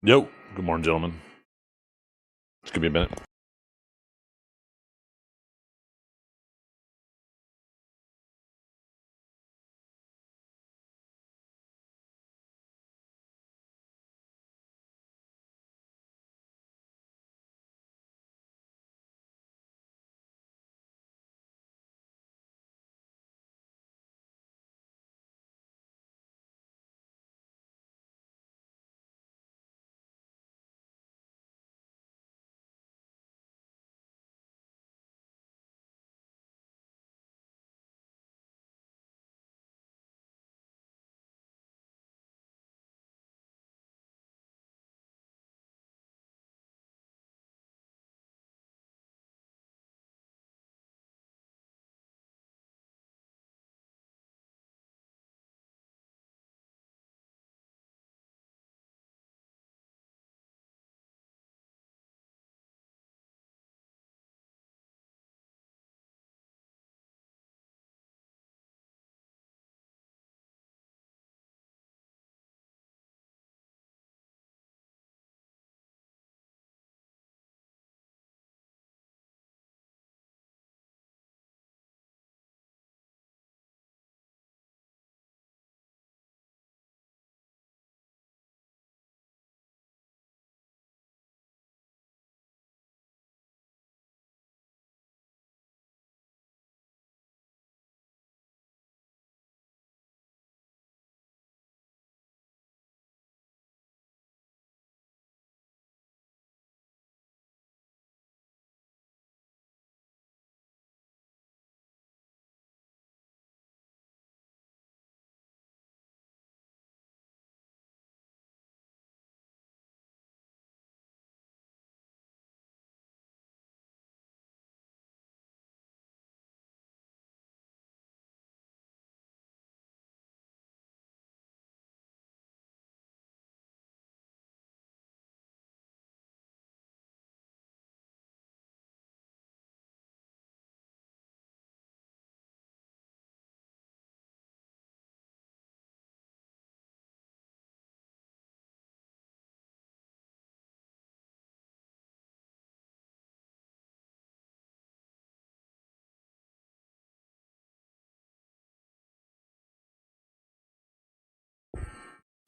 Yo, good morning, gentlemen. It's gonna be a minute.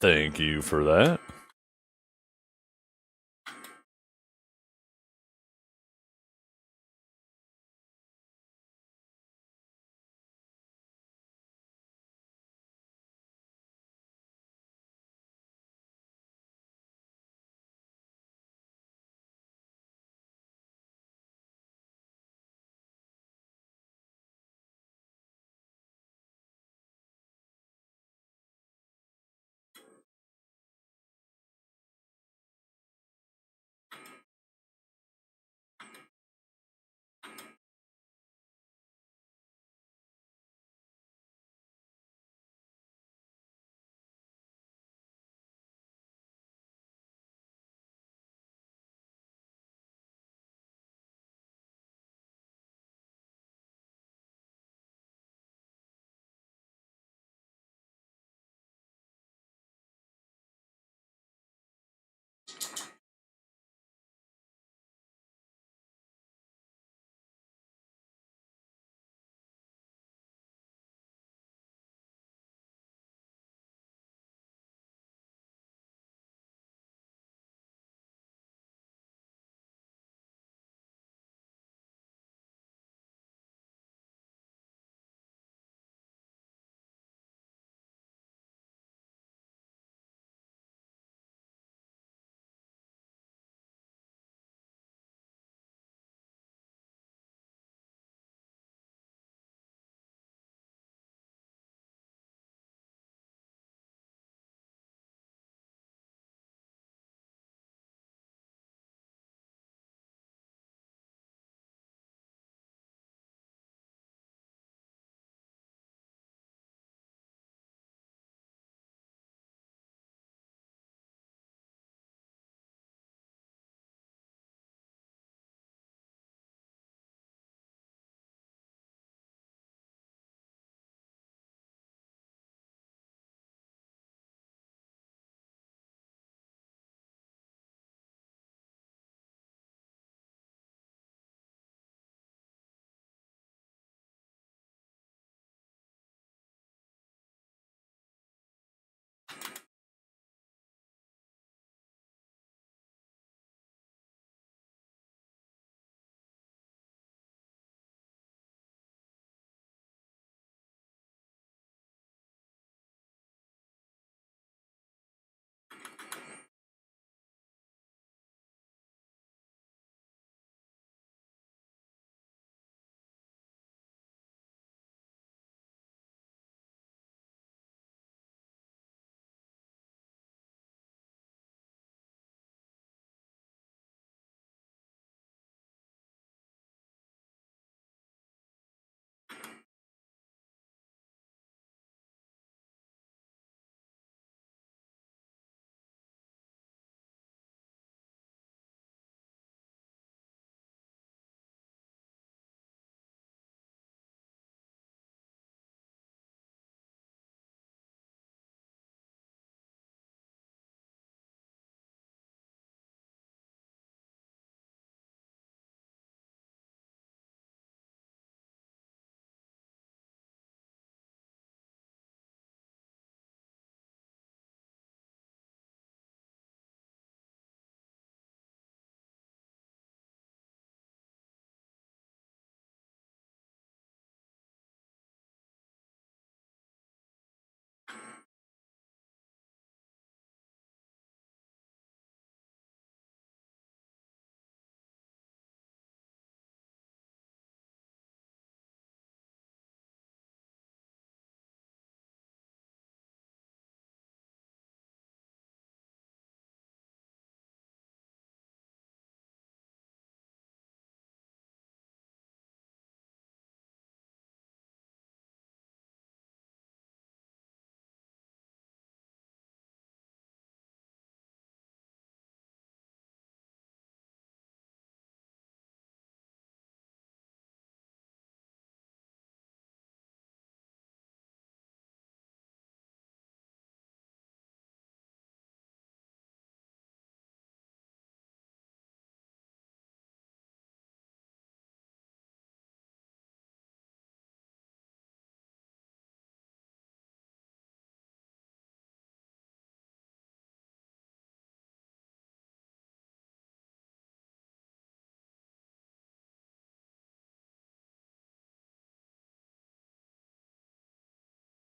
Thank you for that.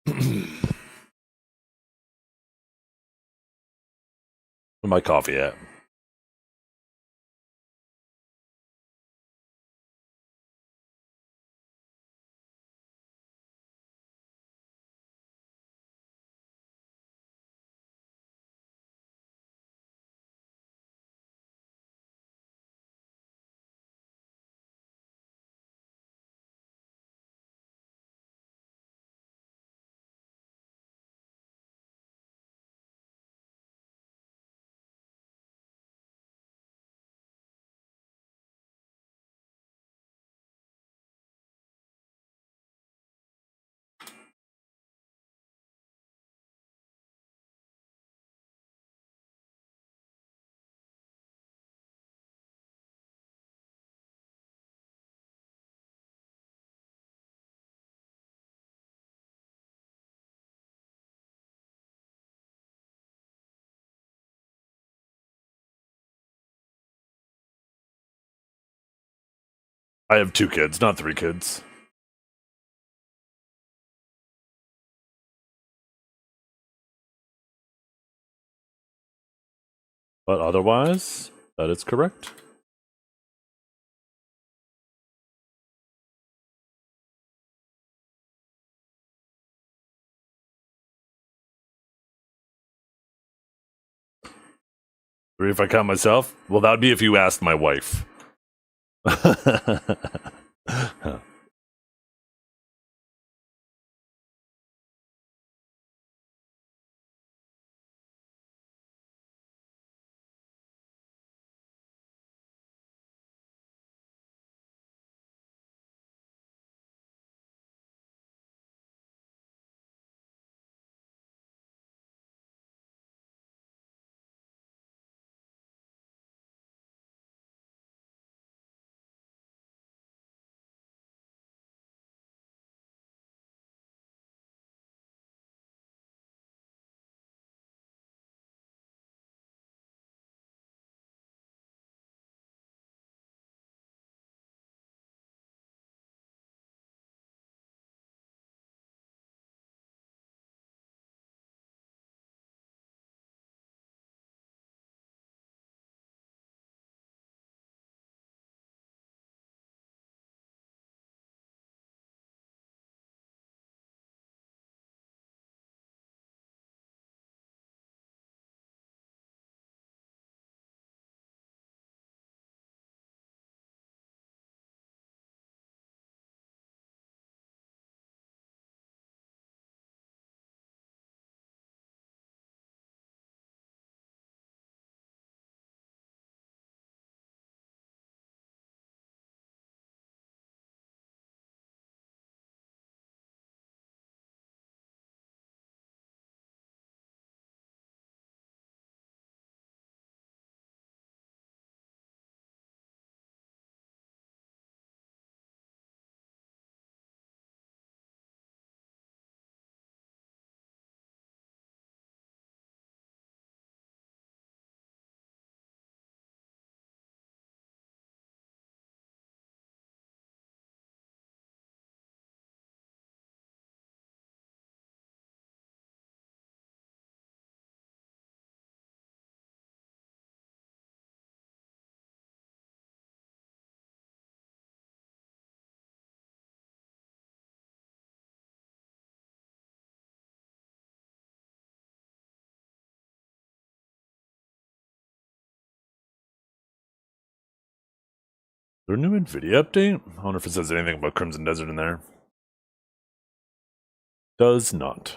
Where's my coffee at? I have 2 kids, not 3 kids. But otherwise, that is correct. Three if I count myself? Well, that would be if you asked my wife. There a new NVIDIA update? I wonder if it says anything about Crimson Desert in there. Does not.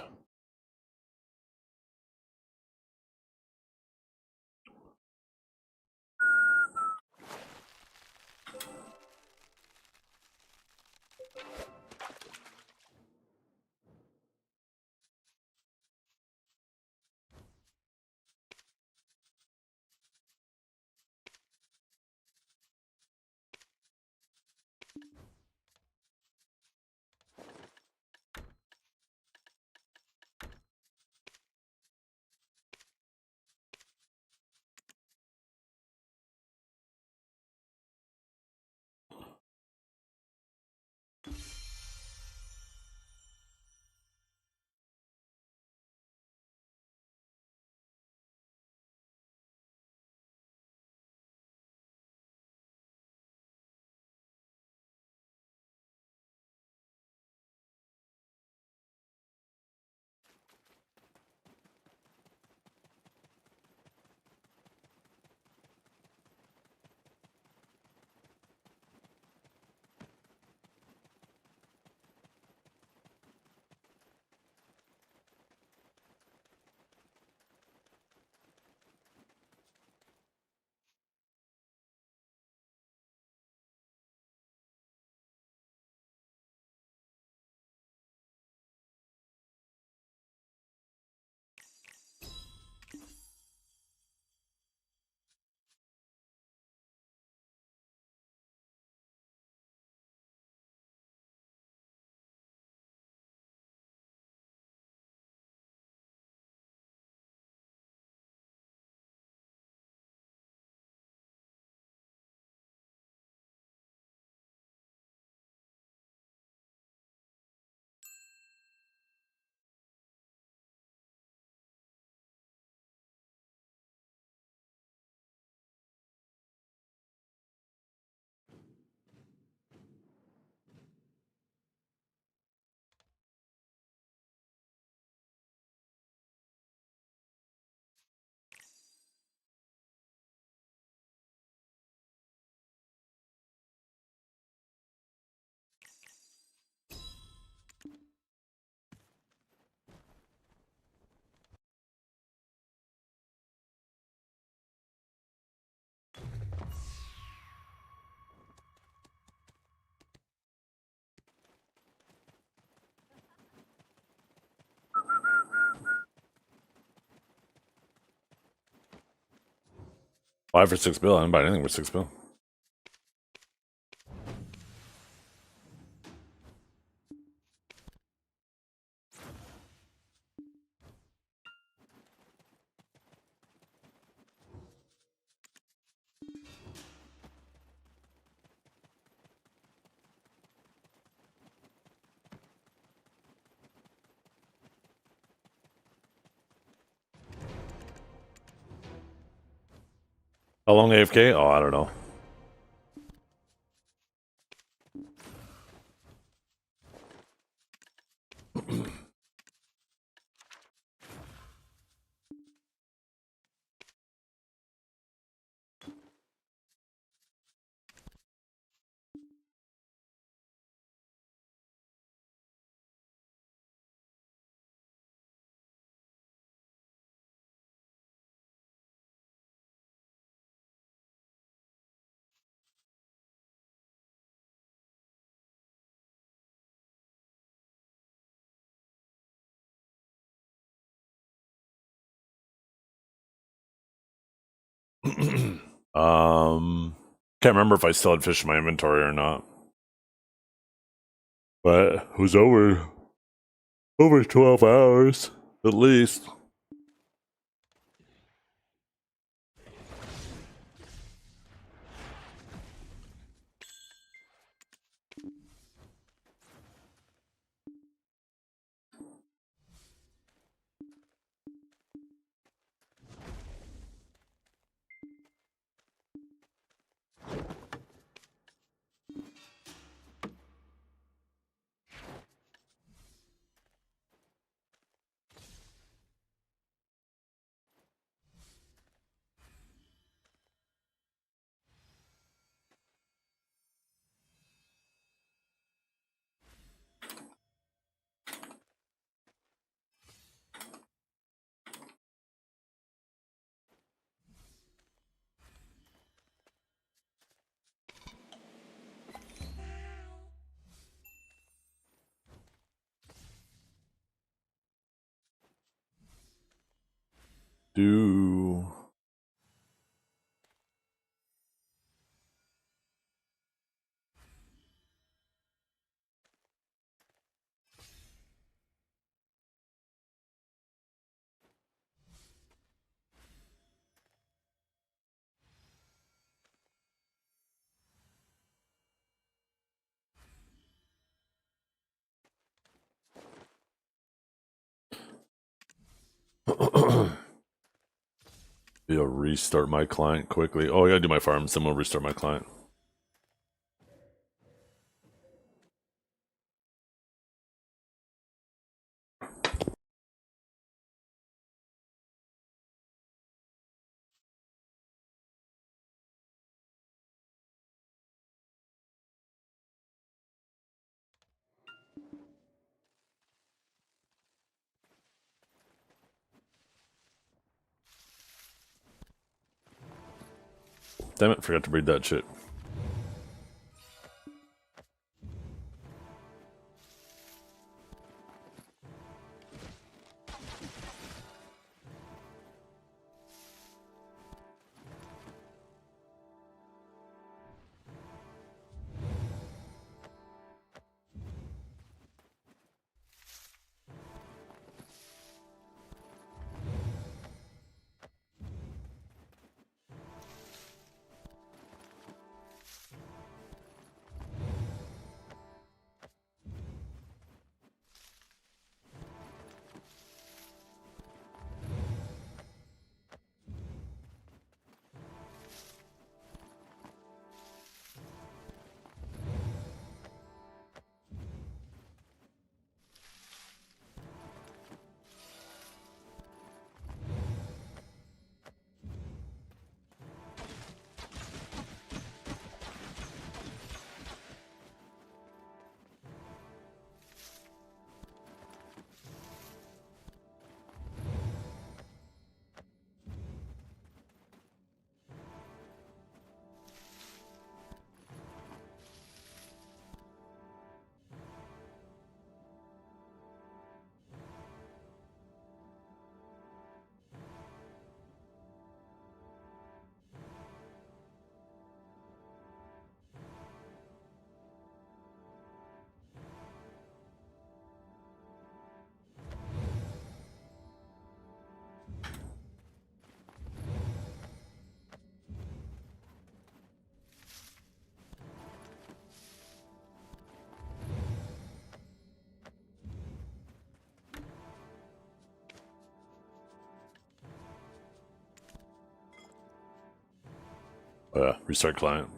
5 for 6 bill. I didn't buy anything for 6 bill. How long AFK? Oh, I don't know. Can't remember if I still had fish in my inventory or not. But it was over 12 hours at least. Do be a restart my client quickly. Oh, I gotta do my farms, then we'll restart my client. Damn it, forgot to breed that shit. Restart client.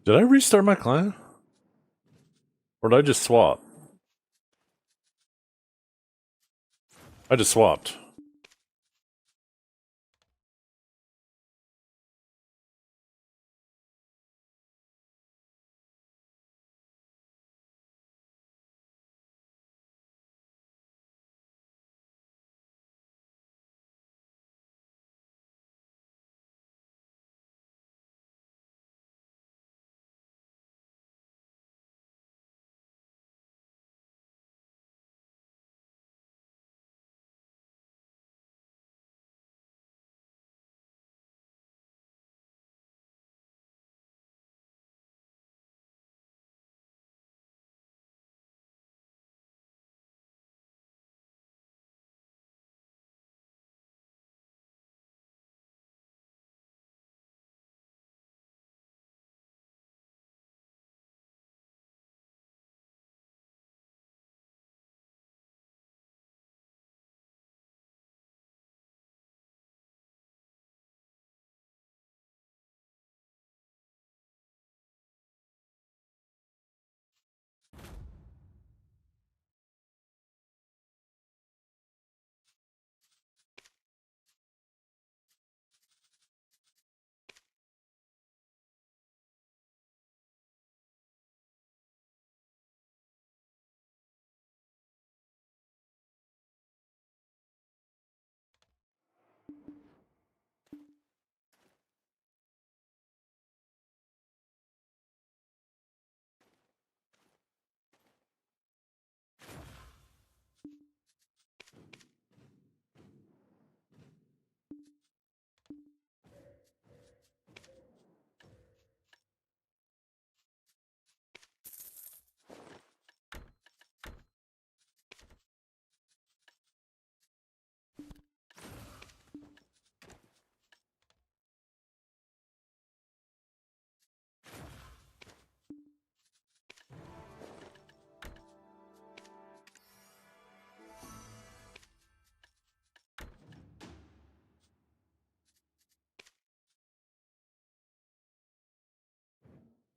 Did I restart my client? Or did I just swap? I just swapped.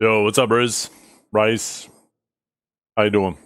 Yo, what's up, Riz? Rice. How you doing?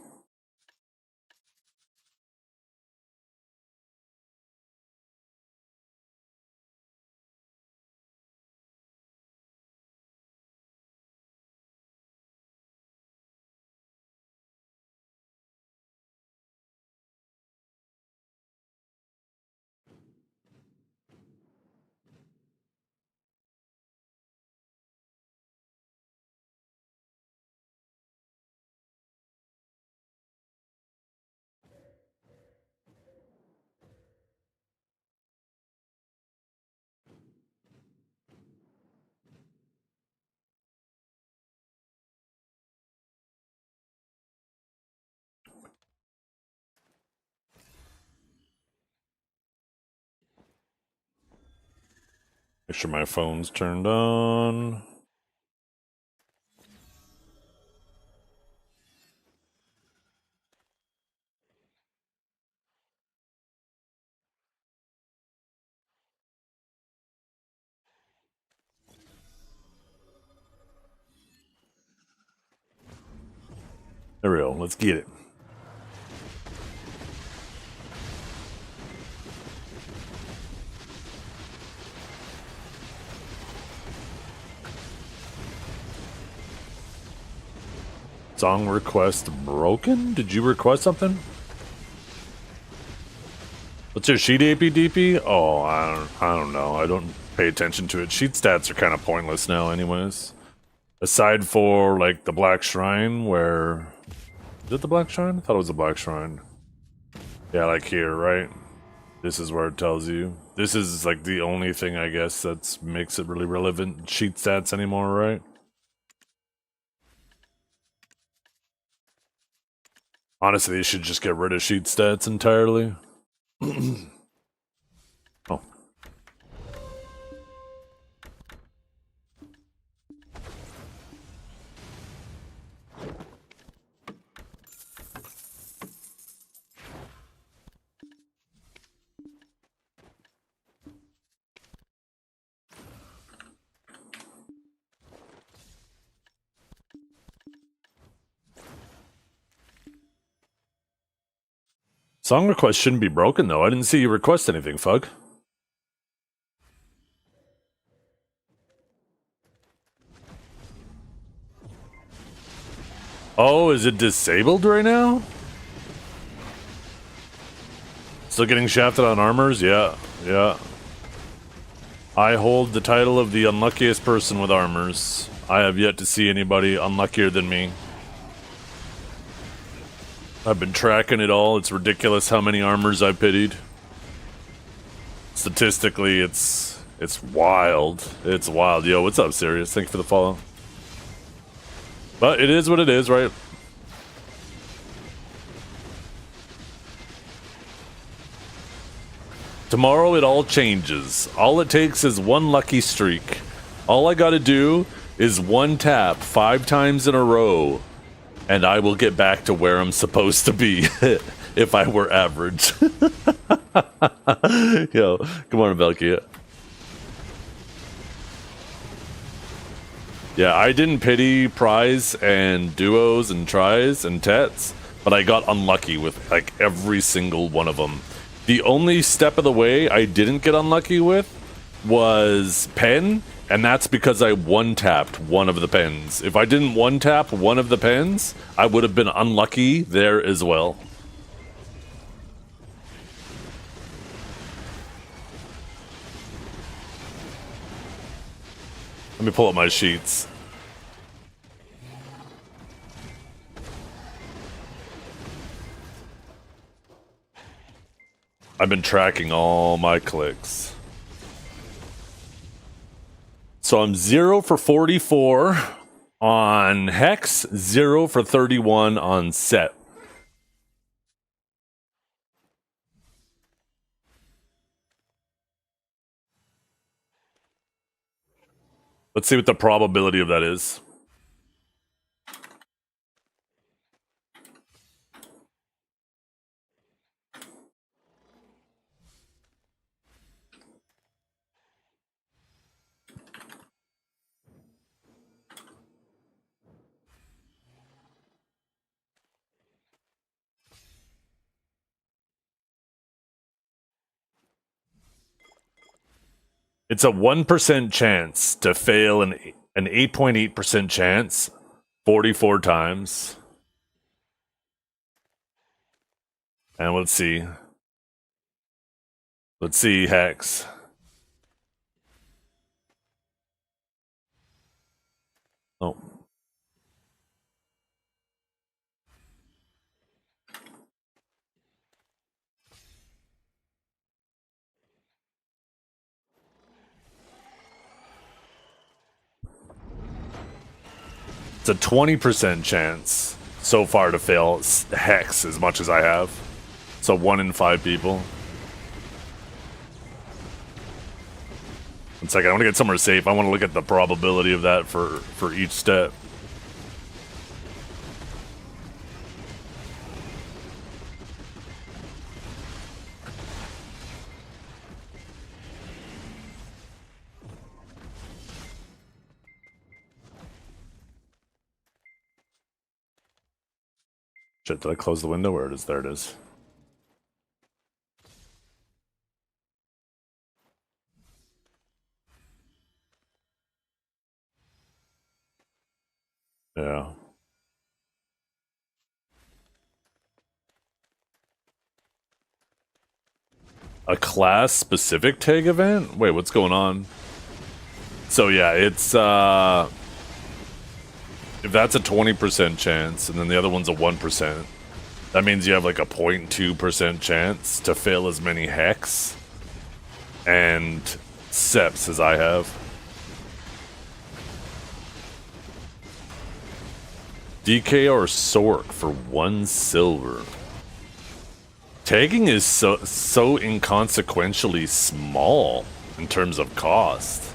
Make sure my phone's turned on. There we go. Let's get it. Song request broken? Did you request something? What's your sheet APDP? Oh, I don't know. I don't pay attention to it. Sheet stats are kind of pointless now anyways. Aside for, like, the Black Shrine, where... Is it the Black Shrine? I thought it was the Black Shrine. Yeah, like here, right? This is where it tells you. This is, like, the only thing, I guess, that makes it really relevant. Sheet stats anymore, right? Honestly, you should just get rid of sheet stats entirely. Oh. Song request shouldn't be broken, though. I didn't see you request anything, Fug. Oh, is it disabled right now? Still getting shafted on armors? Yeah, yeah. I hold the title of the unluckiest person with armors. I have yet to see anybody unluckier than me. I've been tracking it all. It's ridiculous how many armors I've pitied. Statistically, it's wild. It's wild. Yo, what's up, Sirius? Thank you for the follow. But it is what it is, right? Tomorrow it all changes. All it takes is one lucky streak. All I gotta do is one tap 5 times in a row, and I will get back to where I'm supposed to be if I were average. Yo, come on, Velkia. Yeah, I didn't pity prize and duos and tries and tets, but I got unlucky with like every single one of them. The only step of the way I didn't get unlucky with was pen, and that's because I one-tapped one of the pens. If I didn't one-tap one of the pens, I would have been unlucky there as well. Let me pull up my sheets. I've been tracking all my clicks. So I'm 0 for 44 on Hex, 0 for 31 on Set. Let's see what the probability of that is. It's a 1% chance to fail an 8.8% chance 44 times. And let's see. Let's see, Hex. Oh. It's a 20% chance so far to fail Hex as much as I have. So 1 in 5 people. 1 second, I want to get somewhere safe. I want to look at the probability of that for each step. Shit, did I close the window? Where it is? There it is. Yeah. A class specific tag event? Wait, what's going on? So yeah, it's if that's a 20% chance and then the other one's a 1%, that means you have like a 0.2% chance to fail as many hex and seps as I have. DK or Sork for 1 silver. Tagging is so inconsequentially small in terms of cost.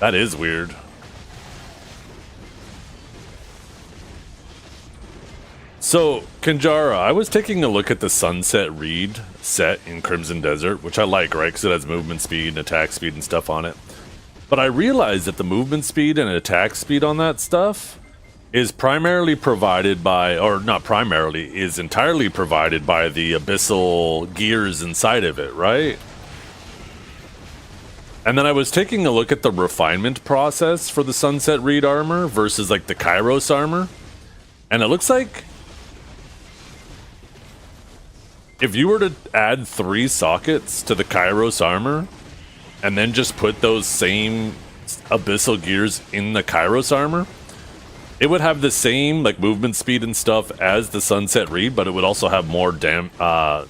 That is weird. So, Kinjara, I was taking a look at the Sunset Reed set in Crimson Desert, which I like, right? Because it has movement speed and attack speed and stuff on it. But I realized that the movement speed and attack speed on that stuff is primarily provided by, or not primarily, is entirely provided by the abyssal gears inside of it, right? And then I was taking a look at the refinement process for the Sunset Reed armor versus like the Kairos armor. And it looks like if you were to add 3 sockets to the Kairos armor and then just put those same abyssal gears in the Kairos armor, it would have the same like movement speed and stuff as the Sunset Reed, but it would also have more DP,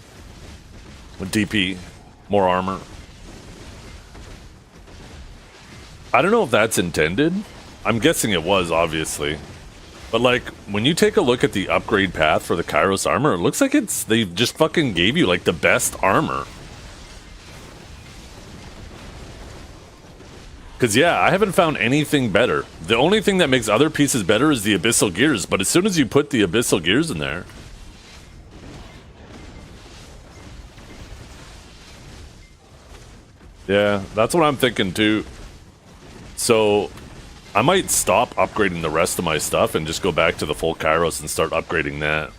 more armor. I don't know if that's intended. I'm guessing it was, obviously. But like, when you take a look at the upgrade path for the Kairos armor, it looks like they just fucking gave you like the best armor. Because yeah, I haven't found anything better. The only thing that makes other pieces better is the abyssal gears, but as soon as you put the abyssal gears in there, yeah, that's what I'm thinking too. So I might stop upgrading the rest of my stuff and just go back to the full Kairos and start upgrading that.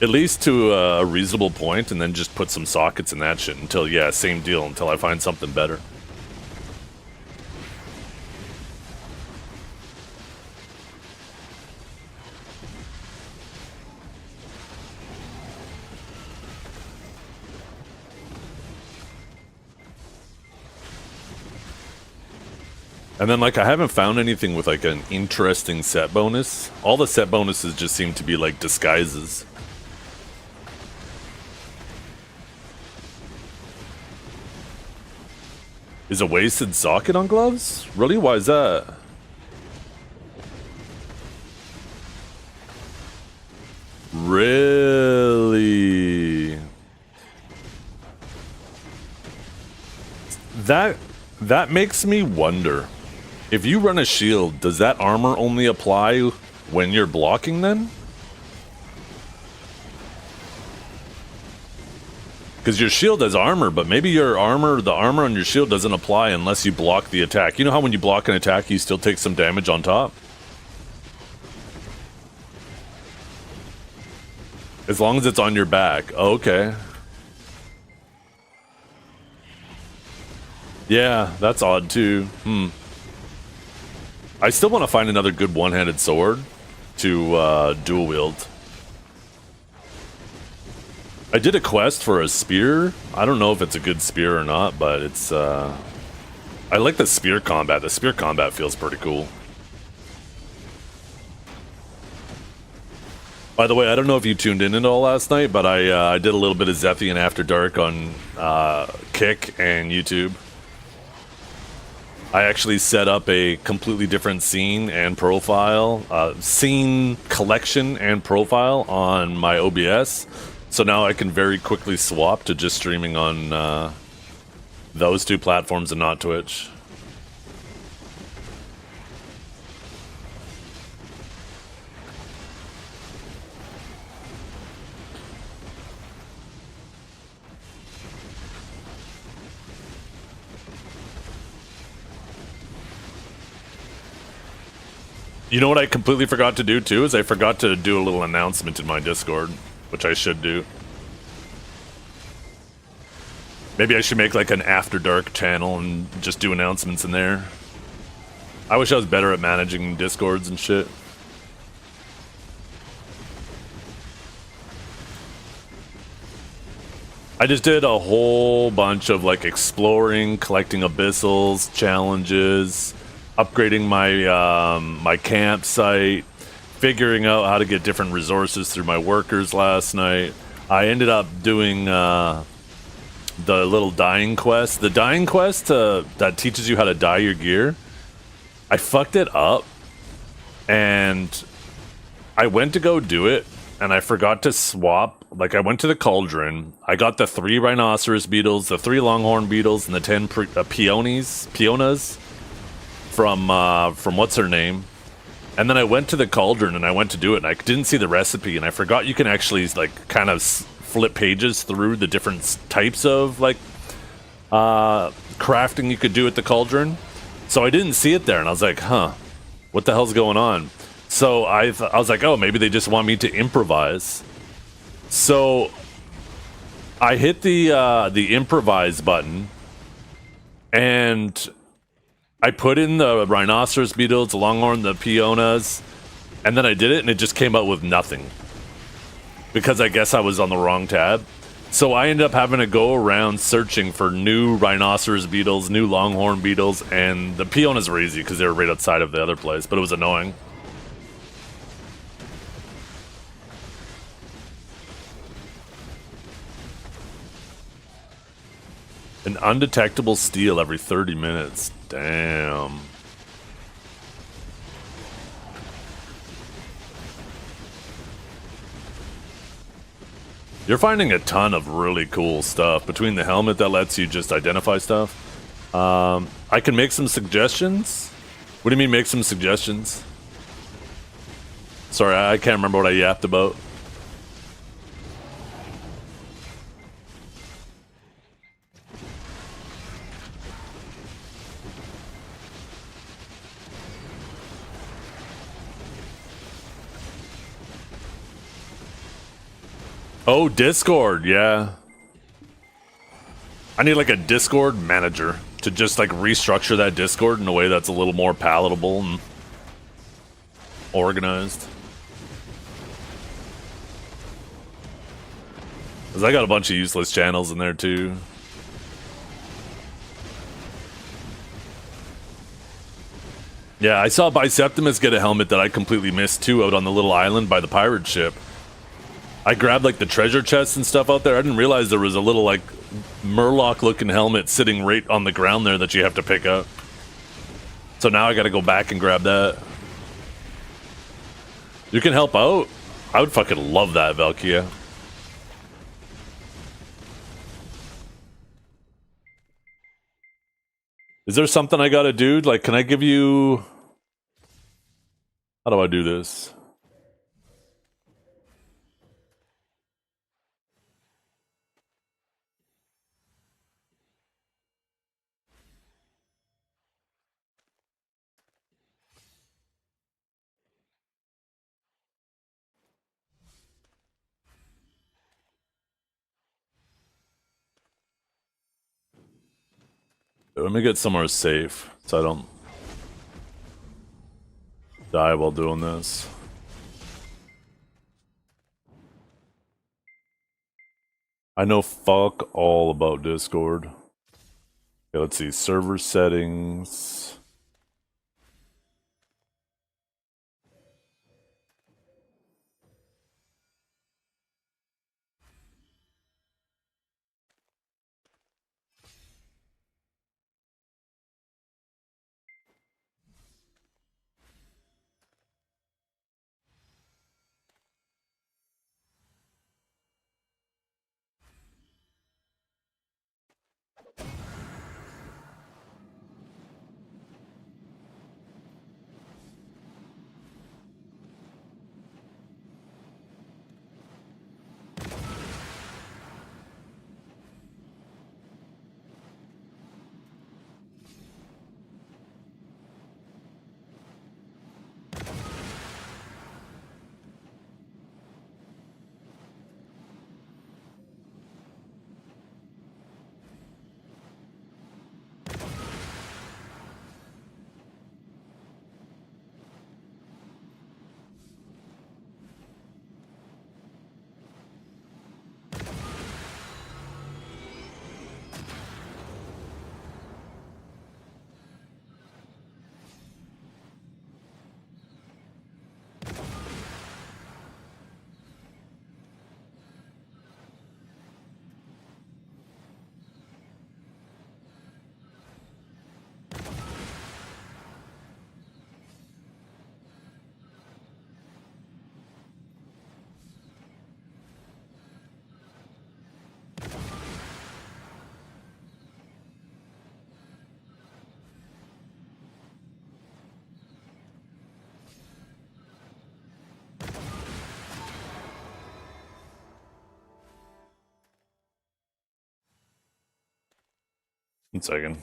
At least to a reasonable point, and then just put some sockets in that shit until, yeah, same deal, until I find something better. And then, like, I haven't found anything with, like, an interesting set bonus. All the set bonuses just seem to be, like, disguises. Is a wasted socket on gloves? Really? Why is that? Really? That makes me wonder. If you run a shield, does that armor only apply when you're blocking then? Because your shield has armor, but maybe your armor, the armor on your shield doesn't apply unless you block the attack. You know how when you block an attack, you still take some damage on top? As long as it's on your back. Oh, okay. Yeah, that's odd too. I still want to find another good one-handed sword to dual wield. I did a quest for a spear. I don't know if it's a good spear or not, but it's I like the spear combat. The spear combat feels pretty cool. By the way, I don't know if you tuned in at all last night, but I did a little bit of Zethian After Dark on Kick and YouTube. I actually set up a completely different scene and profile, scene collection and profile on my OBS. So now I can very quickly swap to just streaming on those 2 platforms and not Twitch. You know what I completely forgot to do too, is I forgot to do a little announcement in my Discord, which I should do. Maybe I should make like an After Dark channel and just do announcements in there. I wish I was better at managing Discords and shit. I just did a whole bunch of like exploring, collecting abyssals, challenges, upgrading my my campsite, figuring out how to get different resources through my workers last night. I ended up doing the little dyeing quest. The dyeing quest that teaches you how to dye your gear. I fucked it up, and I went to go do it, and I forgot to swap. Like, I went to the cauldron. I got the 3 rhinoceros beetles, the 3 longhorn beetles, and the 10 peonas from what's her name. And then I went to the cauldron and I went to do it, and I didn't see the recipe, and I forgot you can actually like kind of flip pages through the different types of like crafting you could do at the cauldron. So I didn't see it there, and I was like, huh, what the hell's going on? So I was like, oh, maybe they just want me to improvise. So I hit the improvise button, and I put in the rhinoceros beetles, the longhorn, the peonas, and then I did it, and it just came out with nothing. Because I guess I was on the wrong tab. So I ended up having to go around searching for new rhinoceros beetles, new longhorn beetles, and the peonas were easy because they were right outside of the other place, but it was annoying. An undetectable steal every 30 minutes. Damn. You're finding a ton of really cool stuff. Between the helmet that lets you just identify stuff. I can make some suggestions. What do you mean make some suggestions? Sorry, I can't remember what I yapped about. Oh, Discord, yeah. I need like a Discord manager to just like restructure that Discord in a way that's a little more palatable and organized. Because I got a bunch of useless channels in there too. Yeah, I saw Biceptimus get a helmet that I completely missed too out on the little island by the pirate ship. I grabbed like the treasure chests and stuff out there. I didn't realize there was a little like Murloc looking helmet sitting right on the ground there that you have to pick up. So now I gotta go back and grab that. You can help out? I would fucking love that, Valkia. Is there something I gotta do? Like, can I give you... How do I do this? Let me get somewhere safe so I don't die while doing this. I know fuck all about Discord. Okay, let's see. Server settings. 1 second.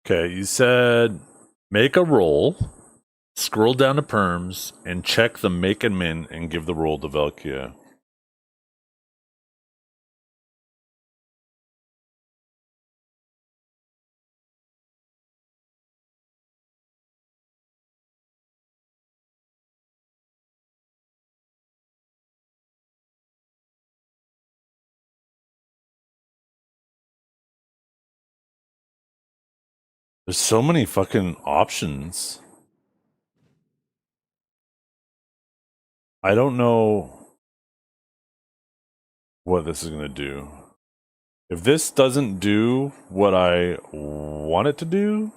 Okay, you said make a roll, scroll down to perms, and check the make and min and give the roll to Velkia. There's so many fucking options. I don't know what this is going to do. If this doesn't do what I want it to do,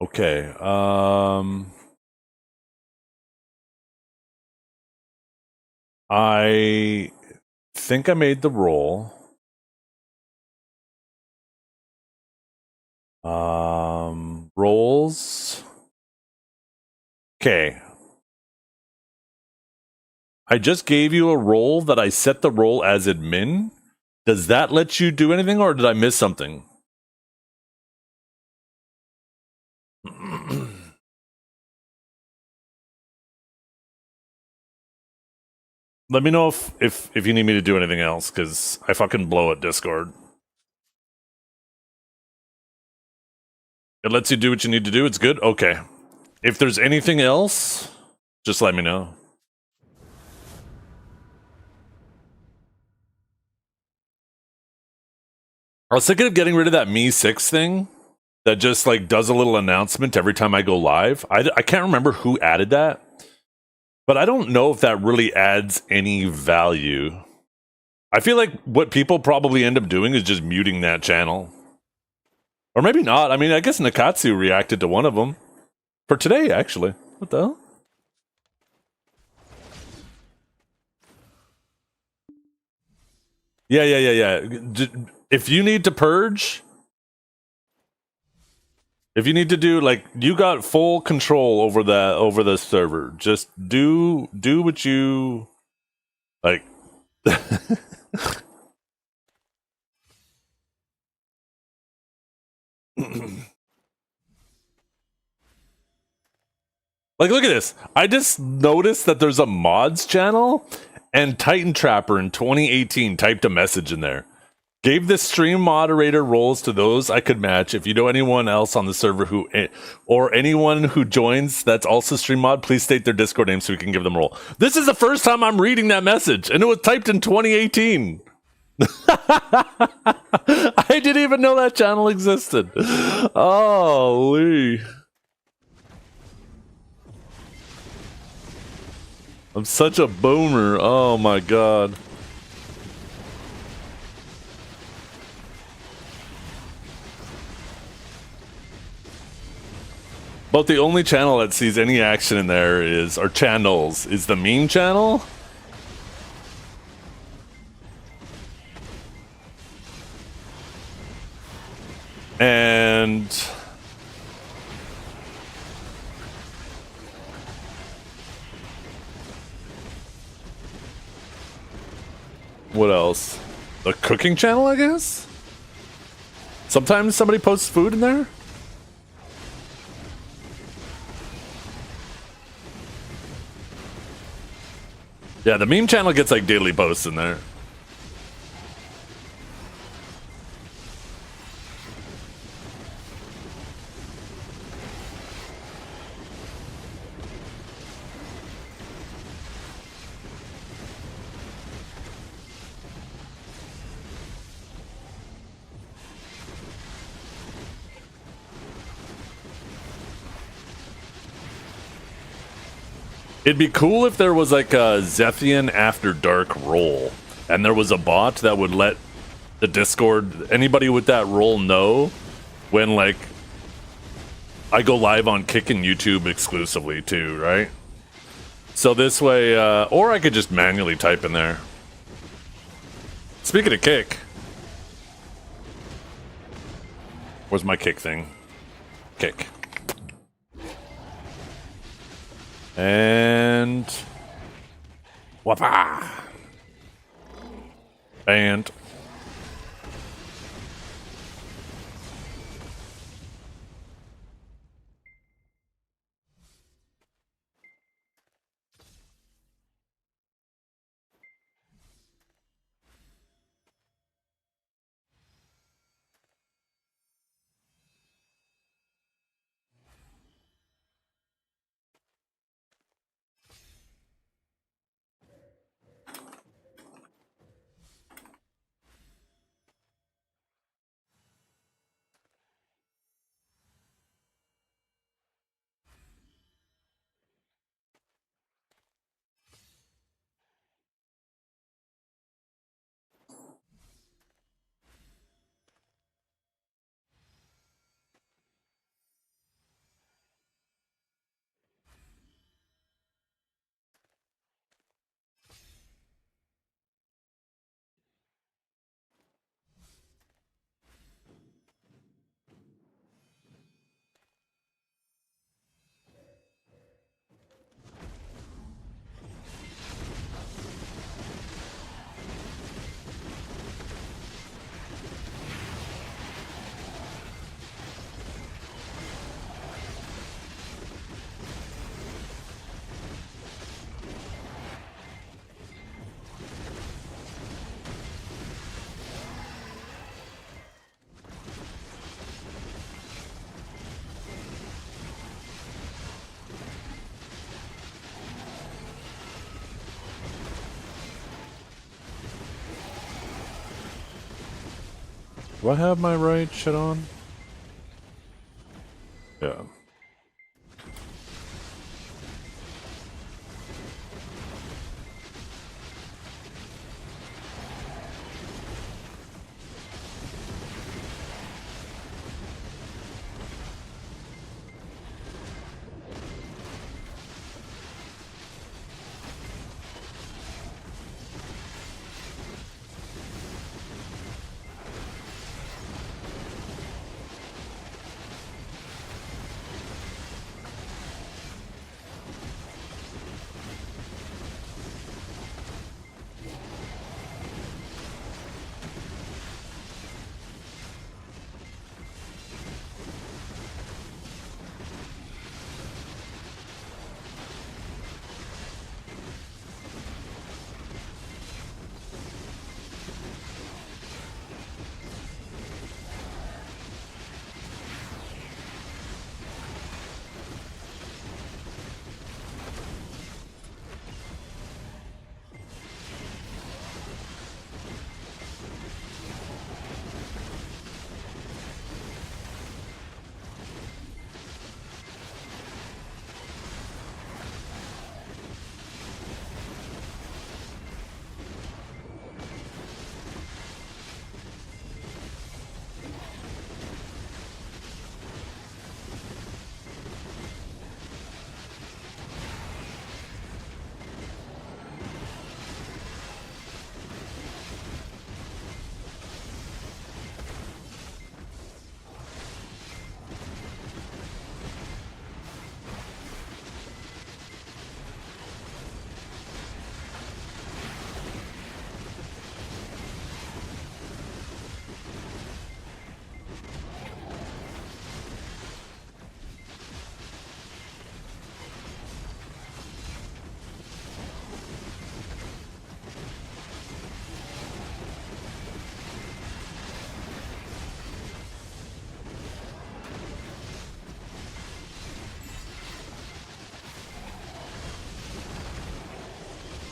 okay. I think I made the roll. Rolls. Okay. I just gave you a roll that I set the roll as admin. Does that let you do anything, or did I miss something? Let me know if you need me to do anything else, because I fucking blow at Discord. It lets you do what you need to do. It's good? Okay. If there's anything else, just let me know. I was thinking of getting rid of that Me 6 thing that just like does a little announcement every time I go live. I can't remember who added that, but I don't know if that really adds any value. I feel like what people probably end up doing is just muting that channel. Or maybe not. I mean, I guess Nakatsu reacted to one of them. For today, actually. What the hell? Yeah. If you need to purge, if you need to do like you got full control over the server. Just do what you like. Like, look at this. I just noticed that there's a mods channel, And Titan Trapper in 2018 typed a message in there. Gave the stream moderator roles to those I could match. If you know anyone else on the server who, or anyone who joins that's also stream mod, please state their Discord name so we can give them a role. This is the first time I'm reading that message, and it was typed in 2018. I didn't even know that channel existed. Holy. I'm such a boomer. Oh my god. But the only channel that sees any action in there is, or channels, is the meme channel. And what else? The cooking channel, I guess? Sometimes somebody posts food in there? Yeah, the meme channel gets like daily posts in there. It'd be cool if there was like a Zethian After Dark role, and there was a bot that would let the Discord, anybody with that role, know when like I go live on Kick and YouTube exclusively too, right? So this way, or I could just manually type in there. Speaking of Kick, where's my Kick thing? Kick. And whapa! And do I have my right shit on? Yeah.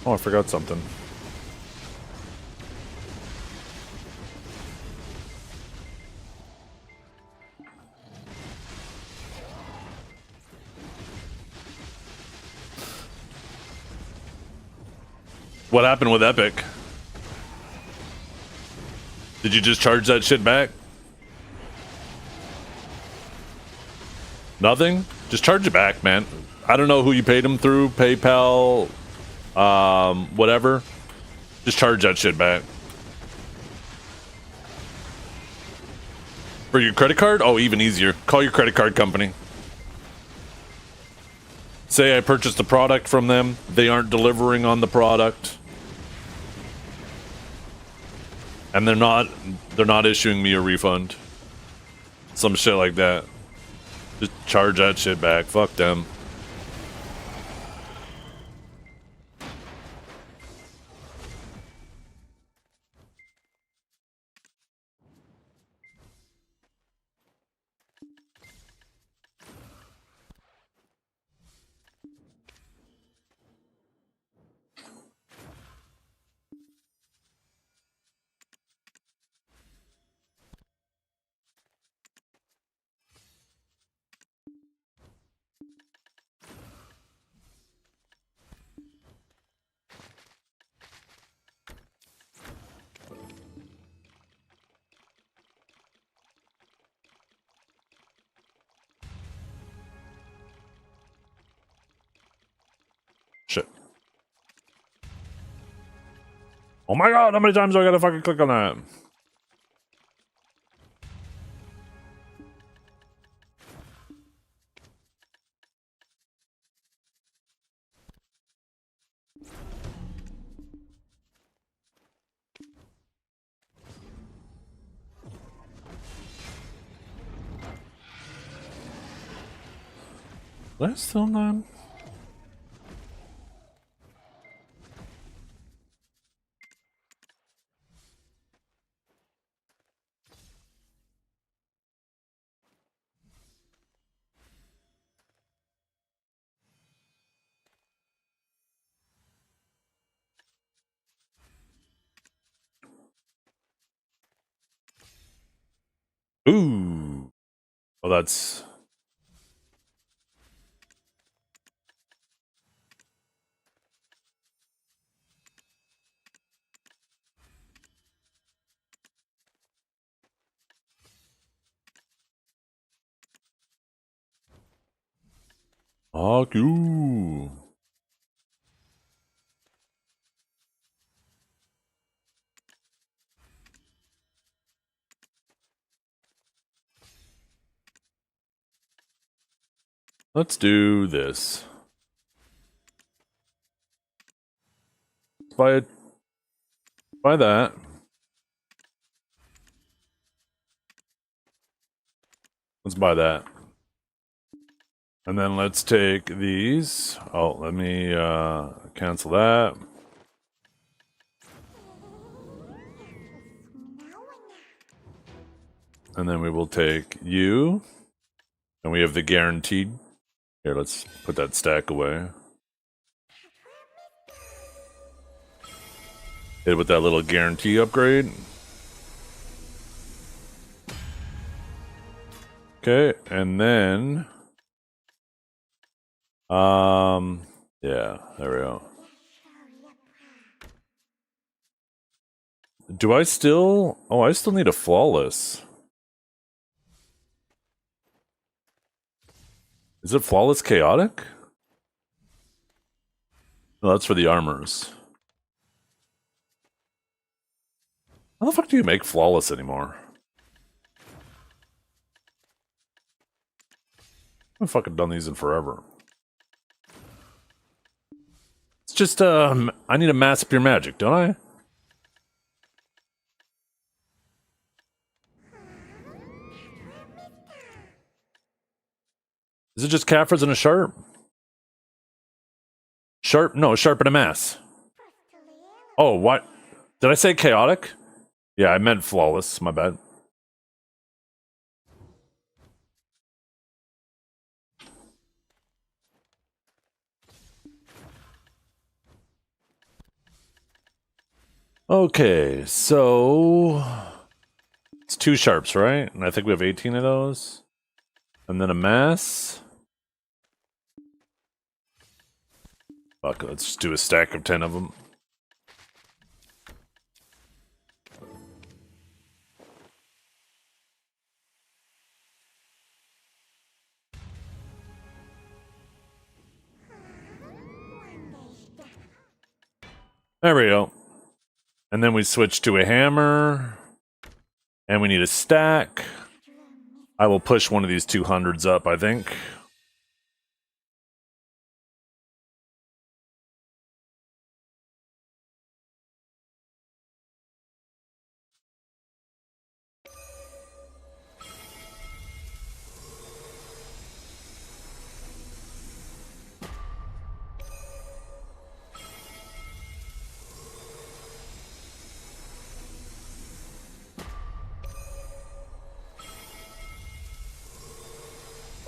Oh, I forgot something. What happened with Epic? Did you just charge that shit back? Nothing? Just charge it back, man. I don't know who you paid him through, PayPal, whatever. Just charge that shit back. For your credit card? Oh, even easier. Call your credit card company. Say I purchased a product from them. They aren't delivering on the product. And they're not issuing me a refund. Some shit like that. Just charge that shit back. Fuck them. Shit. Oh my god, how many times do I gotta fucking click on that? That's still not. Ooh. Oh, that's. Fuck you. Let's do this. Buy it. Buy that. Let's buy that. And then let's take these. Oh, let me cancel that. And then we will take you. And we have the guaranteed. Here, let's put that stack away. Hit it with that little guarantee upgrade. Okay, and then yeah, there we go. Do I still I still need a flawless. Is it flawless chaotic? No, that's for the armors. How the fuck do you make flawless anymore? I haven't fucking done these in forever. It's just, I need to mass up your magic, don't I? Is it just Caphras and a sharp? Sharp? No, sharp and a mass. Oh, what? Did I say chaotic? Yeah, I meant flawless. My bad. Okay, so it's 2 sharps, right? And I think we have 18 of those. And then a mass. Fuck, let's just do a stack of 10 of them. There we go. And then we switch to a hammer. And we need a stack. I will push one of these 200s up, I think.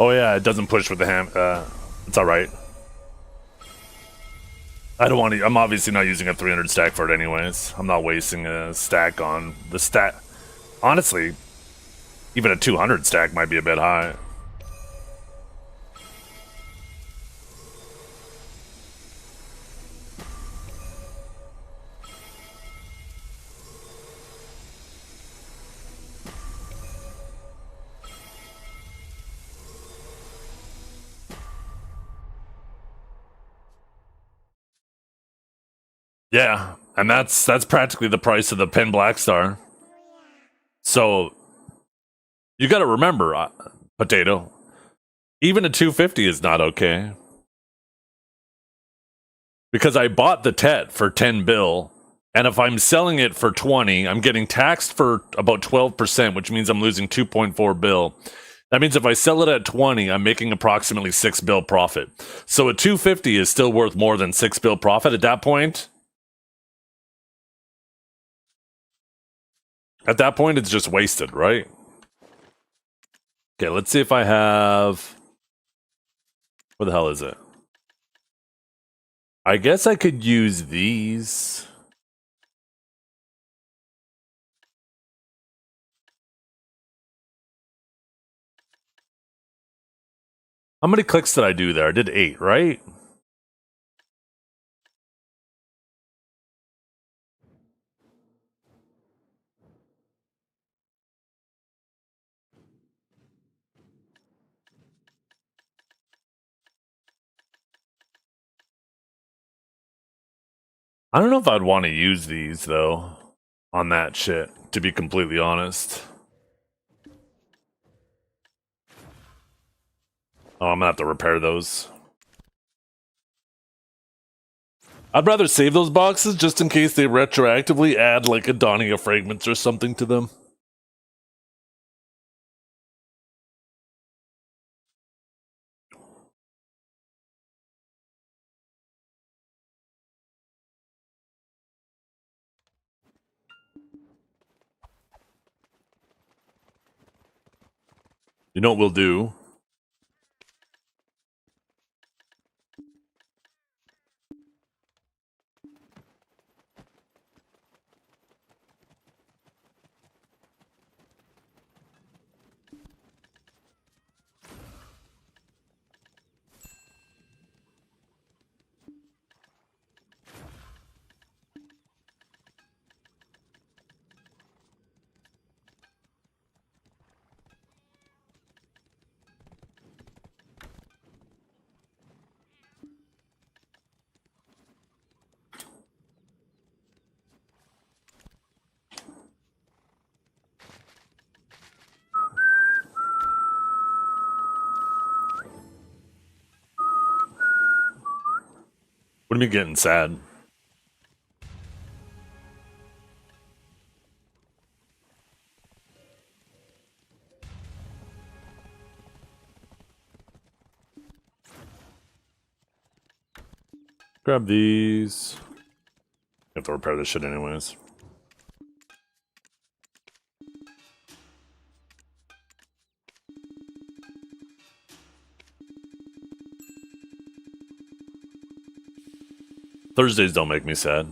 Oh yeah, it doesn't push with the ham. It's alright. I don't want to. I'm obviously not using a 300 stack for it anyways. I'm not wasting a stack on the stat. Honestly, even a 200 stack might be a bit high. Yeah, and that's practically the price of the Pen Black Star. So you got to remember, potato. Even a 250 is not okay. Because I bought the Tet for 10 bill, and if I'm selling it for 20, I'm getting taxed for about 12%, which means I'm losing 2.4 bill. That means if I sell it at 20, I'm making approximately 6 bill profit. So a 250 is still worth more than 6 bill profit at that point. At that point, it's just wasted, right? Okay, let's see if I have... What the hell is it? I guess I could use these. How many clicks did I do there? I did 8, right? I don't know if I'd want to use these, though, on that shit, to be completely honest. Oh, I'm gonna have to repair those. I'd rather save those boxes just in case they retroactively add like a Donning of Fragments or something to them. You know what we'll do? What are you getting sad? Grab these. Have to repair this shit anyways. Thursdays don't make me sad.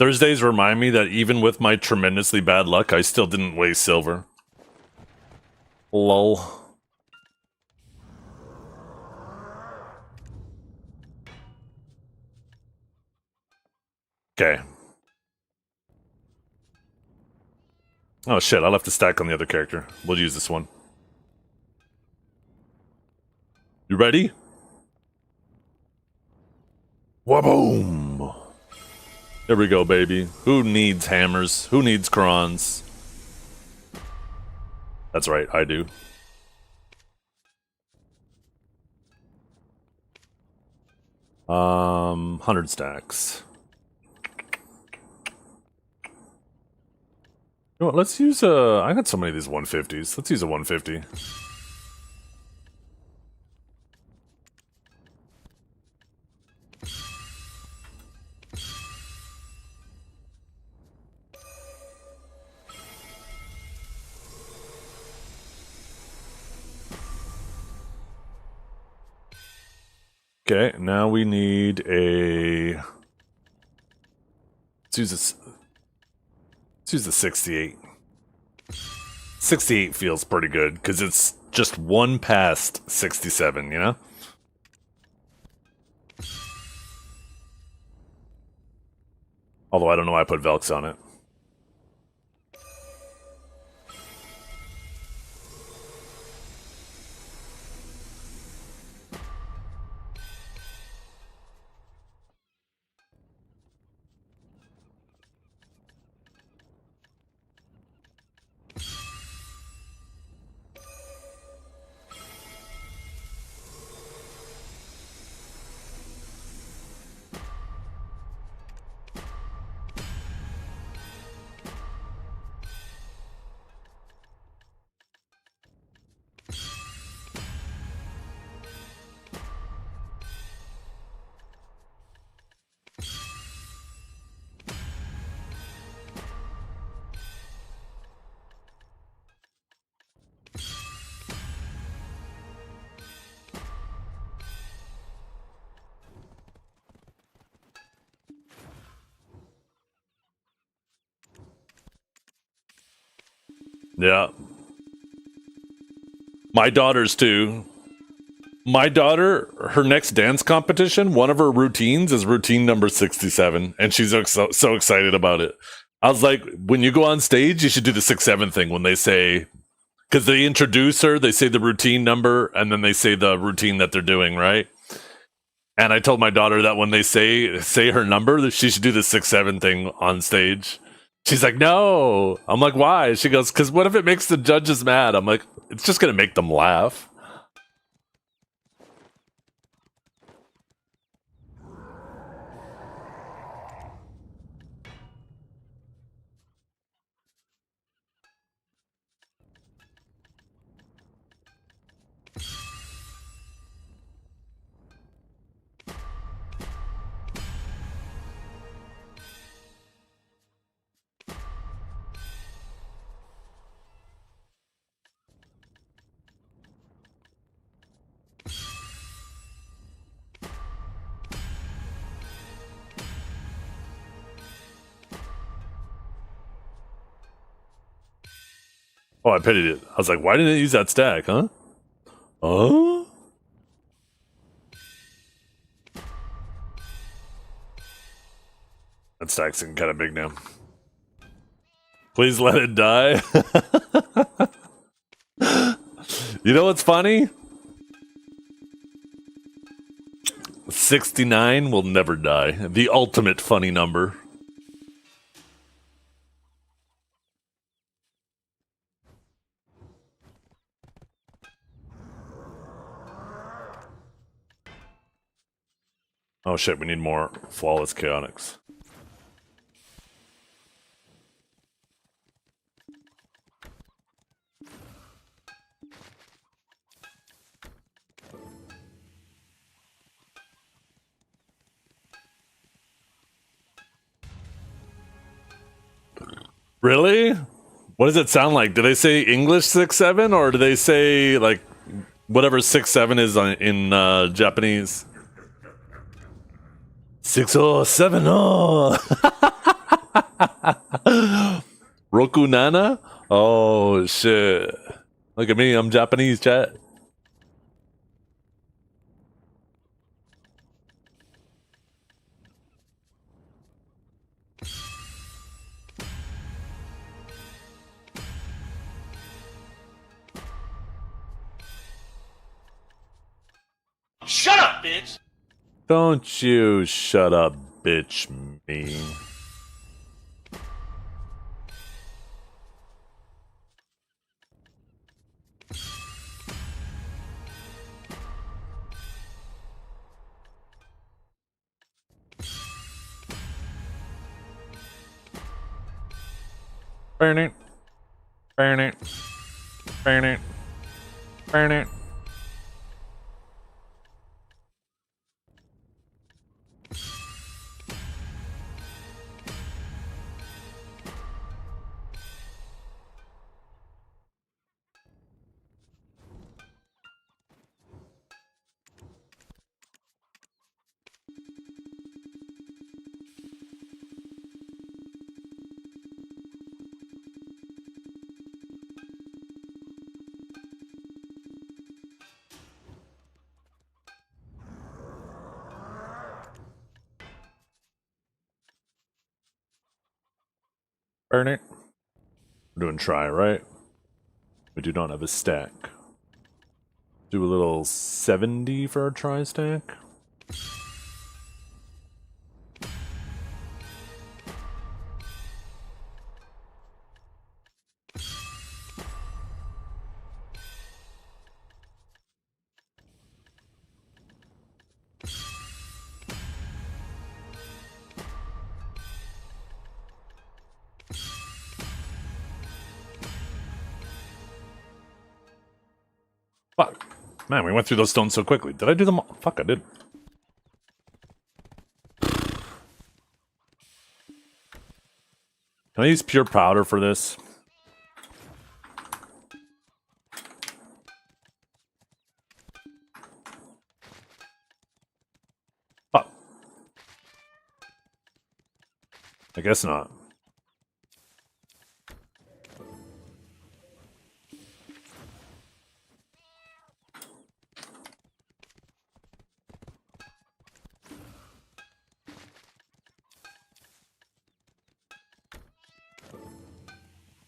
Thursdays remind me that even with my tremendously bad luck, I still didn't waste silver. Lol. Okay. Oh shit, I left a stack on the other character. We'll use this one. You ready? Waboom! There we go, baby. Who needs hammers? Who needs crons? That's right, I do. Um, 100 stacks. You know what, let's use I got so many of these 150s. Let's use a 150. Okay, now we need a... Let's use the 68. 68 feels pretty good, because it's just one past 67, you know? Although I don't know why I put Velx on it. Yeah. My daughter's too. My daughter, her next dance competition, one of her routines is routine number 67, and she's so excited about it. I was like, when you go on stage, you should do the 6-7 thing when they say, because they introduce her, they say the routine number, and then they say the routine that they're doing, right? And I told my daughter that when they say her number, that she should do the 6-7 thing on stage. She's like, no. I'm like, why? She goes, because what if it makes the judges mad? I'm like, it's just going to make them laugh. Oh, I pitied it. I was like, why didn't it use that stack, huh? Oh? That stack's getting kind of big now. Please let it die. You know what's funny? 69 will never die. The ultimate funny number. Oh shit, we need more flawless chaotics. Really? What does it sound like? Do they say English 6-7 or do they say like whatever 6-7 is in Japanese? 6-0, 7-0. Roku Nana? Oh shit. Look at me, I'm Japanese, chat. Shut up, bitch! Don't you shut up, bitch me. Burn it. Burn it. Burn it. Burn it. Burn it. We're doing try, right? We do not have a stack. Do a little 70 for our try stack. Fuck. Man, we went through those stones so quickly. Did I do them all? Fuck, I did. Can I use pure powder for this? Fuck. I guess not.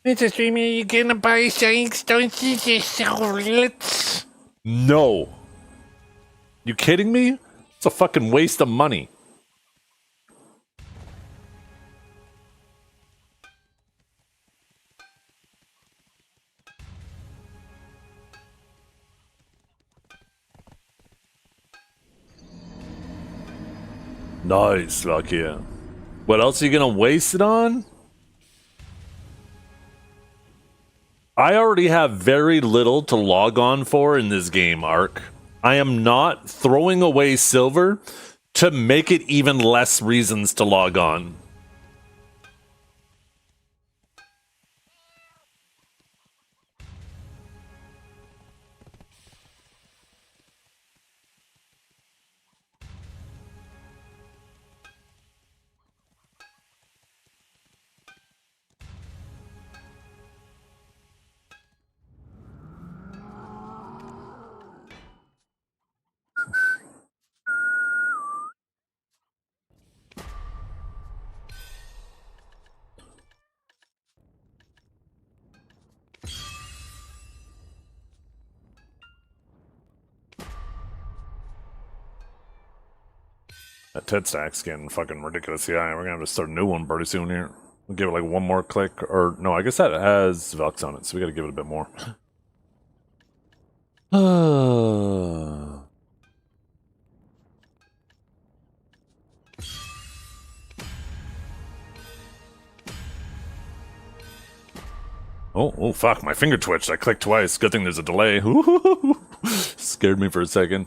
Mr. Streamer, you gonna buy shining stones let's... No. You kidding me? It's a fucking waste of money. Nice, lucky. What else are you gonna waste it on? I already have very little to log on for in this game, Ark. I am not throwing away silver to make it even less reasons to log on. That Ted stack's getting fucking ridiculous. Yeah, we're gonna have to start a new one pretty soon here. We'll give it like one more click, or no, I guess that has Velx on it, so we gotta give it a bit more. Oh, fuck, my finger twitched. I clicked twice. Good thing there's a delay. Scared me for a second.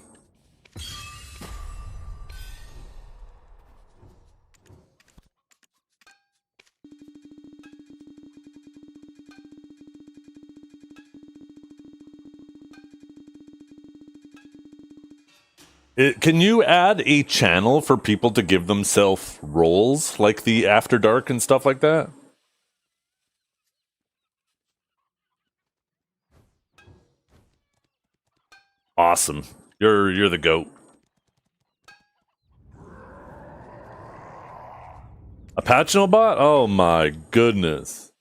Can you add a channel for people to give themselves roles, like the After Dark and stuff like that? Awesome. You're the GOAT. A Patchnal bot? Oh my goodness.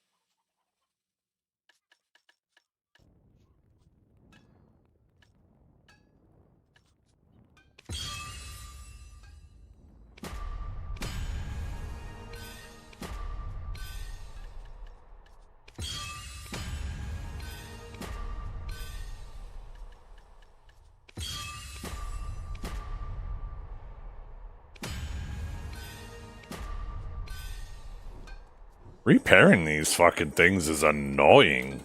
Repairing these fucking things is annoying.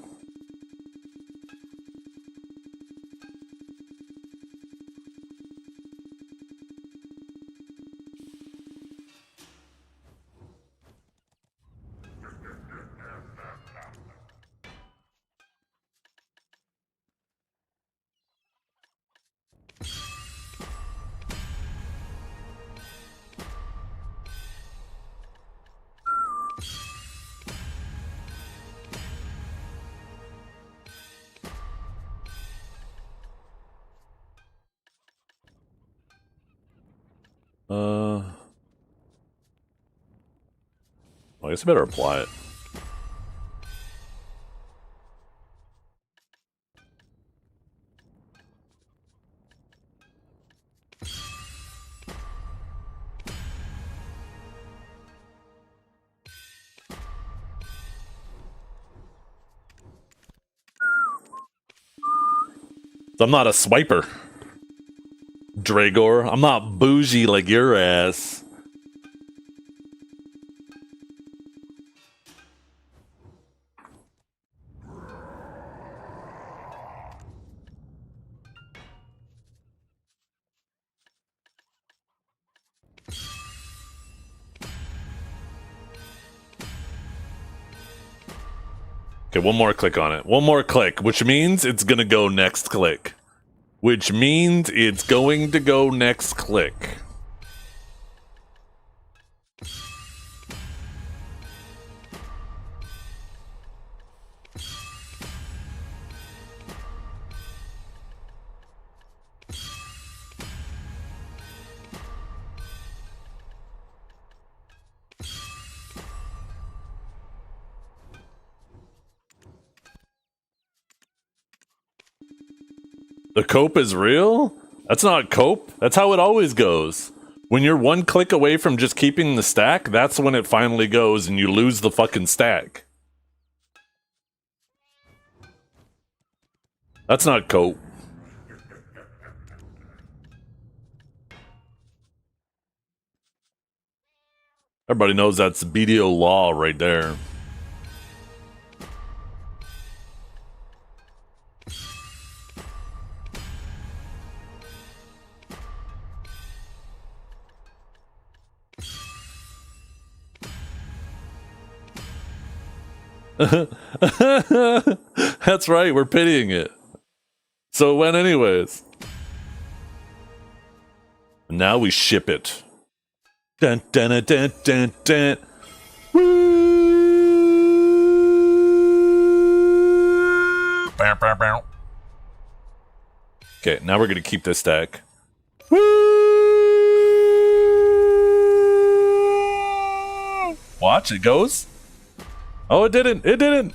I guess I better apply it. I'm not a swiper, Dragor. I'm not bougie like your ass. Okay, one more click on it. One more click, which means it's gonna go next click. Which means it's going to go next click. The cope is real? That's not cope. That's how it always goes. When you're one click away from just keeping the stack, that's when it finally goes and you lose the fucking stack. That's not cope. Everybody knows that's BDO law right there. That's right, we're pitying it. So it went anyways. Now we ship it. Dun dun dun dun dun dun. Bow, bow, bow. Okay, now we're gonna keep this stack. Watch, it goes. Oh, it didn't. It didn't.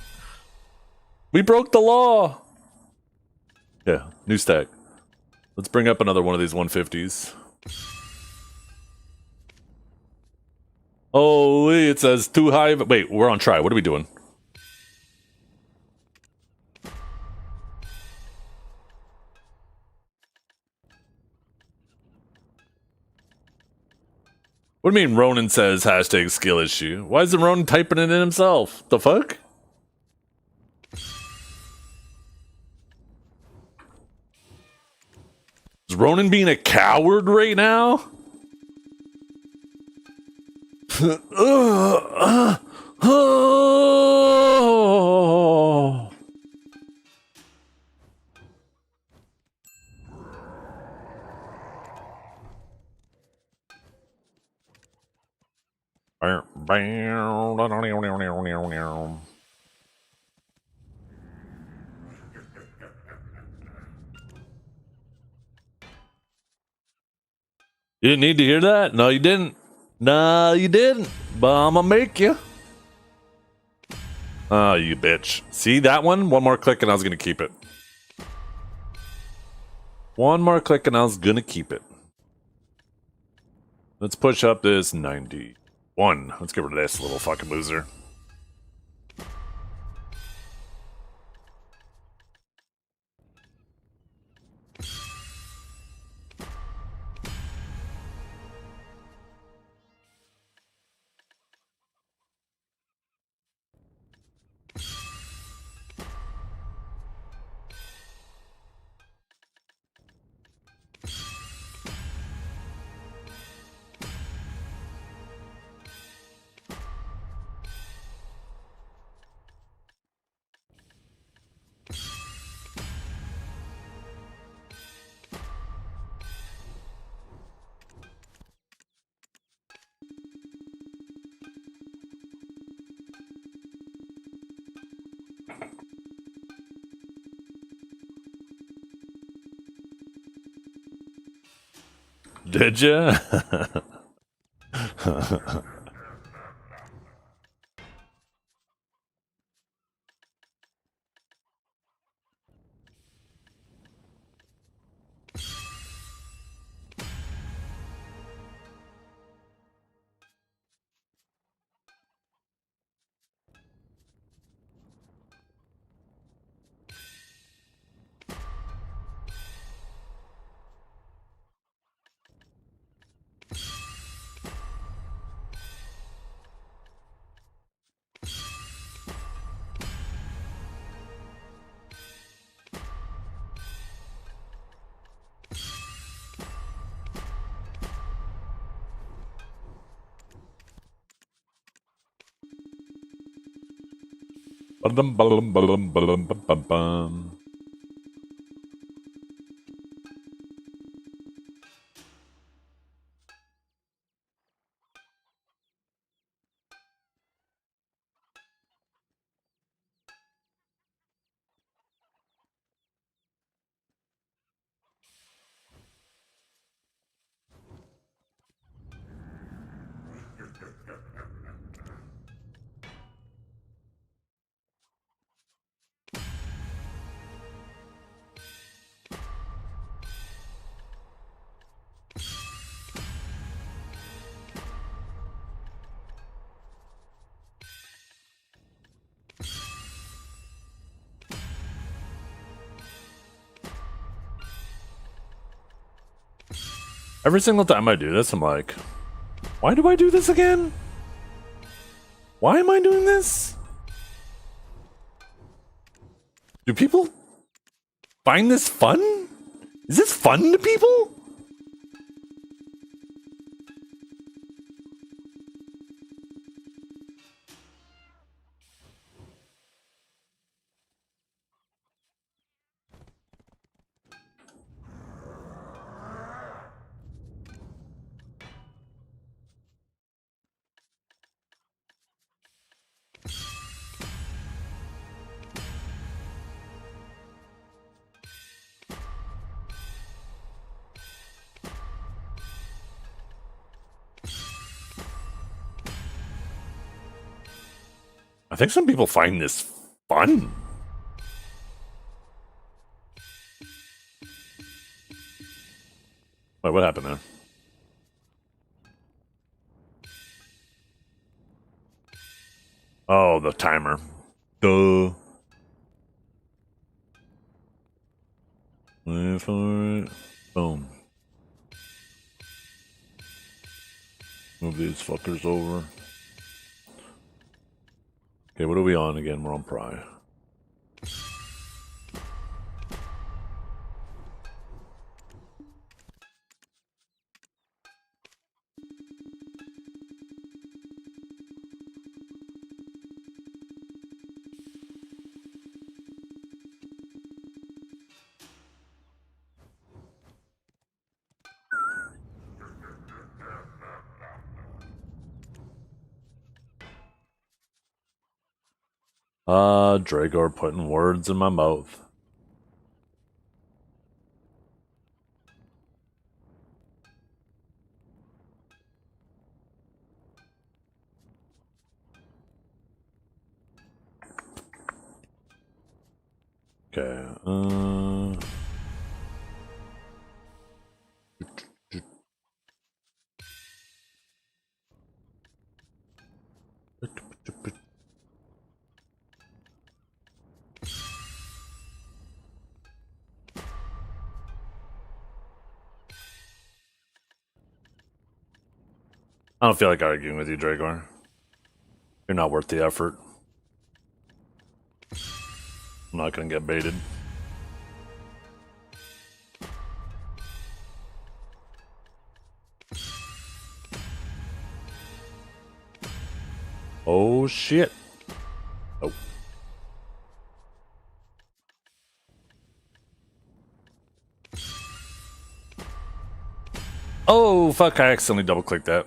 We broke the law. Yeah, new stack. Let's bring up another one of these 150s. Holy, it says too high. Wait, we're on try. What are we doing? What do you mean Ronan says hashtag skill issue? Why isn't Ronan typing it in himself? The fuck? Is Ronan being a coward right now? You didn't need to hear that? No, you didn't. No, you didn't. But I'm gonna make you. Oh, you bitch. See that one? One more click and I was gonna keep it. One more click and I was gonna keep it. Let's push up this 91. Let's get rid of this little fucking loser. Did ya? Ba-dum-ba-dum-ba-dum-ba-dum-ba-bum-bum. Every single time I do this, I'm like, why do I do this again? Why am I doing this? Do people find this fun? Is this fun to people? I think some people find this fun. Wait, what happened there? Oh, the timer. Duh. Wait for it. Boom. Move these fuckers over. Okay, what are we on again? We're on Pry. Dragor putting words in my mouth. Okay. I don't feel like arguing with you, Dragor. You're not worth the effort. I'm not gonna get baited. Oh shit. Oh. Oh fuck, I accidentally double clicked that.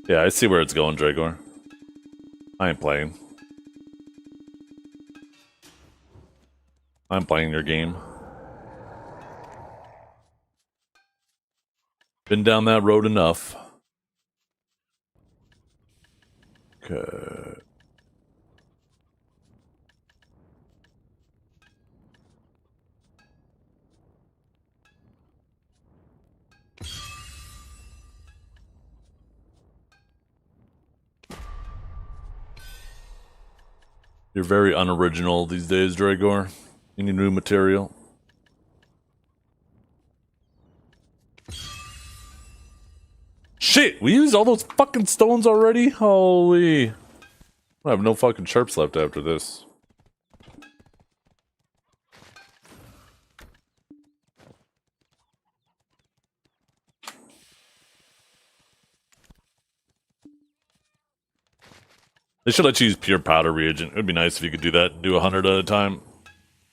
Yeah, I see where it's going, Dragor. I ain't playing. I'm playing your game. Been down that road enough. Okay. You're very unoriginal these days, Dragor. You need new material. Shit, we used all those fucking stones already? Holy. I have no fucking sharps left after this. They should let you use pure powder reagent. It would be nice if you could do that, do 100 at a time.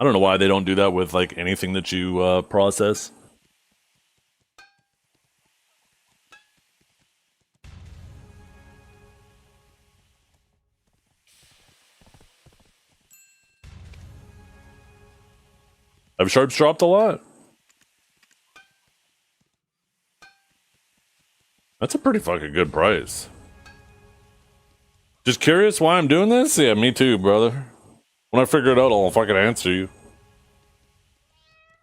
I don't know why they don't do that with like anything that you process. Have sharps dropped a lot? That's a pretty fucking good price. Just curious why I'm doing this? Yeah, me too, brother. When I figure it out, I'll fucking answer you.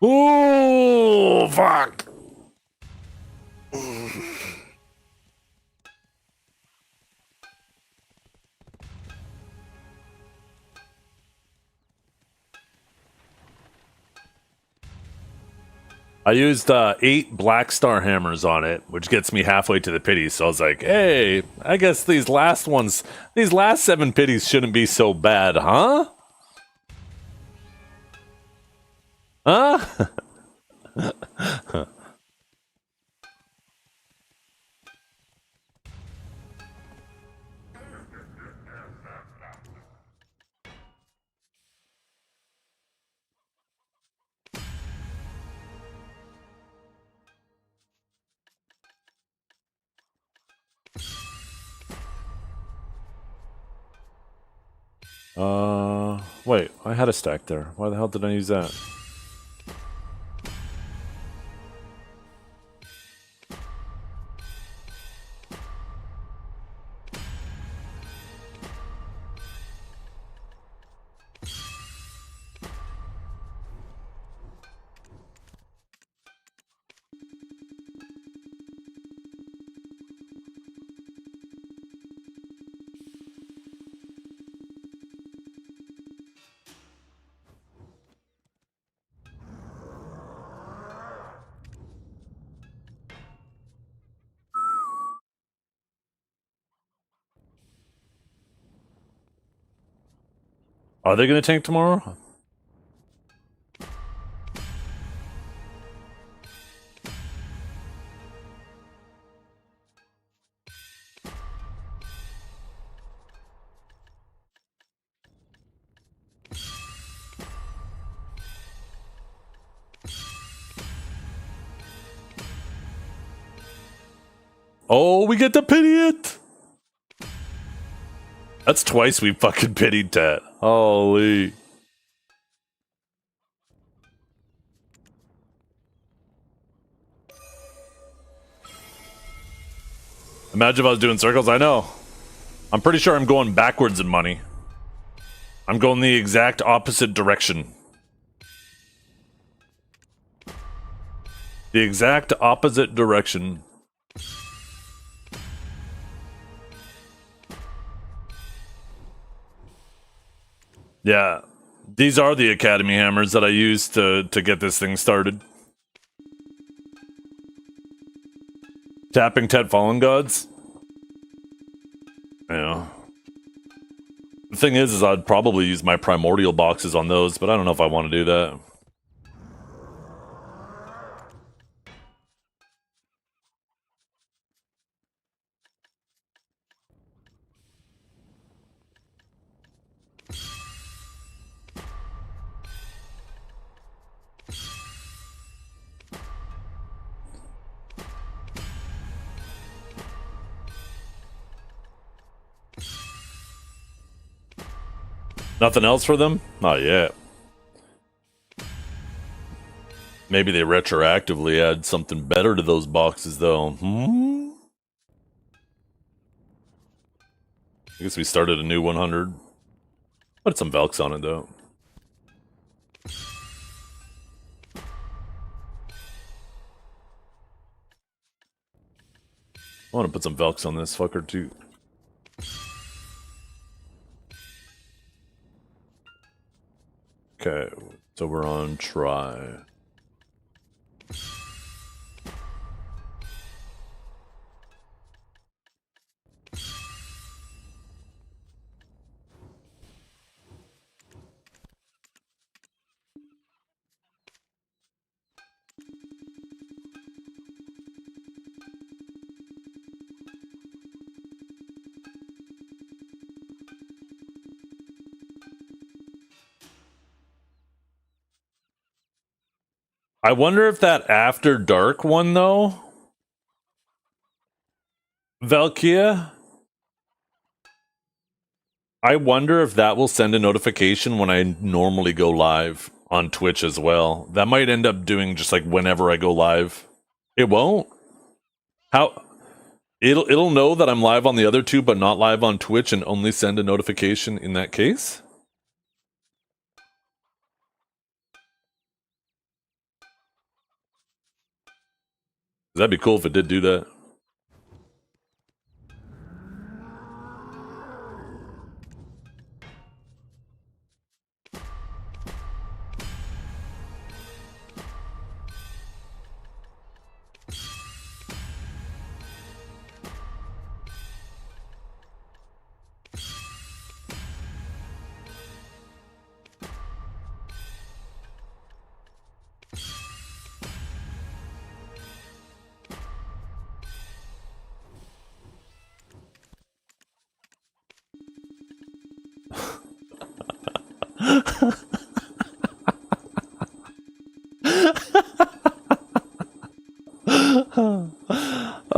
Ooh, fuck. I used 8 black star hammers on it, which gets me halfway to the pity. So I was like, hey, I guess these last 7 pities shouldn't be so bad, huh? Huh? Wait, I had a stack there. Why the hell did I use that? Are they gonna tank tomorrow? Oh, we get to pity it! That's twice we fucking pitied Tat. Holy. Imagine if I was doing circles. I know. I'm pretty sure I'm going backwards in money. I'm going the exact opposite direction. The exact opposite direction. Yeah. These are the Academy hammers that I used to get this thing started. Tapping Tet Fallen Gods? Yeah. The thing is I'd probably use my primordial boxes on those, but I don't know if I want to do that. Nothing else for them? Not yet. Maybe they retroactively add something better to those boxes, though. I guess we started a new 100. Put some Velks on it, though. I want to put some Velks on this fucker, too. Okay, so we're on try. I wonder if that After Dark one, though, Valkia, I wonder if that will send a notification when I normally go live on Twitch as well. That might end up doing just like whenever I go live. It won't? How? It'll know that I'm live on the other two, but not live on Twitch, and only send a notification in that case? That'd be cool if it did do that.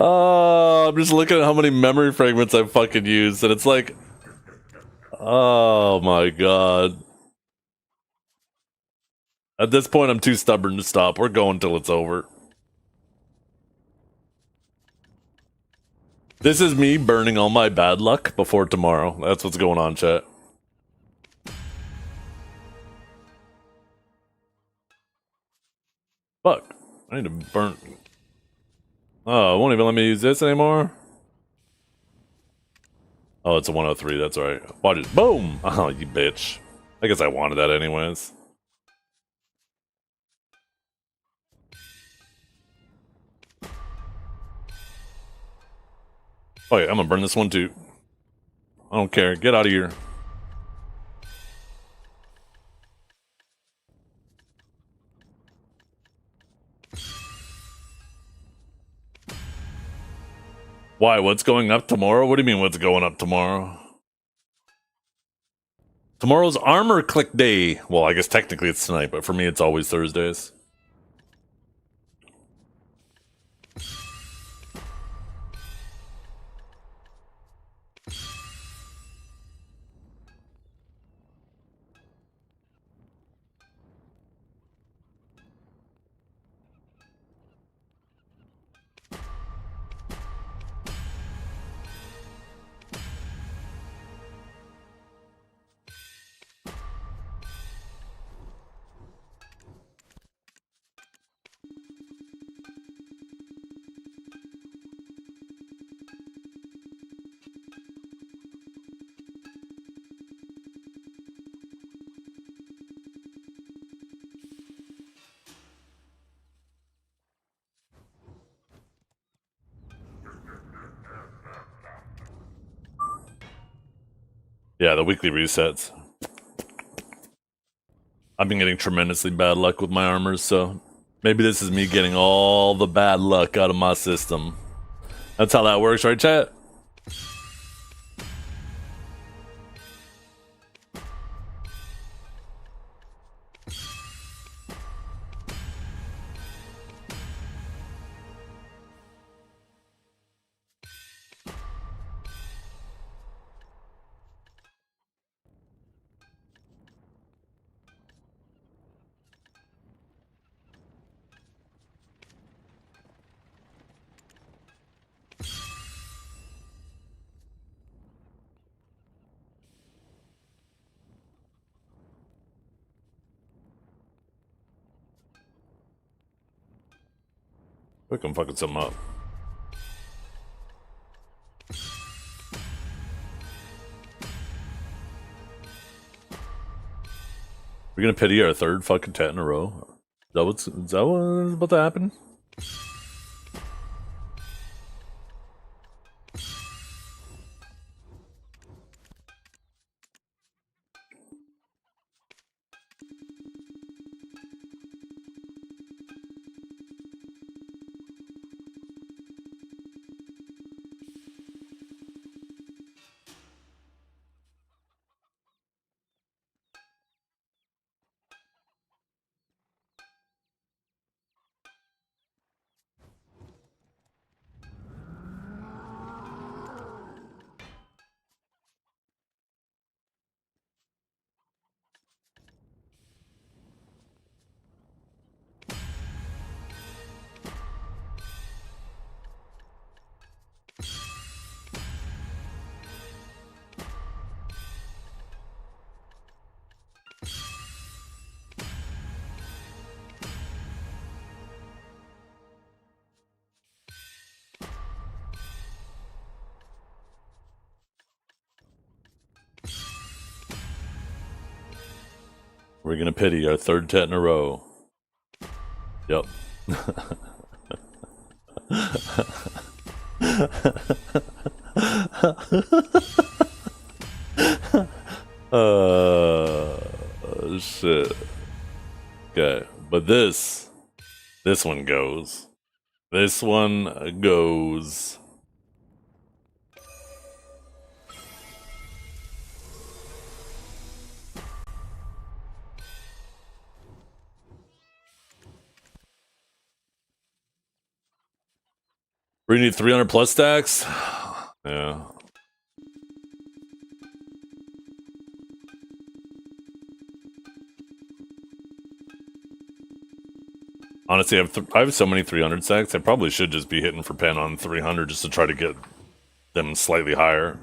Oh, I'm just looking at how many memory fragments I've fucking used, and it's like, oh my god. At this point, I'm too stubborn to stop. We're going till it's over. This is me burning all my bad luck before tomorrow. That's what's going on, chat. Fuck. I need to burn... Oh, it won't even let me use this anymore? Oh, it's a 103, that's right. Watch it. Boom! Oh, you bitch. I guess I wanted that anyways. Oh yeah, I'm gonna burn this one too. I don't care. Get out of here. Why? What's going up tomorrow? What do you mean what's going up tomorrow? Tomorrow's armor click day. Well, I guess technically it's tonight, but for me it's always Thursdays. Yeah, the weekly resets. I've been getting tremendously bad luck with my armors, so maybe this is me getting all the bad luck out of my system. That's how that works, right, chat? Quick, I'm fucking something up. We're gonna pity our third fucking tet in a row. Is that what's about to happen? We're gonna pity our third tet in a row. Yep. Shit. Okay, but this one goes. This one goes. We need 300 plus stacks. Yeah. Honestly, I have so many 300 stacks. I probably should just be hitting for pen on 300 just to try to get them slightly higher.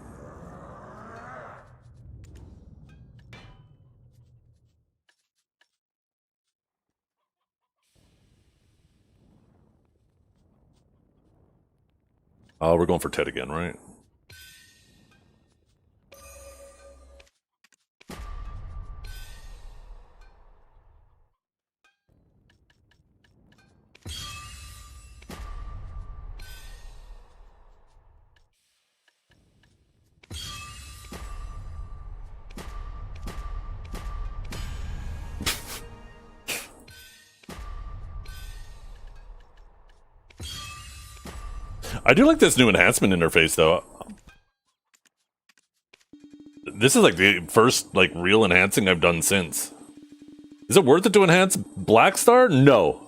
Oh, we're going for Ted again, right? I do like this new enhancement interface, though. This is like the first like real enhancing I've done since. Is it worth it to enhance Blackstar? No.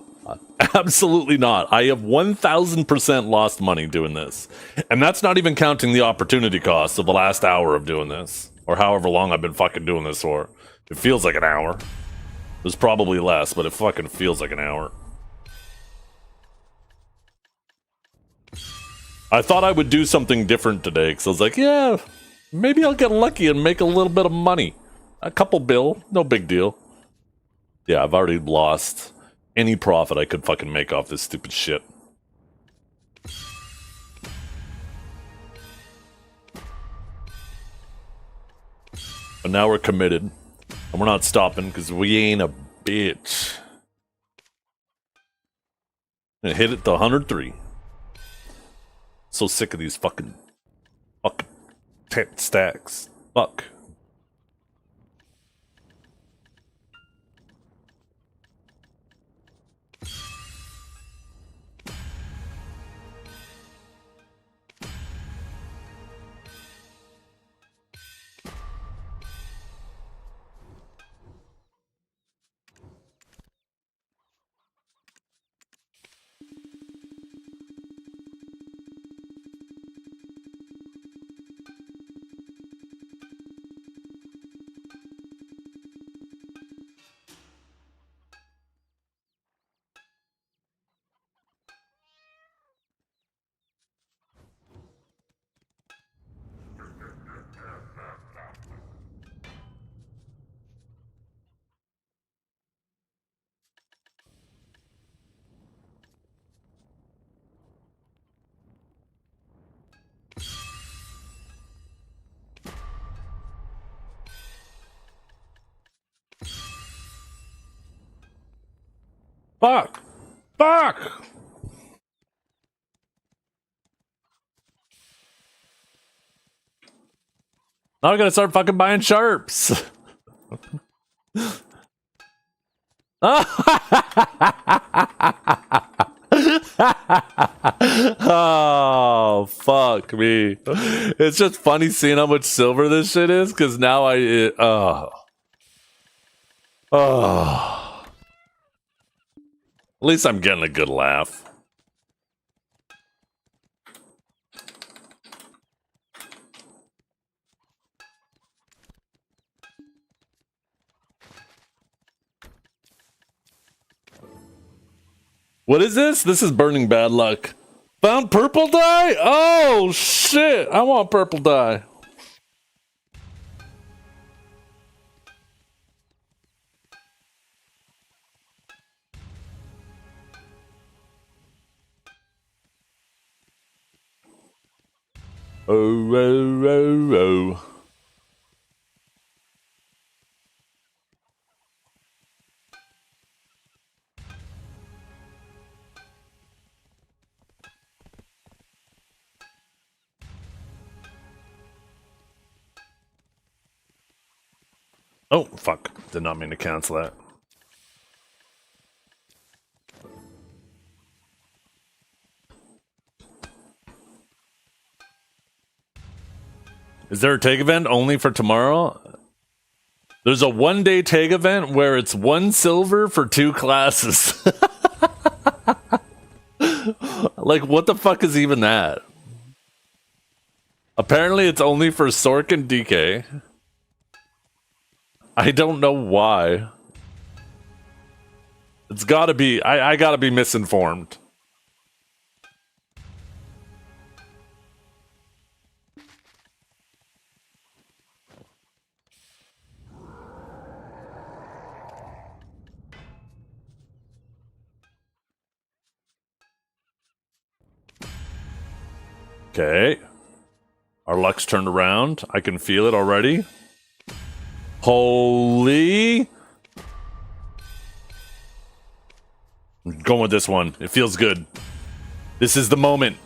Absolutely not. I have 1000% lost money doing this. And that's not even counting the opportunity cost of the last hour of doing this. Or however long I've been fucking doing this for. It feels like an hour. It was probably less, but it fucking feels like an hour. I thought I would do something different today, because I was like, yeah, maybe I'll get lucky and make a little bit of money. A couple bill, no big deal. Yeah, I've already lost any profit I could fucking make off this stupid shit. But now we're committed. And we're not stopping, because we ain't a bitch. And hit it to 103. So sick of these fucking 10 stacks. Fuck. Fuck! Fuck! Now I gotta start fucking buying sharps. Oh, fuck me. It's just funny seeing how much silver this shit is, because now oh. At least I'm getting a good laugh. What is this? This is burning bad luck. Found purple dye? Oh, shit. I want purple dye. Oh, oh, oh, oh. Oh, fuck. Did not mean to cancel that. Is there a tag event only for tomorrow? There's a one-day tag event where it's 1 silver for 2 classes. Like, what the fuck is even that? Apparently it's only for Sork and DK. I don't know why. It's gotta be... I gotta be misinformed. Okay. Our luck's turned around. I can feel it already. Holy... I'm going with this one. It feels good. This is the moment.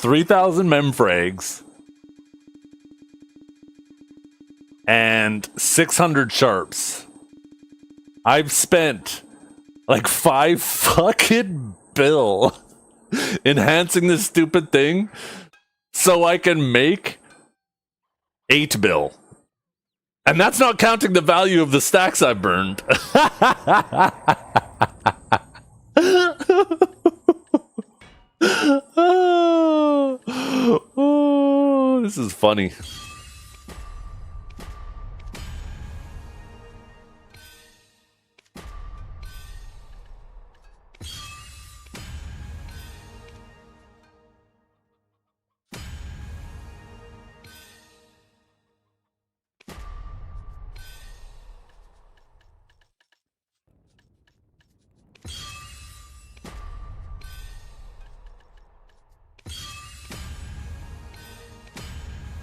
$3,000 memfrags and 600 sharps. I've spent like 5 fucking bill enhancing this stupid thing so I can make 8 bill. And that's not counting the value of the stacks I've burned. Oh, this is funny.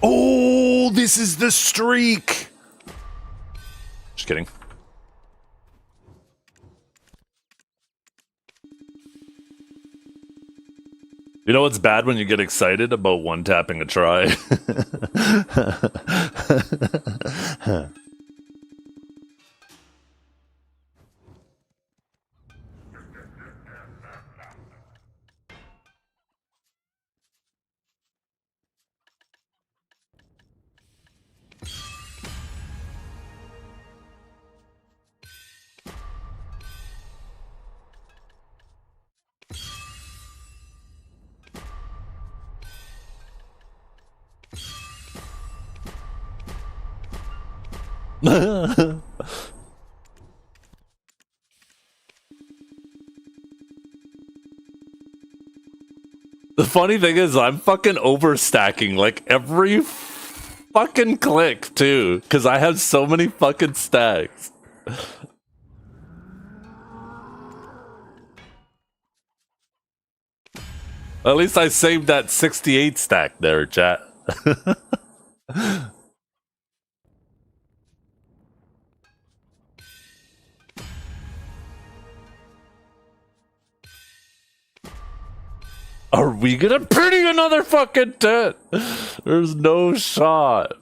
Oh, this is the streak. Just kidding. You know what's bad when you get excited about one tapping a try? funny thing is, I'm fucking overstacking like every fucking click too, because I have so many fucking stacks. At least I saved that 68 stack there, chat. Are we gonna pretty another fucking tent? There's no shot.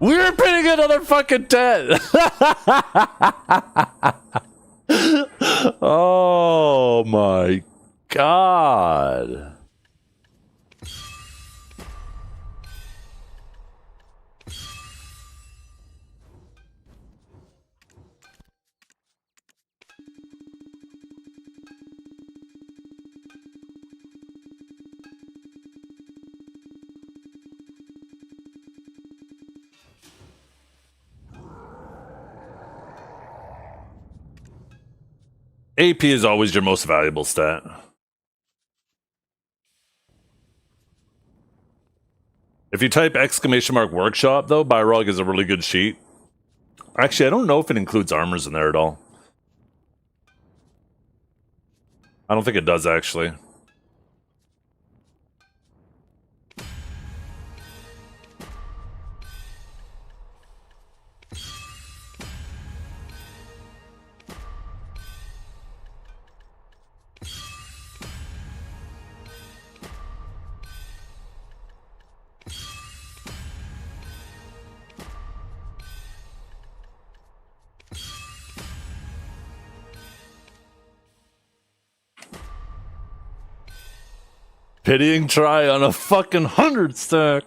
We're pitting another fucking tent. Oh my god. AP is always your most valuable stat. If you type !workshop, though, Byrog is a really good sheet. Actually, I don't know if it includes armors in there at all. I don't think it does, actually. Pitying try on a fucking 100 stack.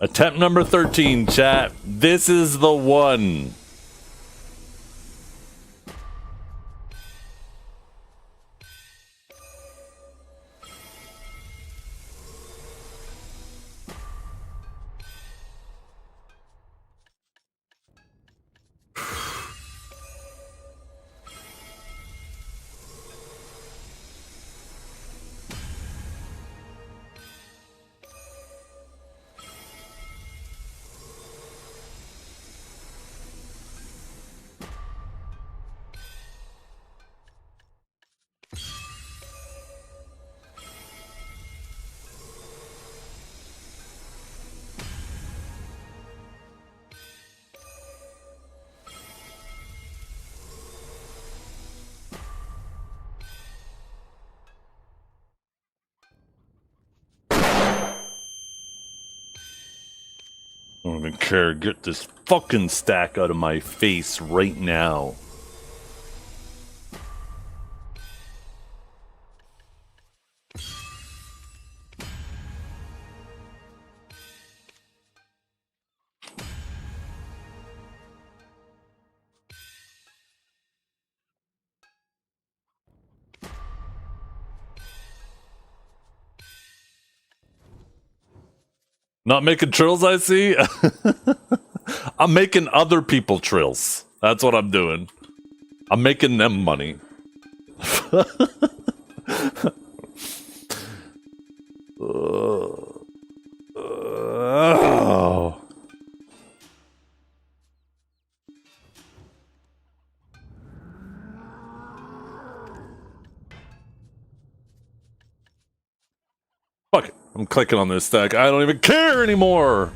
Attempt number 13, chat. This is the one. I don't even care. Get this fucking stack out of my face right now. Not making trills, I see. I'm making other people trills. That's what I'm doing. I'm making them money. Oh. Fuck it. I'm clicking on this stack. I don't even care anymore.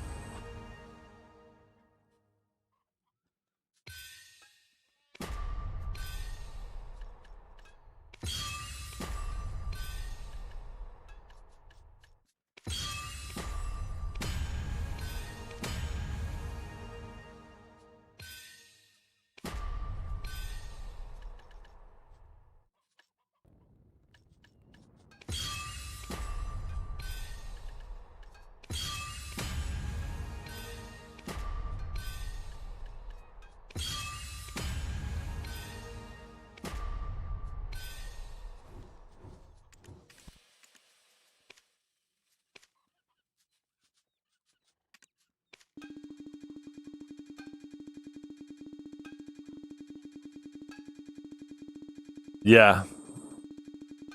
Yeah.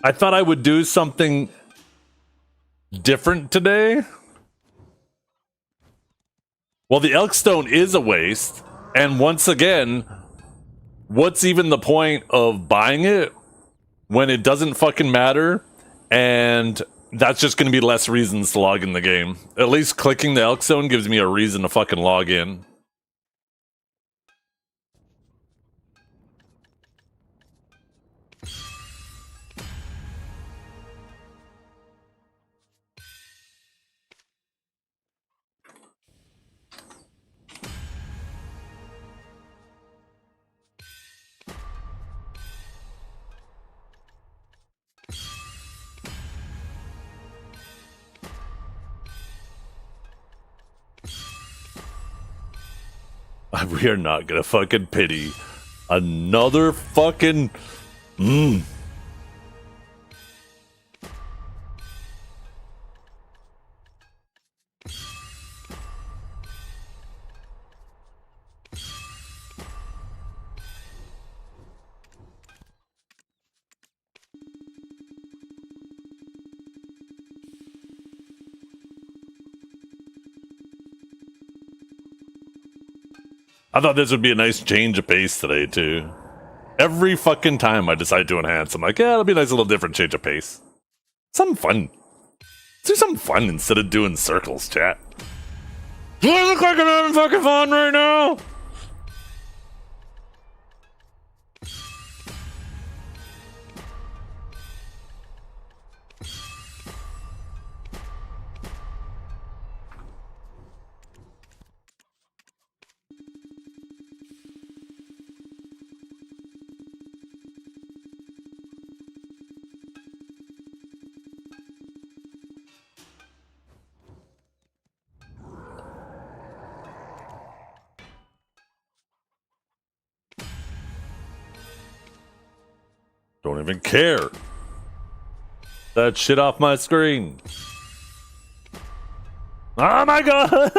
I thought I would do something different today. Well, the Elkstone is a waste. And once again, what's even the point of buying it when it doesn't fucking matter? And that's just going to be less reasons to log in the game. At least clicking the Elkstone gives me a reason to fucking log in. We are not gonna fucking pity another fucking. I thought this would be a nice change of pace today, too. Every fucking time I decide to enhance, I'm like, yeah, it'll be a nice little different change of pace. Something fun. Let's do something fun instead of doing circles, chat. Do I look like I'm having fucking fun right now? Don't even care. That shit off my screen. Oh my god!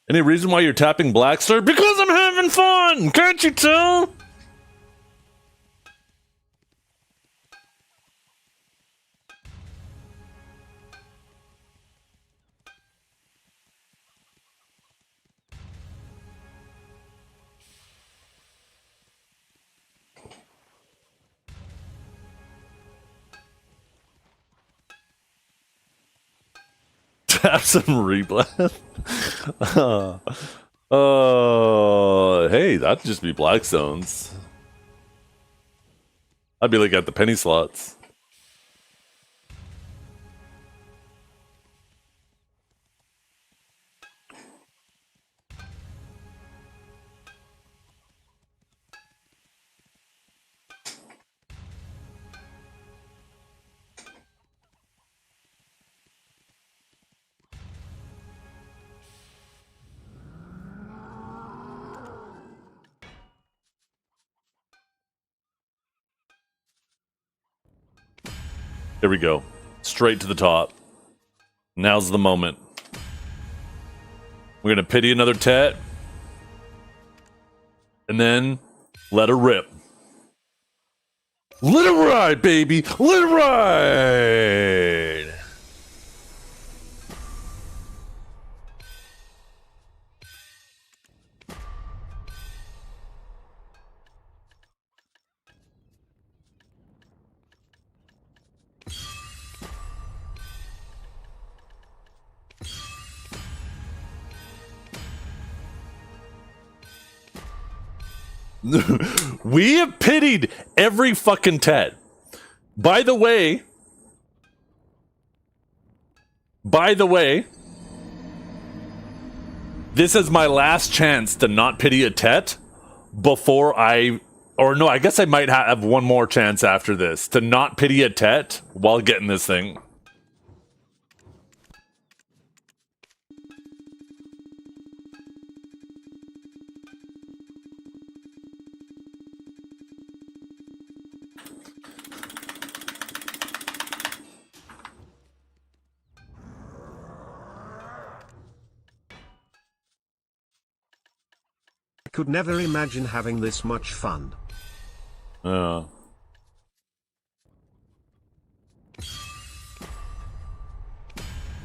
Any reason why you're tapping Blackstar? Because I'm having fun! Can't you tell? Tap some reblast. Hey, that'd just be Blackstones. I'd be like at the penny slots. Here we go. Straight to the top. Now's the moment. We're gonna pity another Tet. And then let her rip. Let it ride, baby! Let it ride! We have pitied every fucking Tet. By the way, This is my last chance to not pity a Tet before I... Or no, I guess I might have one more chance after this to not pity a Tet while getting this thing. I could never imagine having this much fun.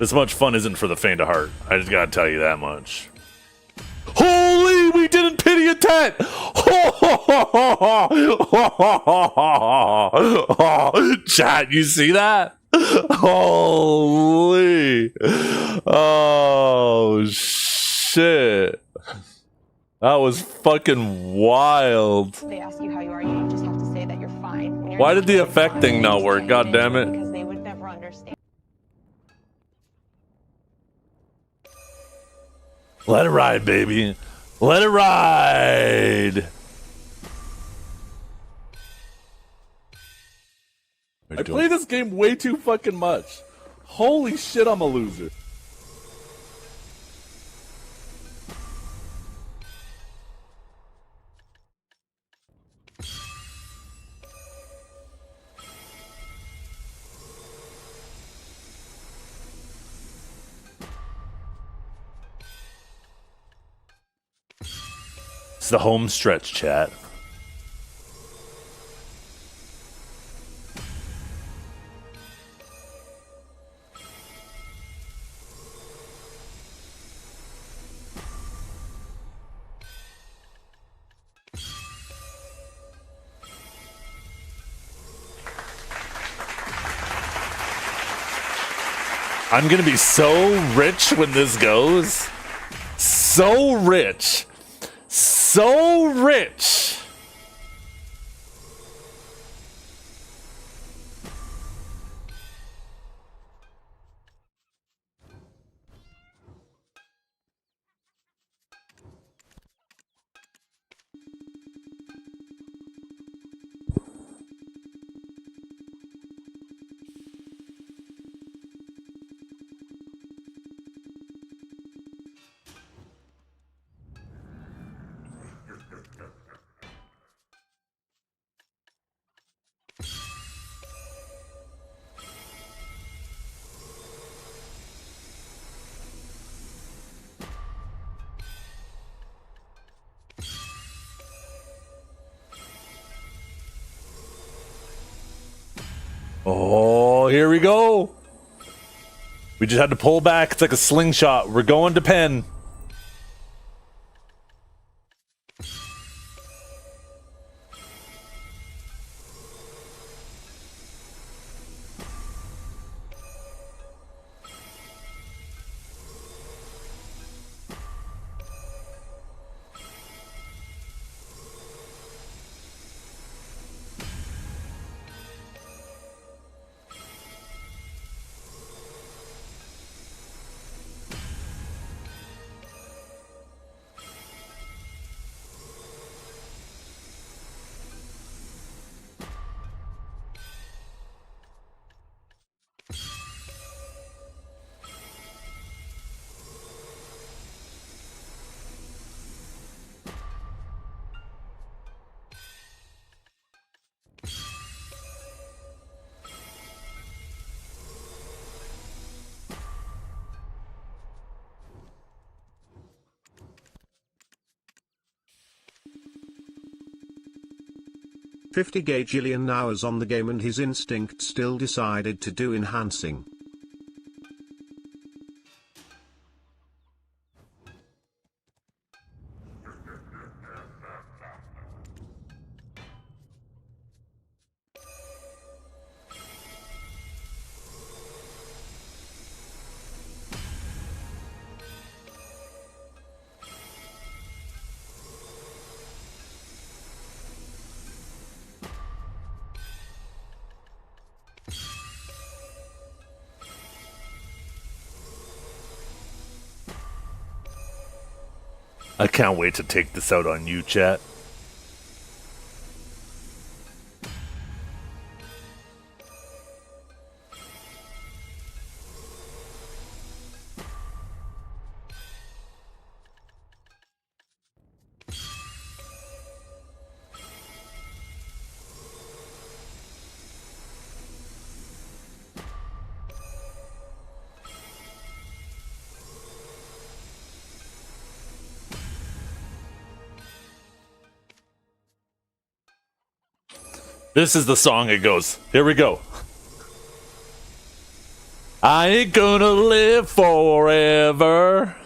This much fun isn't for the faint of heart. I just gotta tell you that much. Holy, we didn't pity a Tet! Chat, you see that? Holy. Oh, shit. That was fucking wild. They ask you how you are, you just have to say that you're fine. When you're Why not did the fine, effect thing not work? God damn it. Because they would never understand. Let it ride, baby. Let it ride. I play this game way too fucking much. Holy shit, I'm a loser. It's the home stretch, chat. I'm gonna be so rich when this goes. So rich. So rich. Oh, here we go. We just had to pull back. It's like a slingshot. We're going to pen. $50 gajillion hours on the game and his instinct still decided to do enhancing. I can't wait to take this out on you, chat. This is the song it goes. Here we go. I ain't gonna live forever.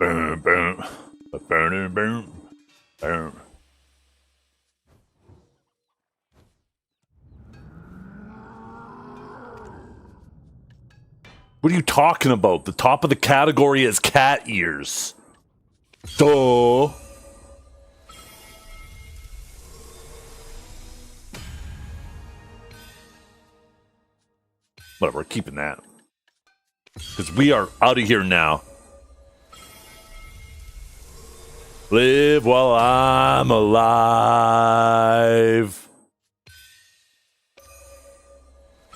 Boom, boom, boom, boom, boom. What are you talking about? The top of the category is cat ears. Duh. Whatever, we're keeping that. Because we are out of here now. Live while I'm alive.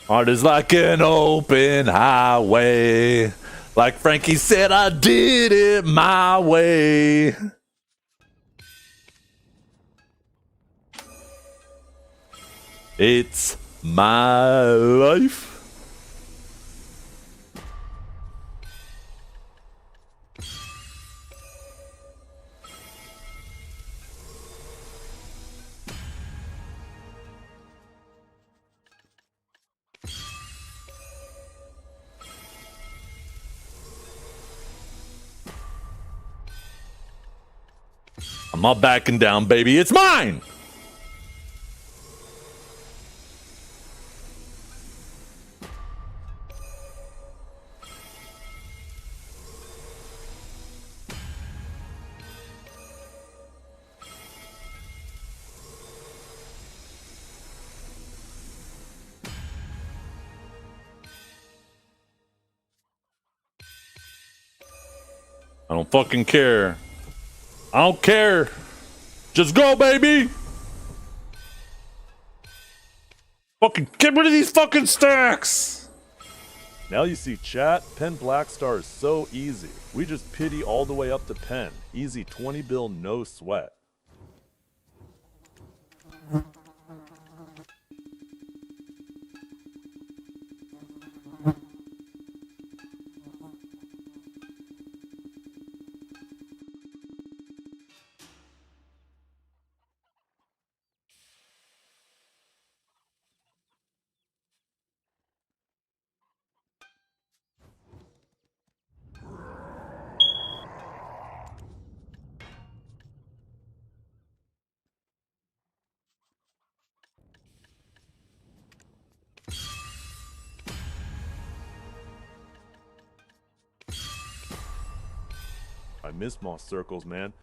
Art is like an open highway. Like Frankie said, I did it my way. It's my life. I'm not backing down, baby. It's mine! I don't fucking care. I don't care. Just go, baby. Fucking get rid of these fucking stacks. Now you see, chat, Pen Black Star is so easy. We just pity all the way up to Pen. Easy 20 bill, no sweat. I miss Moss Circles, man.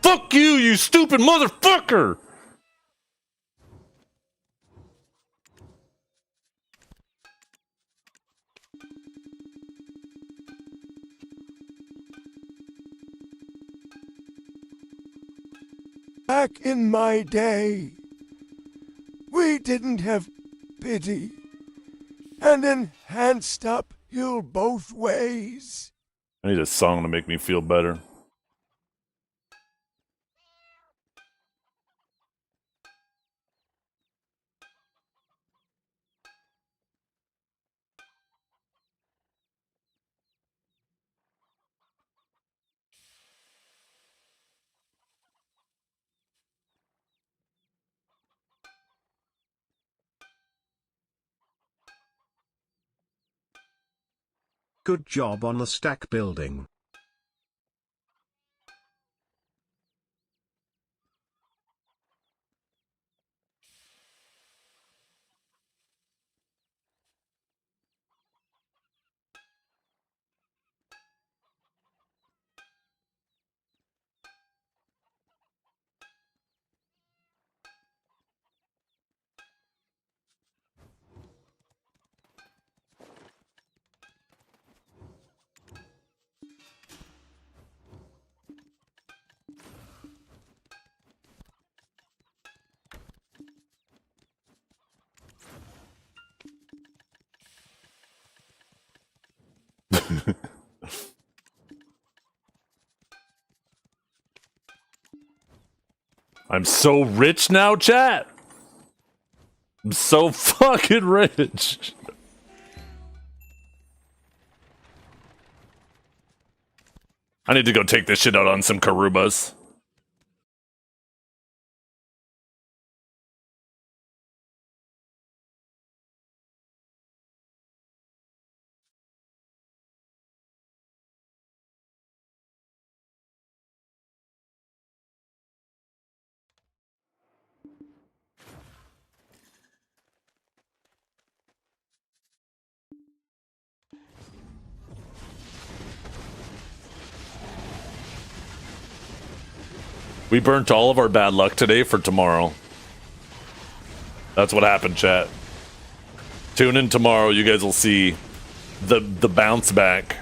Fuck you, you stupid motherfucker! Back in my day, we didn't have pity and enhanced up you both ways. I need a song to make me feel better. Good job on the stack building. I'm so rich now, chat. I'm so fucking rich. I need to go take this shit out on some Karubas. We burnt all of our bad luck today for tomorrow. That's what happened, chat. Tune in tomorrow, you guys will see the bounce back.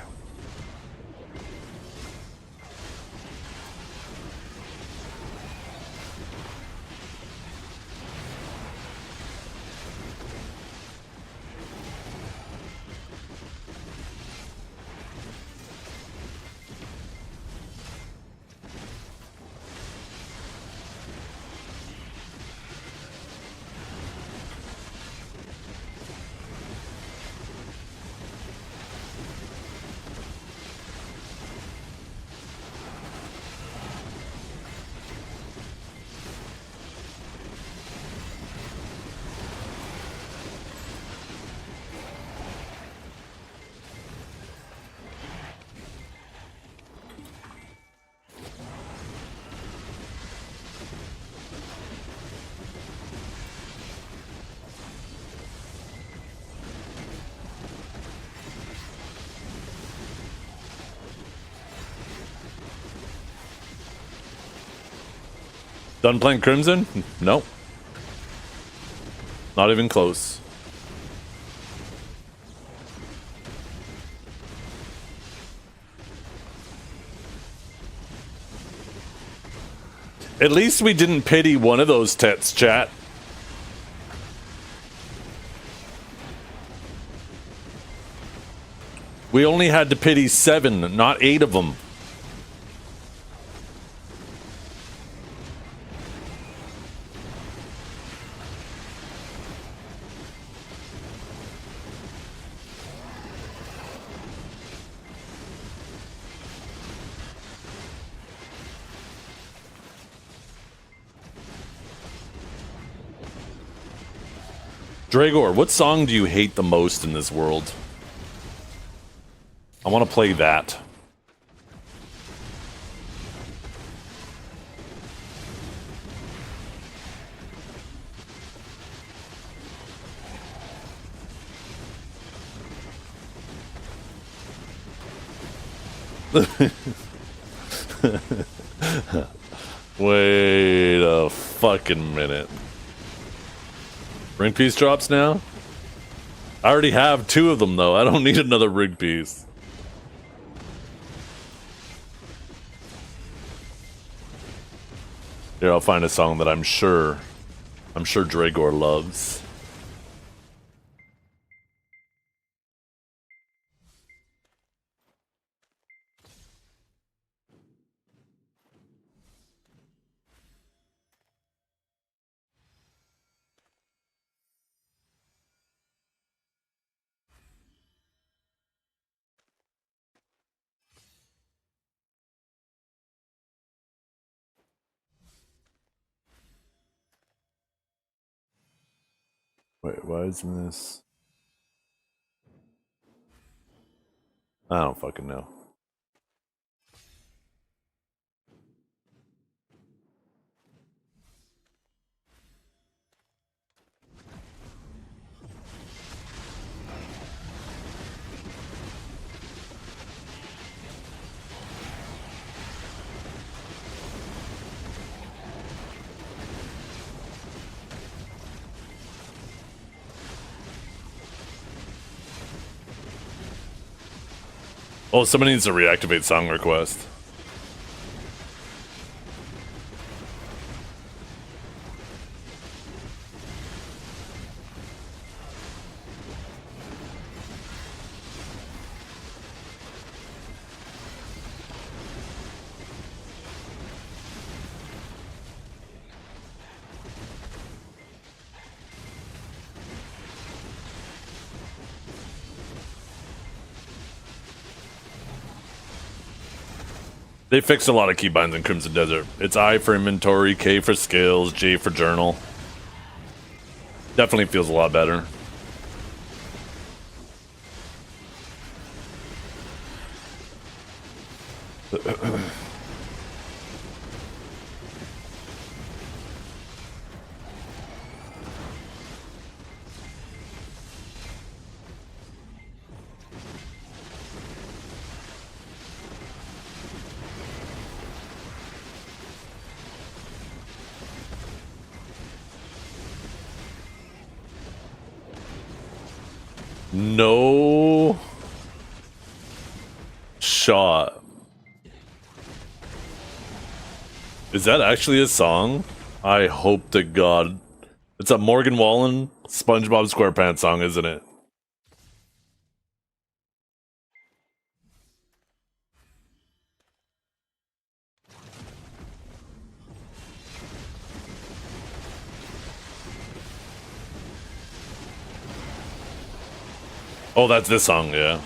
Done playing Crimson? No. Not even close. At least we didn't pity one of those tets, chat. We only had to pity 7, not 8 of them. Dragor, what song do you hate the most in this world? I want to play that. Wait a fucking minute. Ring piece drops now? I already have 2 of them though. I don't need another ring piece. Here, I'll find a song that I'm sure Dragor loves. Wait, why isn't this? I don't fucking know. Oh, somebody needs to reactivate song request. They fixed a lot of keybinds in Crimson Desert. It's I for inventory, K for skills, J for journal. Definitely feels a lot better. No shot. Is that actually a song? I hope to God. It's a Morgan Wallen SpongeBob SquarePants song, isn't it? Oh, that's this song, yeah.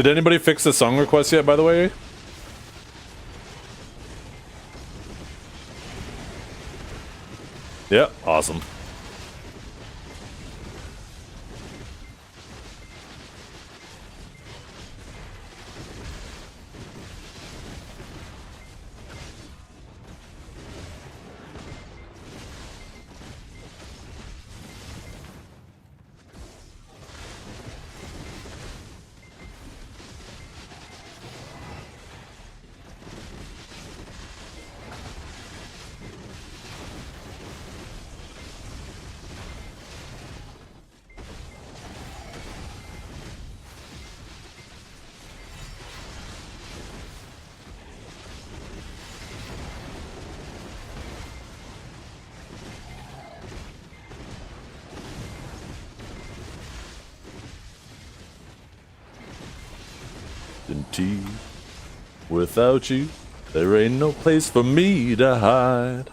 Did anybody fix the song request yet, by the way? Yeah, awesome. Tea. Without you, there ain't no place for me to hide.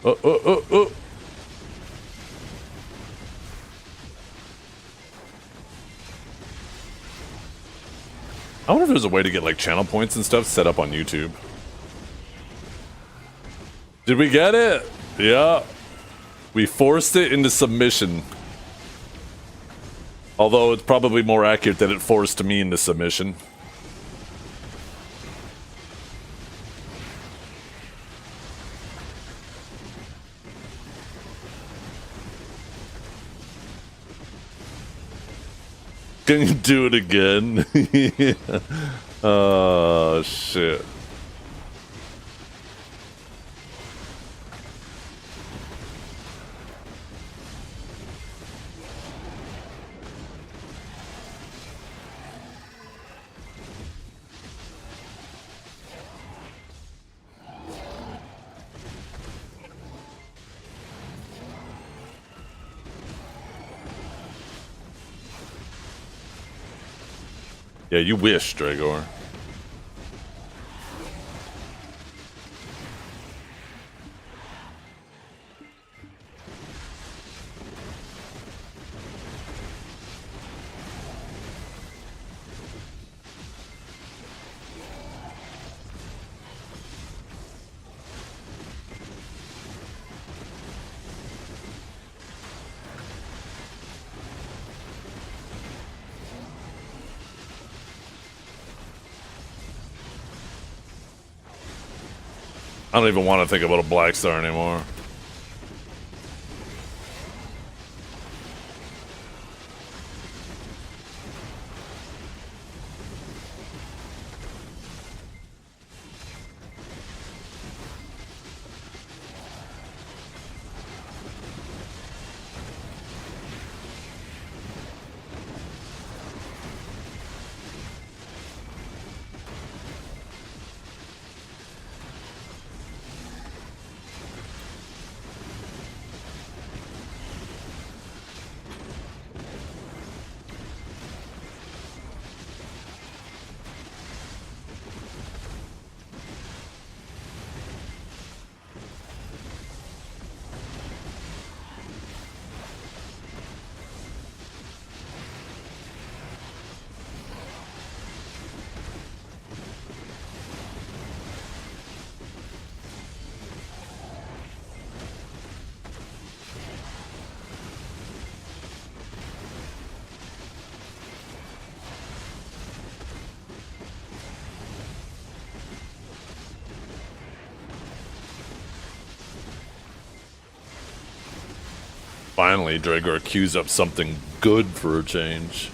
Oh. I wonder if there's a way to get like channel points and stuff set up on YouTube. Did we get it? Yeah. We forced it into submission. Although it's probably more accurate that it forced me into submission. Can you do it again? Yeah. Oh, shit. Yeah, you wish, Dragor. I don't even want to think about a Black Star anymore. Finally, Dragor queues up something good for a change.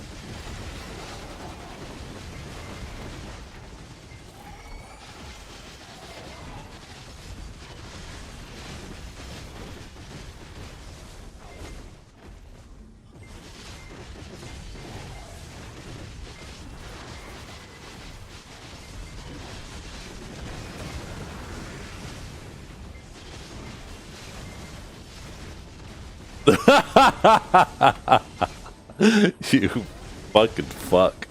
You fucking fuck.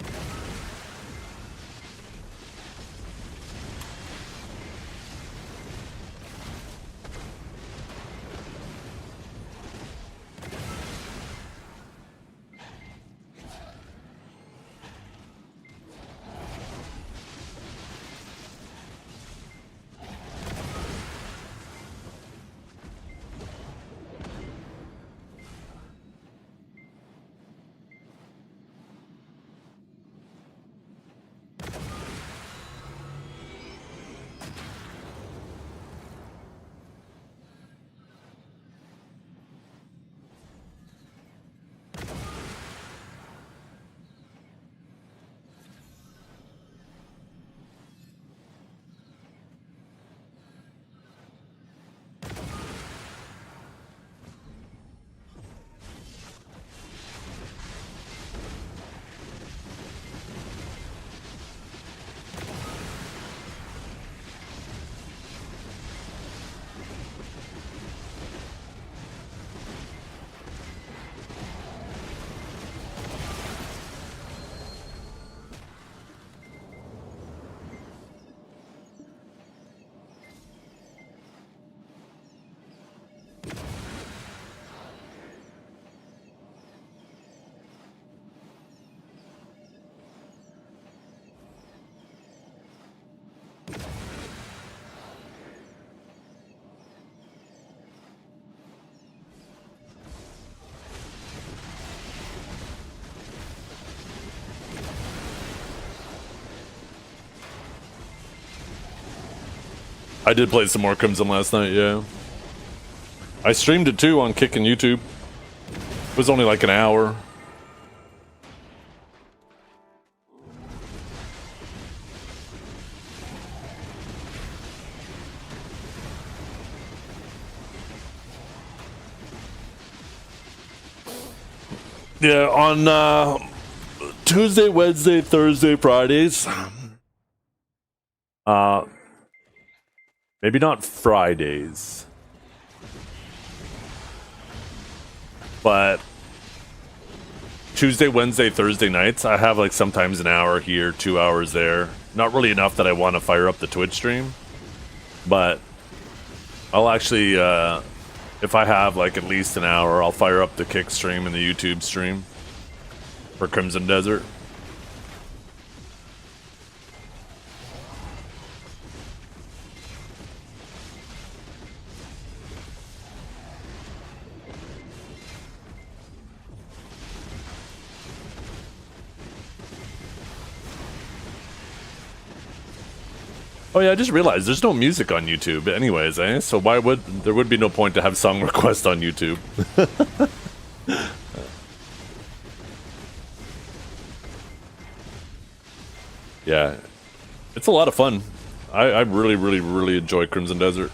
I did play some more Crimson last night, yeah. I streamed it too on Kick and YouTube. It was only like an hour. Yeah, on Tuesday, Wednesday, Thursday, Fridays. Maybe not Fridays. But Tuesday, Wednesday, Thursday nights, I have like sometimes an hour here, 2 hours there. Not really enough that I want to fire up the Twitch stream. But I'll actually, if I have like at least an hour, I'll fire up the Kick stream and the YouTube stream for Crimson Desert. Oh yeah, I just realized there's no music on YouTube anyways, eh? So why would there would be no point to have song requests on YouTube? Yeah. It's a lot of fun. I really, really, really enjoy Crimson Desert.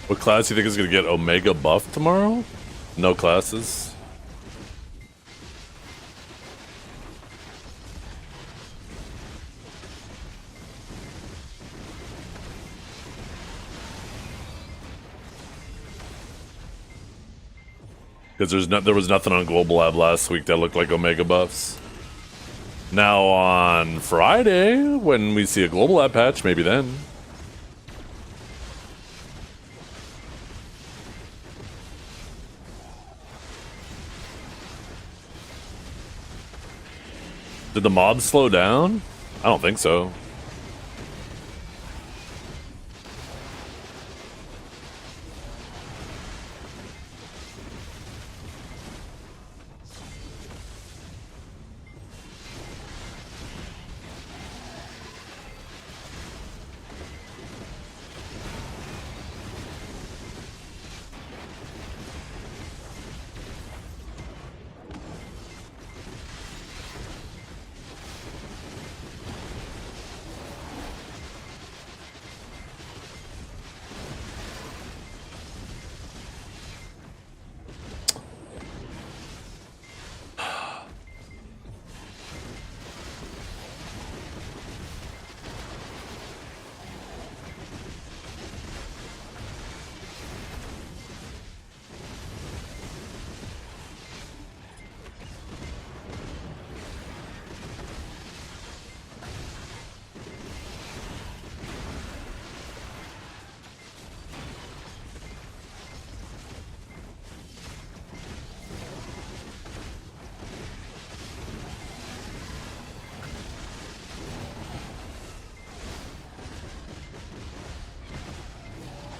What class do you think is going to get Omega buff tomorrow? No classes. Because there was nothing on Global Lab last week that looked like Omega buffs. Now on Friday, when we see a Global Lab patch, maybe then. Did the mobs slow down? I don't think so.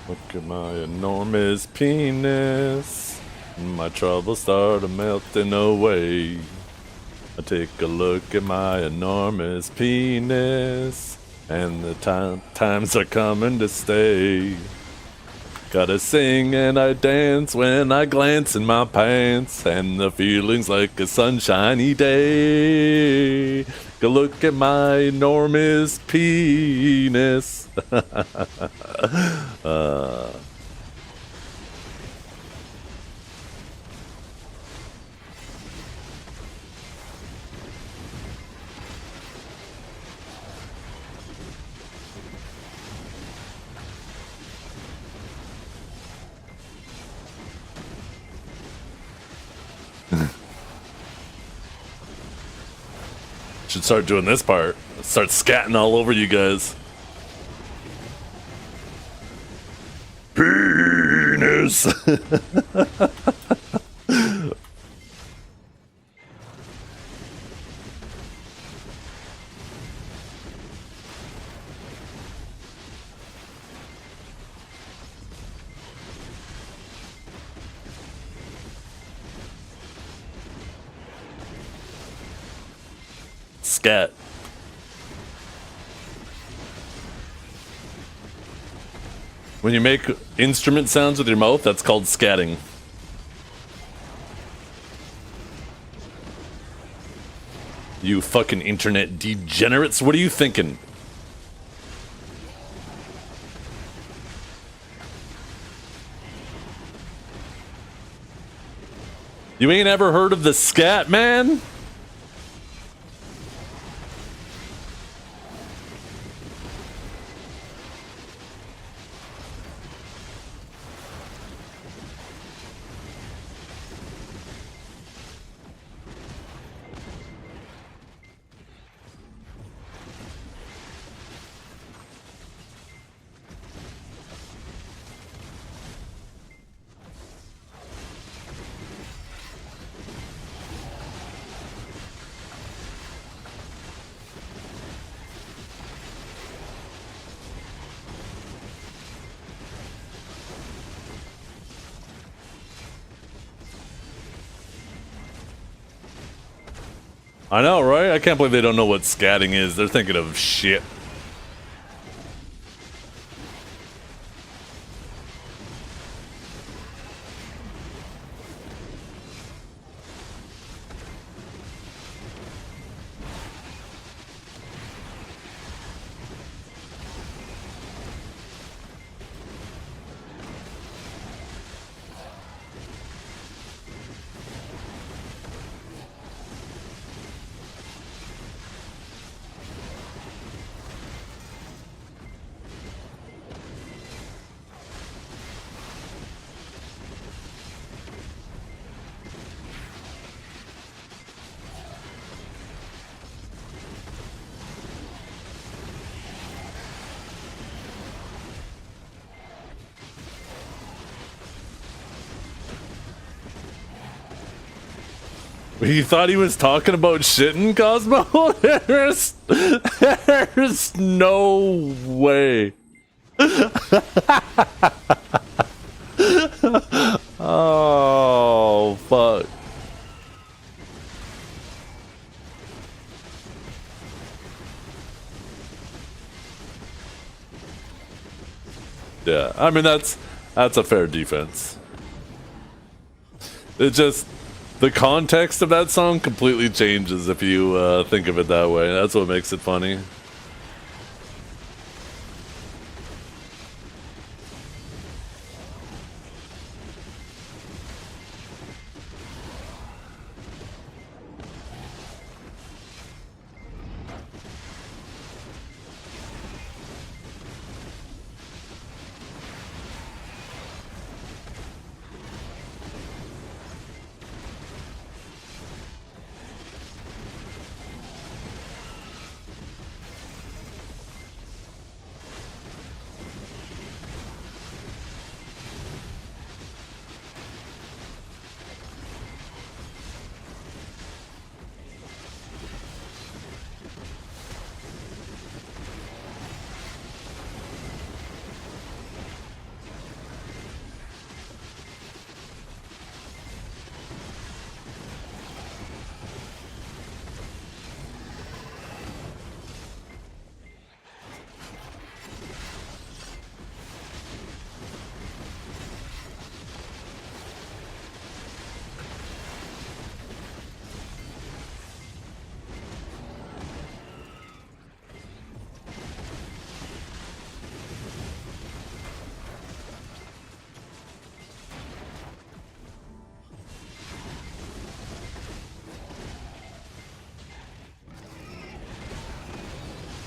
Look at my enormous penis. My troubles start melting away. I take a look at my enormous penis, and the times are coming to stay. Gotta sing and I dance when I glance in my pants, and the feeling's like a sunshiny day. Go look at my enormous penis. Should start doing this part. Start scatting all over you guys. Penis. Scat. When you make instrument sounds with your mouth, that's called scatting. You fucking internet degenerates, what are you thinking? You ain't ever heard of the scat man? I know, right? I can't believe they don't know what scatting is. They're thinking of shit. He thought he was talking about shitting, Cosmo? There's no way. Oh, fuck. Yeah, I mean, that's a fair defense. It just, the context of that song completely changes if you think of it that way. That's what makes it funny.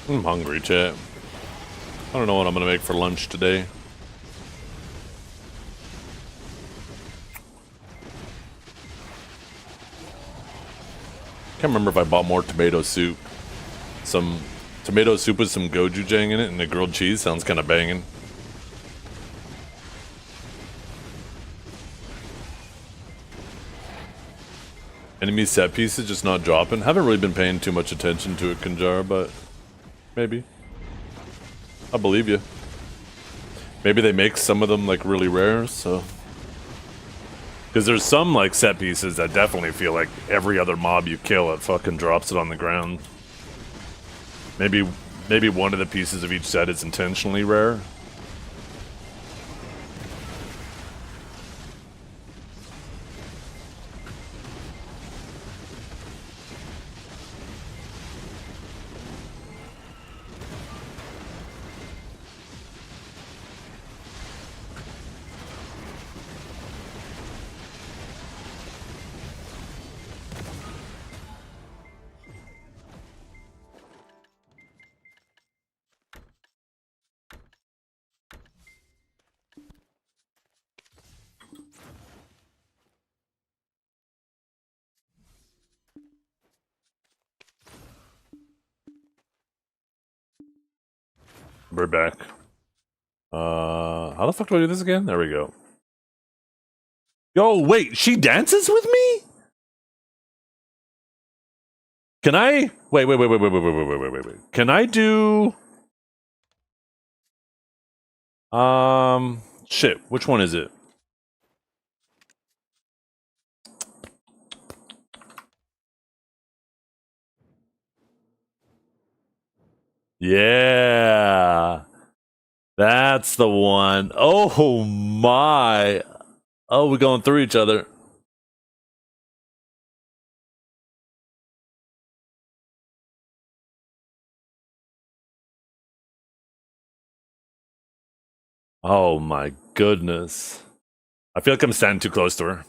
I'm hungry, chat. I don't know what I'm gonna make for lunch today. Can't remember if I bought more tomato soup. Some tomato soup with some gochujang in it and the grilled cheese sounds kind of banging. Enemy set pieces just not dropping. Haven't really been paying too much attention to it, Kanjar, but maybe. I believe you. Maybe they make some of them like really rare, so. Because there's some like set pieces that definitely feel like every other mob you kill, it fucking drops it on the ground. Maybe one of the pieces of each set is intentionally rare. We're back. How the fuck do I do this again? There we go. Yo, wait, she dances with me? Can I? Wait. Can I do? Shit, which one is it? Yeah. That's the one. Oh my. Oh, we're going through each other. Oh my goodness. I feel like I'm standing too close to her.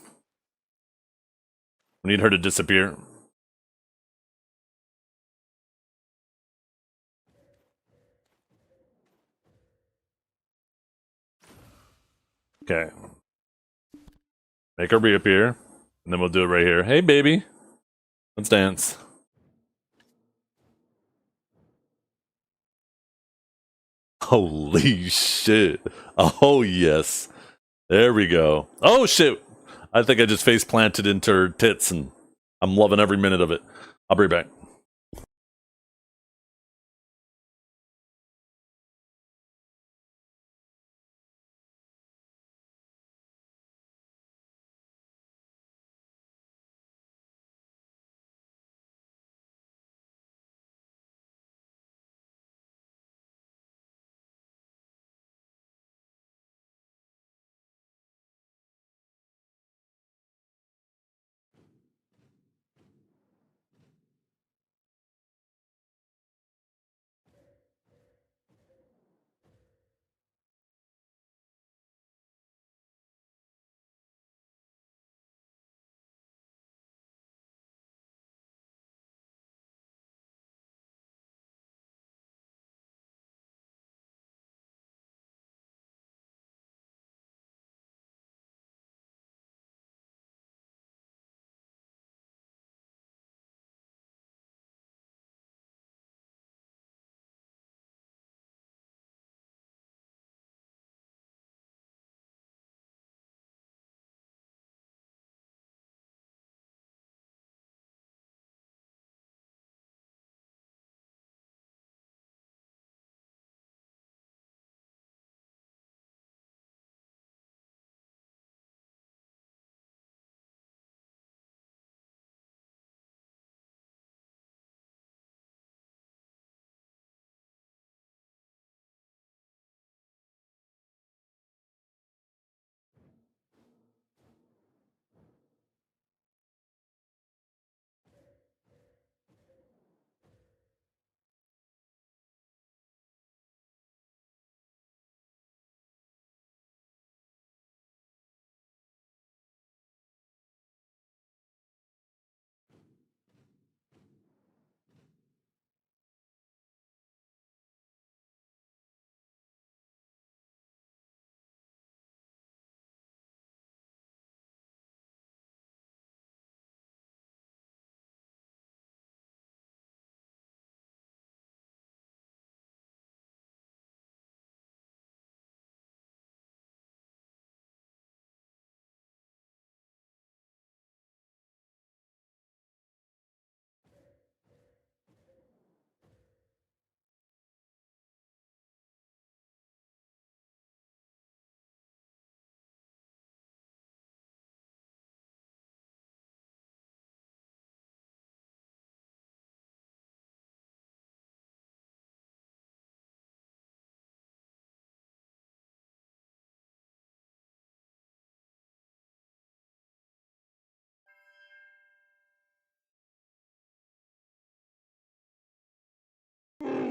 We need her to disappear. Okay. Make her reappear. And then we'll do it right here. Hey, baby. Let's dance. Holy shit. Oh, yes. There we go. Oh, shit. I think I just face planted into her tits and I'm loving every minute of it. I'll be right back.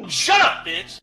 Shut up, bitch!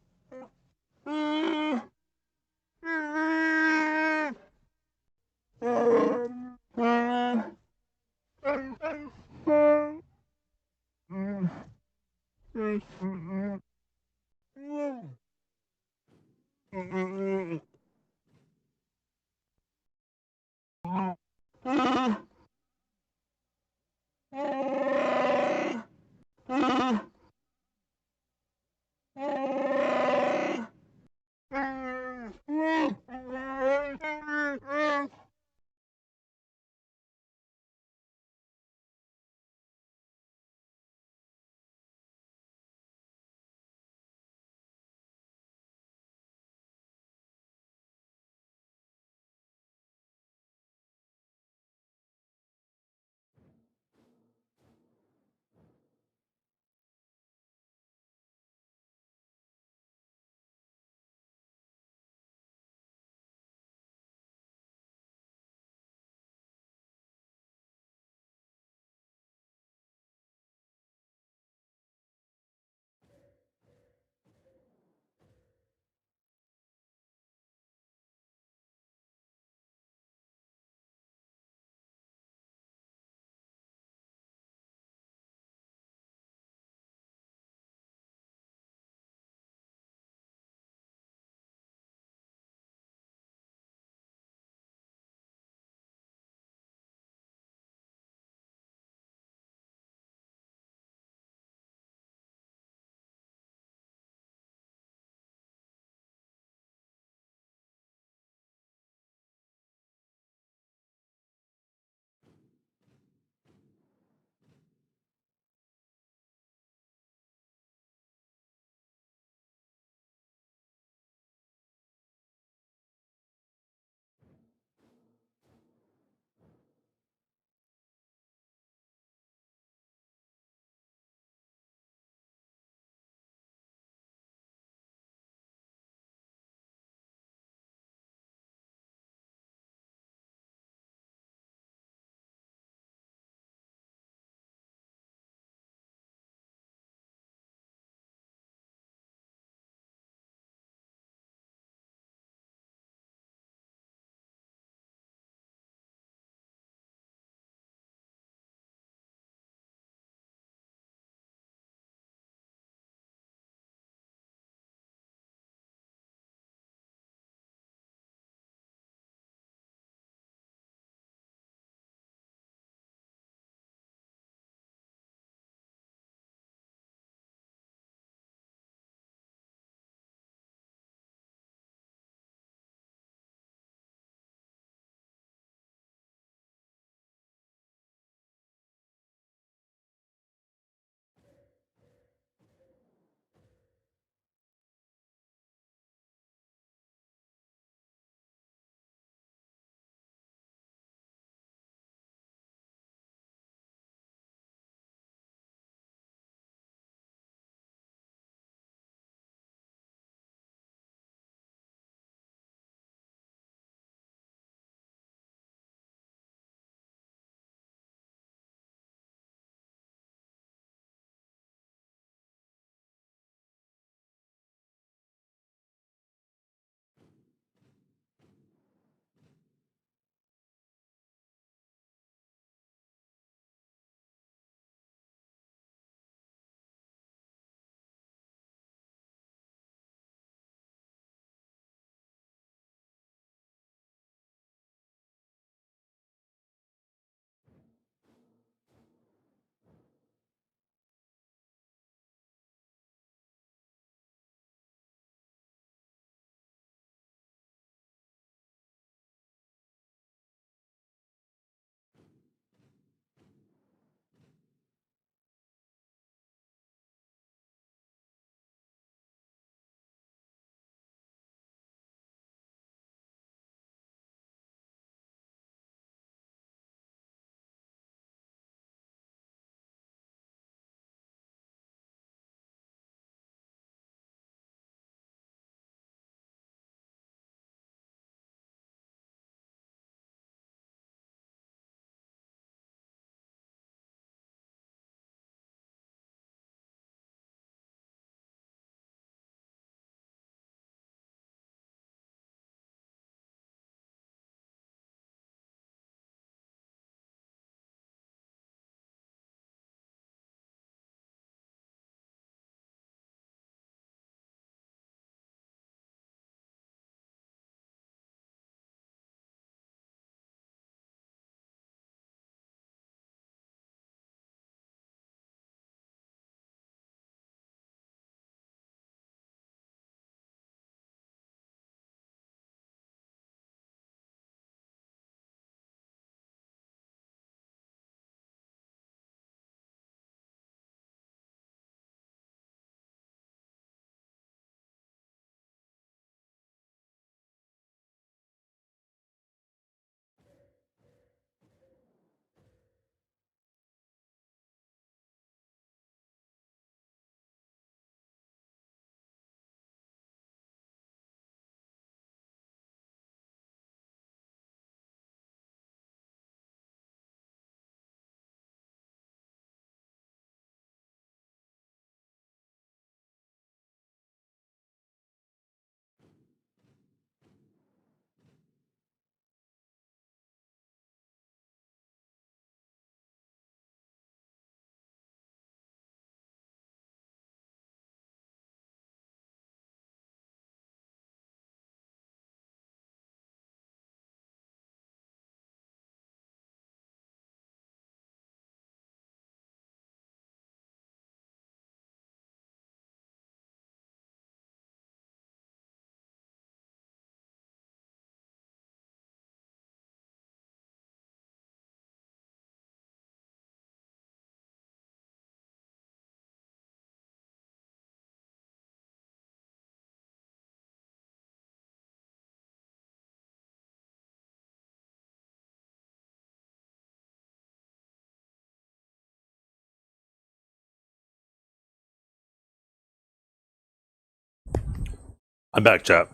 I'm back, chat.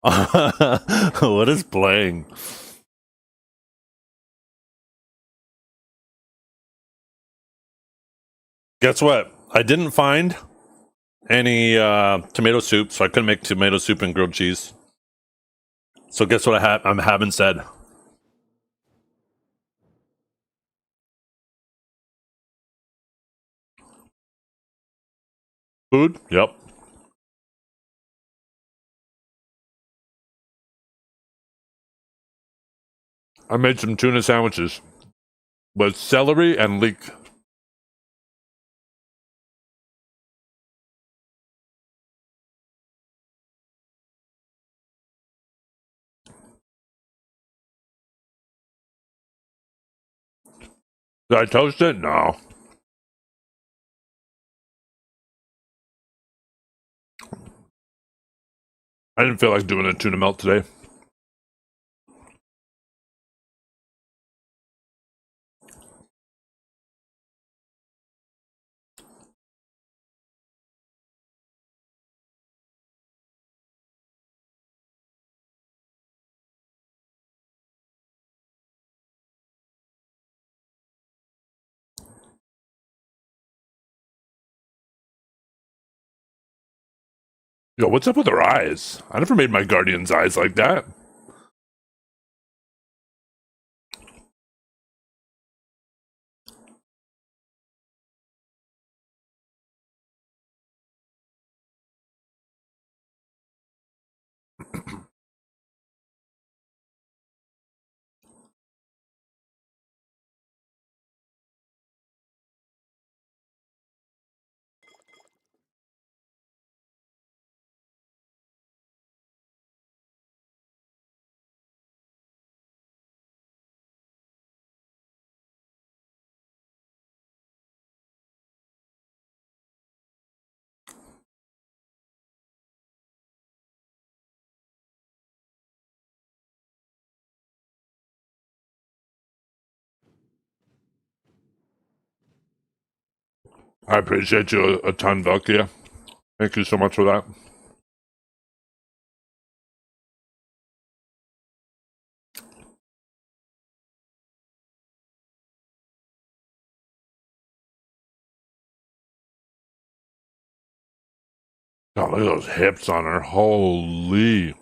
What is playing? Guess what? I didn't find any tomato soup, so I couldn't make tomato soup and grilled cheese. So guess what I'm having instead? Food? Yep. I made some tuna sandwiches with celery and leek. Did I toast it? No. I didn't feel like doing a tuna melt today. Yo, what's up with her eyes? I never made my guardian's eyes like that. I appreciate you a ton, Velkia. Thank you so much for that. God, look at those hips on her. Holy.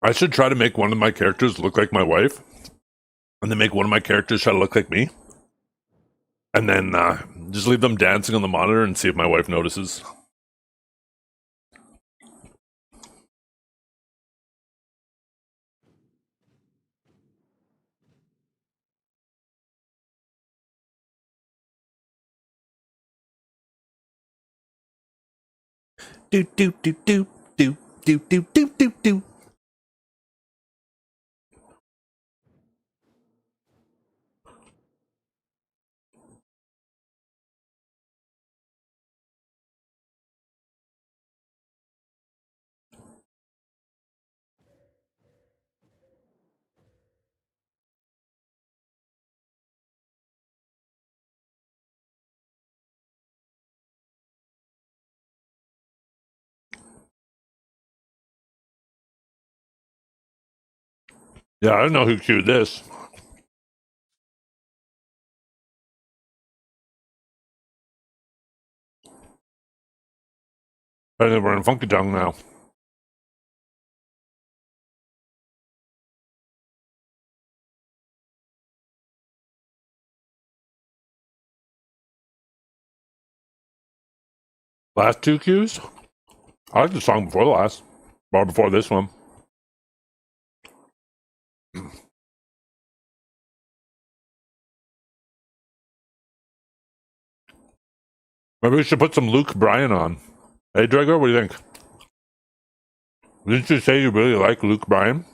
I should try to make one of my characters look like my wife, and then make one of my characters try to look like me, and then just leave them dancing on the monitor and see if my wife notices. Do do do do do do do do do do. Yeah, I don't know who queued this. I think we're in Funky Tongue now. Last two cues? I like the song before the last. Or before this one. Maybe we should put some Luke Bryan on. Hey, Drago, what do you think? Didn't you say you really like Luke Bryan?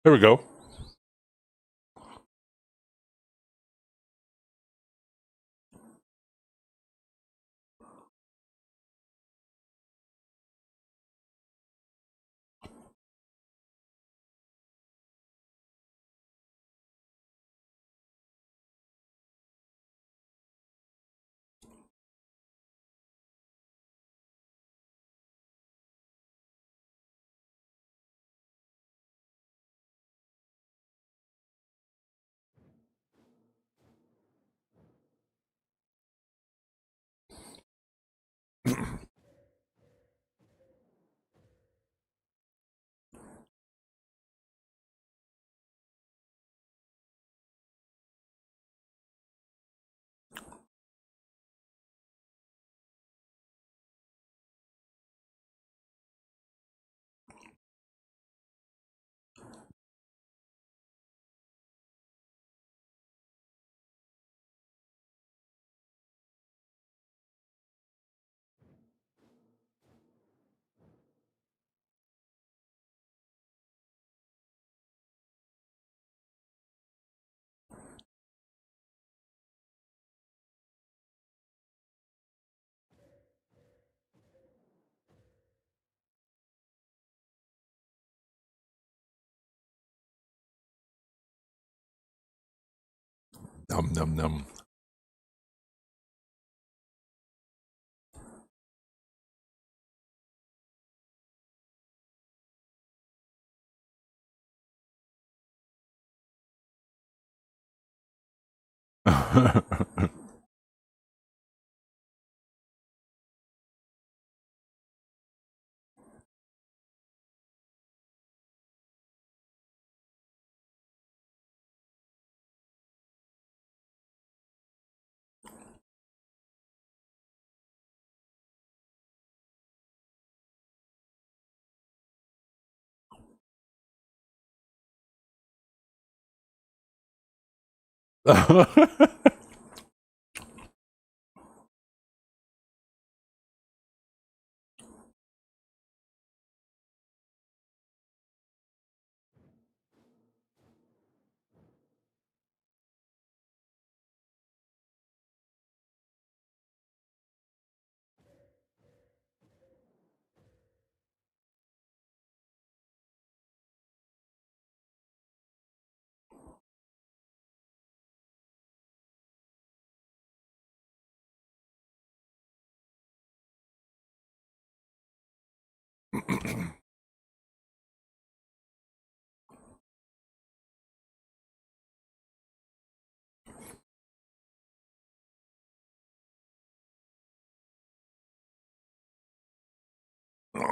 There we go. Num num num.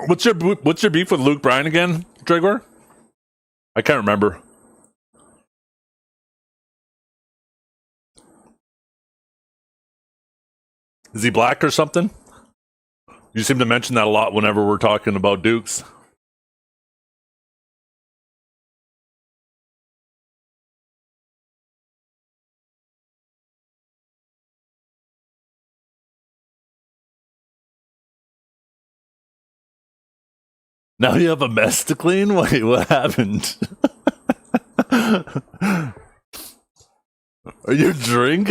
What's your beef with Luke Bryan again, Dragor? I can't remember. Is he black or something? You seem to mention that a lot whenever we're talking about Dukes. Now you have a mess to clean? Wait, what happened? Are you drink?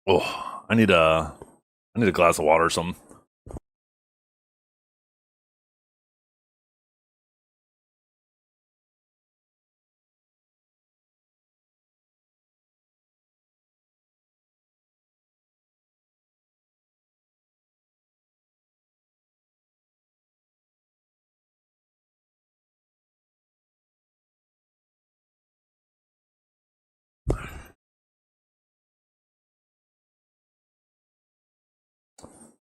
Oh, I need a glass of water or something.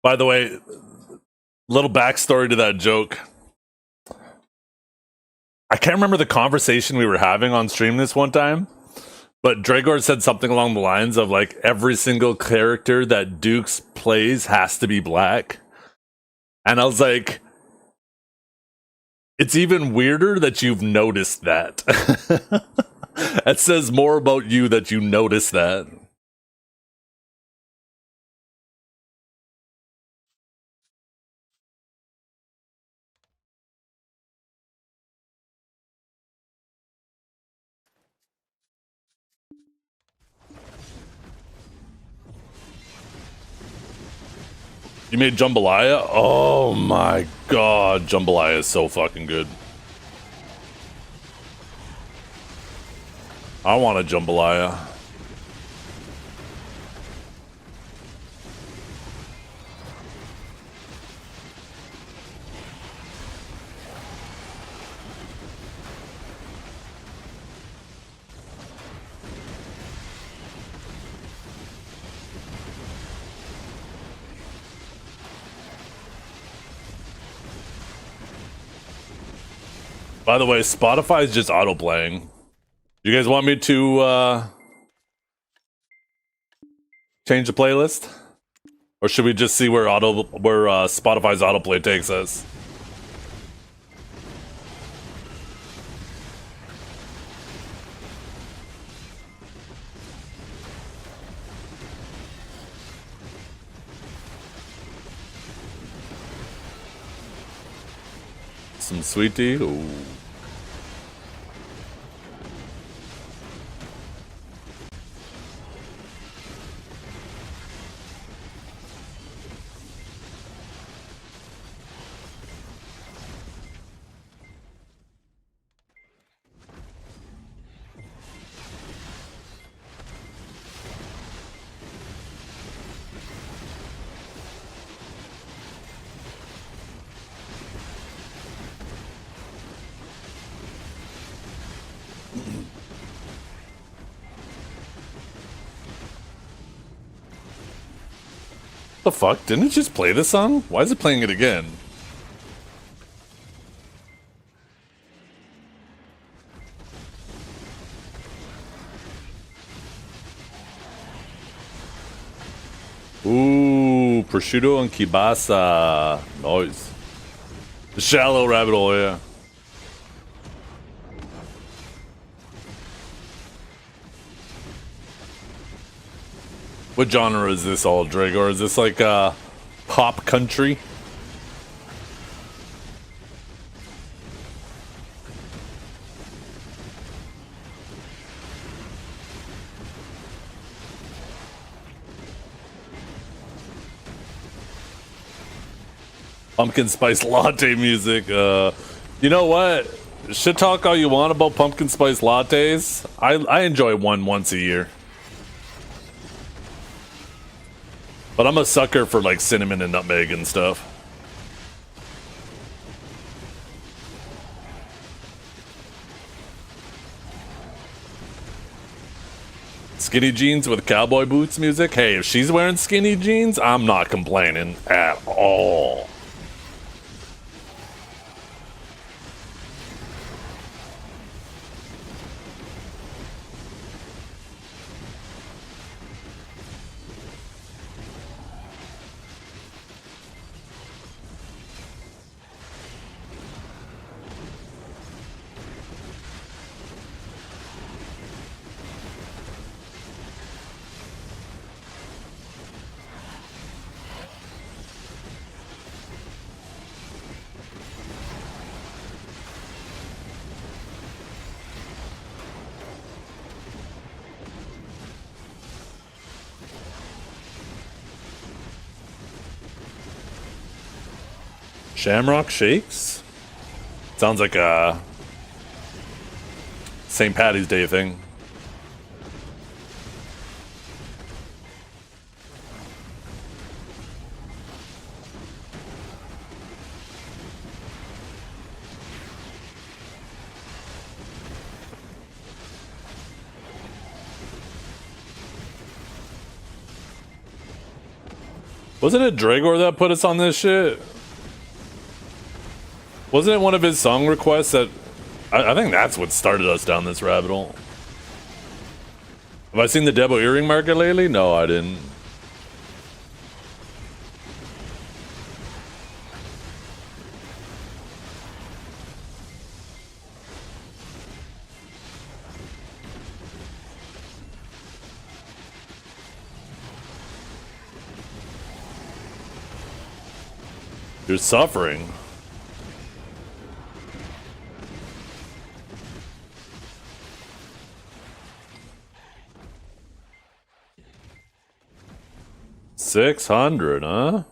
By the way, little backstory to that joke. I can't remember the conversation we were having on stream this one time, but Dragor said something along the lines of like every single character that Dukes plays has to be black. And I was like, it's even weirder that you've noticed that. It says more about you that you notice that. You made jambalaya? Oh my god, jambalaya is so fucking good. I want a jambalaya. By the way, Spotify is just auto-playing. You guys want me to change the playlist? Or should we just see where Spotify's autoplay takes us? Some sweet tea? Ooh. The fuck? Didn't it just play this song? Why is it playing it again? Ooh, prosciutto and kielbasa. Nice. The shallow rabbit hole, yeah. What genre is this all, Dragor? Is this like pop country? Pumpkin spice latte music. You know what? Shit talk all you want about pumpkin spice lattes. I enjoy one once a year. But I'm a sucker for like cinnamon and nutmeg and stuff. Skinny jeans with cowboy boots music. Hey, if she's wearing skinny jeans, I'm not complaining at all. Shamrock Shakes? Sounds like a St. Patty's Day thing. Wasn't it Dragor that put us on this shit? Wasn't it one of his song requests that... I think that's what started us down this rabbit hole. Have I seen the Debo earring market lately? No, I didn't. You're suffering. $600, huh?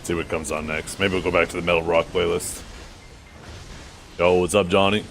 See what comes on next. Maybe we'll go back to the Metal Rock playlist. Yo, what's up, Johnny?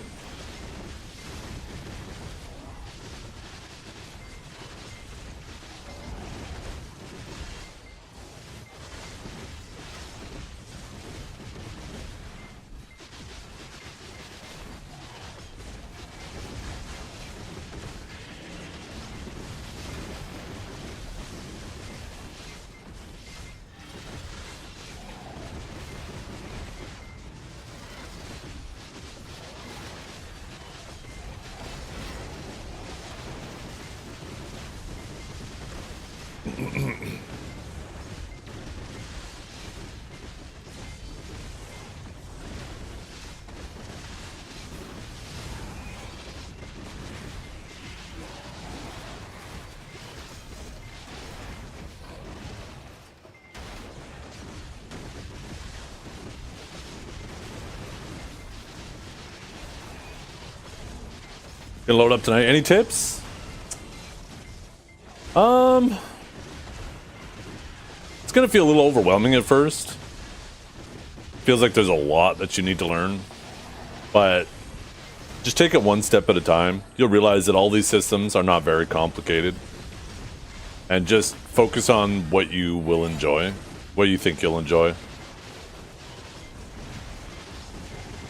Gonna load up tonight. Any tips? It's gonna feel a little overwhelming at first. Feels like there's a lot that you need to learn, but just take it one step at a time. You'll realize that all these systems are not very complicated, and just focus on what you will enjoy, what you think you'll enjoy.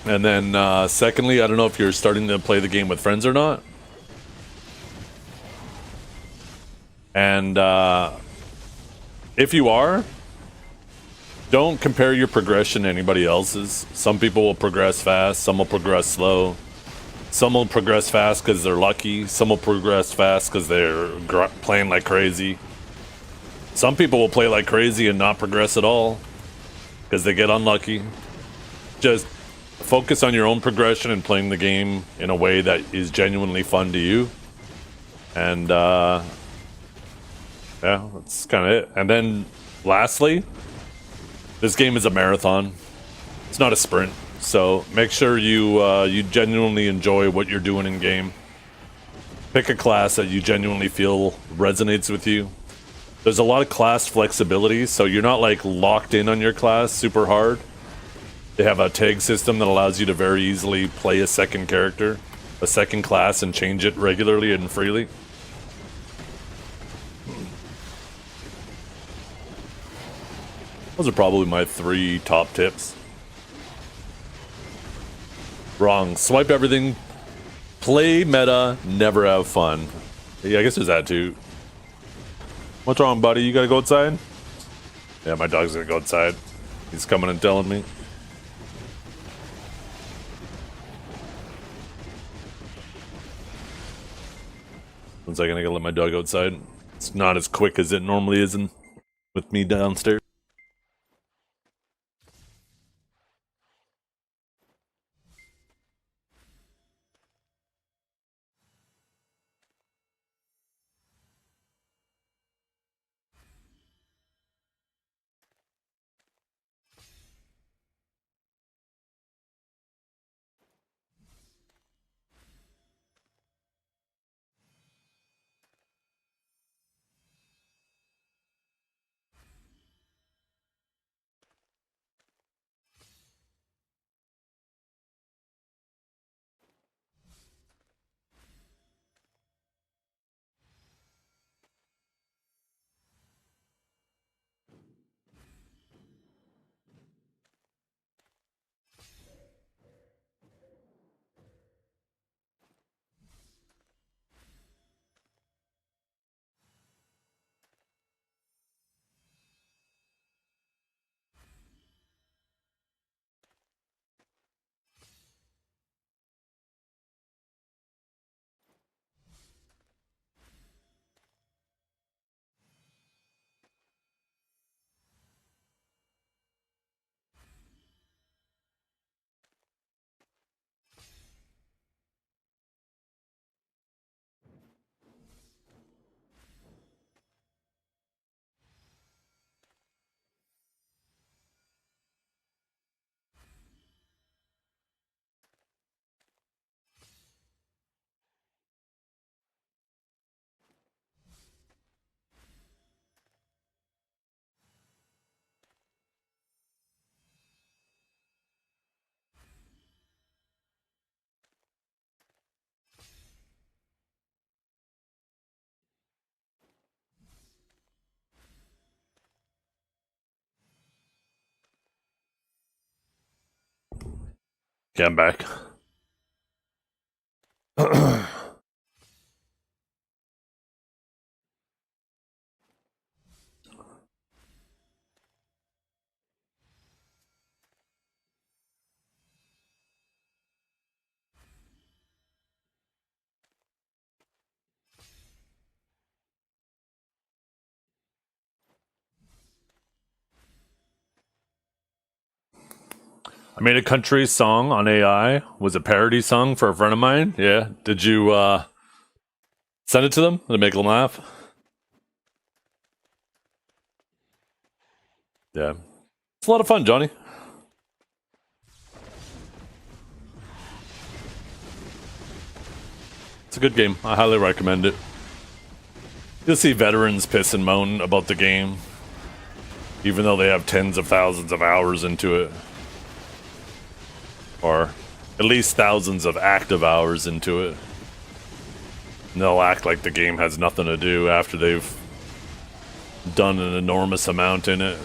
And then, secondly, I don't know if you're starting to play the game with friends or not. And, if you are, don't compare your progression to anybody else's. Some people will progress fast, some will progress slow. Some will progress fast because they're lucky. Some will progress fast because they're playing like crazy. Some people will play like crazy and not progress at all because they get unlucky. Just focus on your own progression and playing the game in a way that is genuinely fun to you. And yeah, that's kind of it. And then lastly, this game is a marathon. It's not a sprint. So make sure you genuinely enjoy what you're doing in game. Pick a class that you genuinely feel resonates with you. There's a lot of class flexibility, so you're not like locked in on your class super hard. They have a tag system that allows you to very easily play a second character, a second class, and change it regularly and freely. Those are probably my 3 top tips. Wrong. Swipe everything. Play meta. Never have fun. Yeah, I guess there's that too. What's wrong, buddy? You gotta go outside? Yeah, my dog's gonna go outside. He's coming and telling me. One second, I gotta let my dog outside. It's not as quick as it normally is with me downstairs. Okay, I'm back. I made a country song on AI. Was a parody song for a friend of mine. Yeah. Did you send it to them to make them laugh? Yeah. It's a lot of fun, Johnny. It's a good game. I highly recommend it. You'll see veterans piss and moan about the game, even though they have tens of thousands of hours into it. Or at least thousands of active hours into it. And they'll act like the game has nothing to do after they've done an enormous amount in it.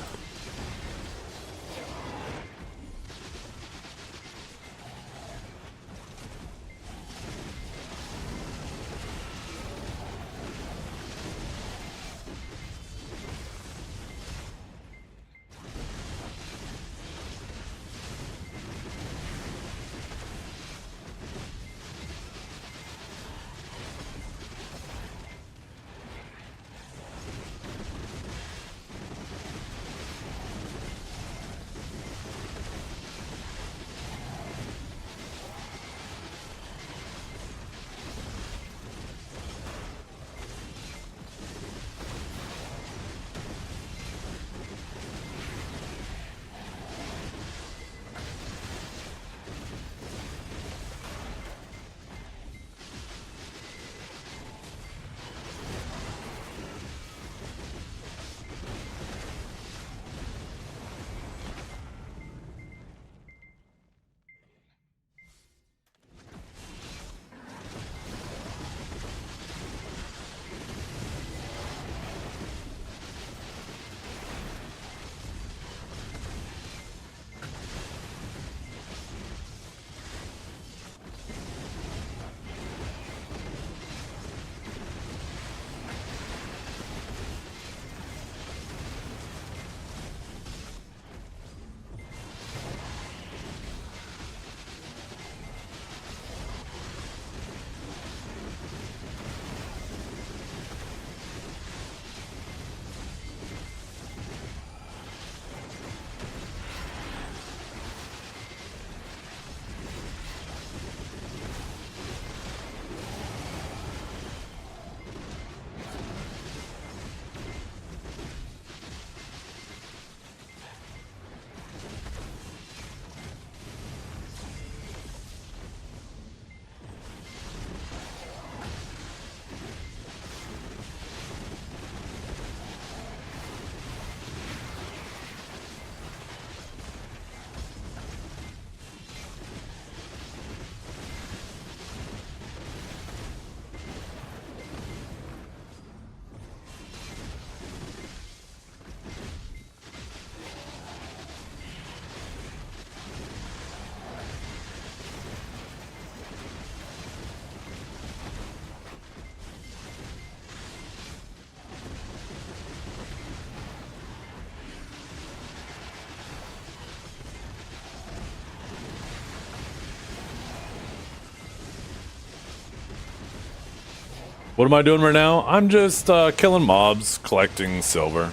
What am I doing right now? I'm just killing mobs, collecting silver.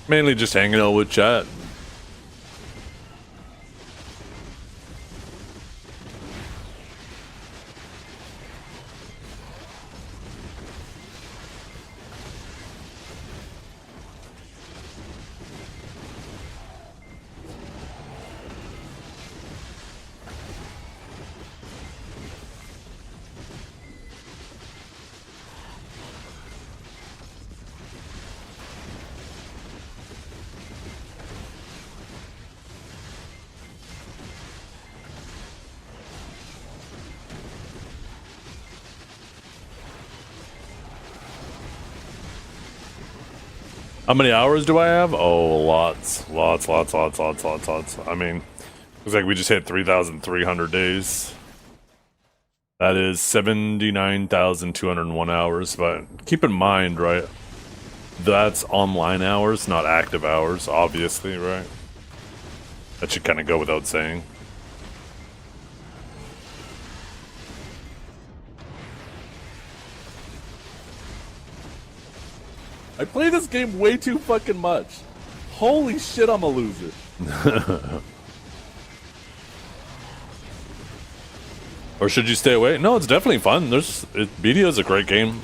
Mainly just hanging out with chat. How many hours do I have? Oh, lots. I mean, looks like we just hit 3,300 days. That is 79,201 hours, but keep in mind, right? That's online hours, not active hours, obviously, right? That should kind of go without saying. I play this game way too fucking much. Holy shit, I'm a loser. Or should you stay away? No, it's definitely fun. BDO is a great game.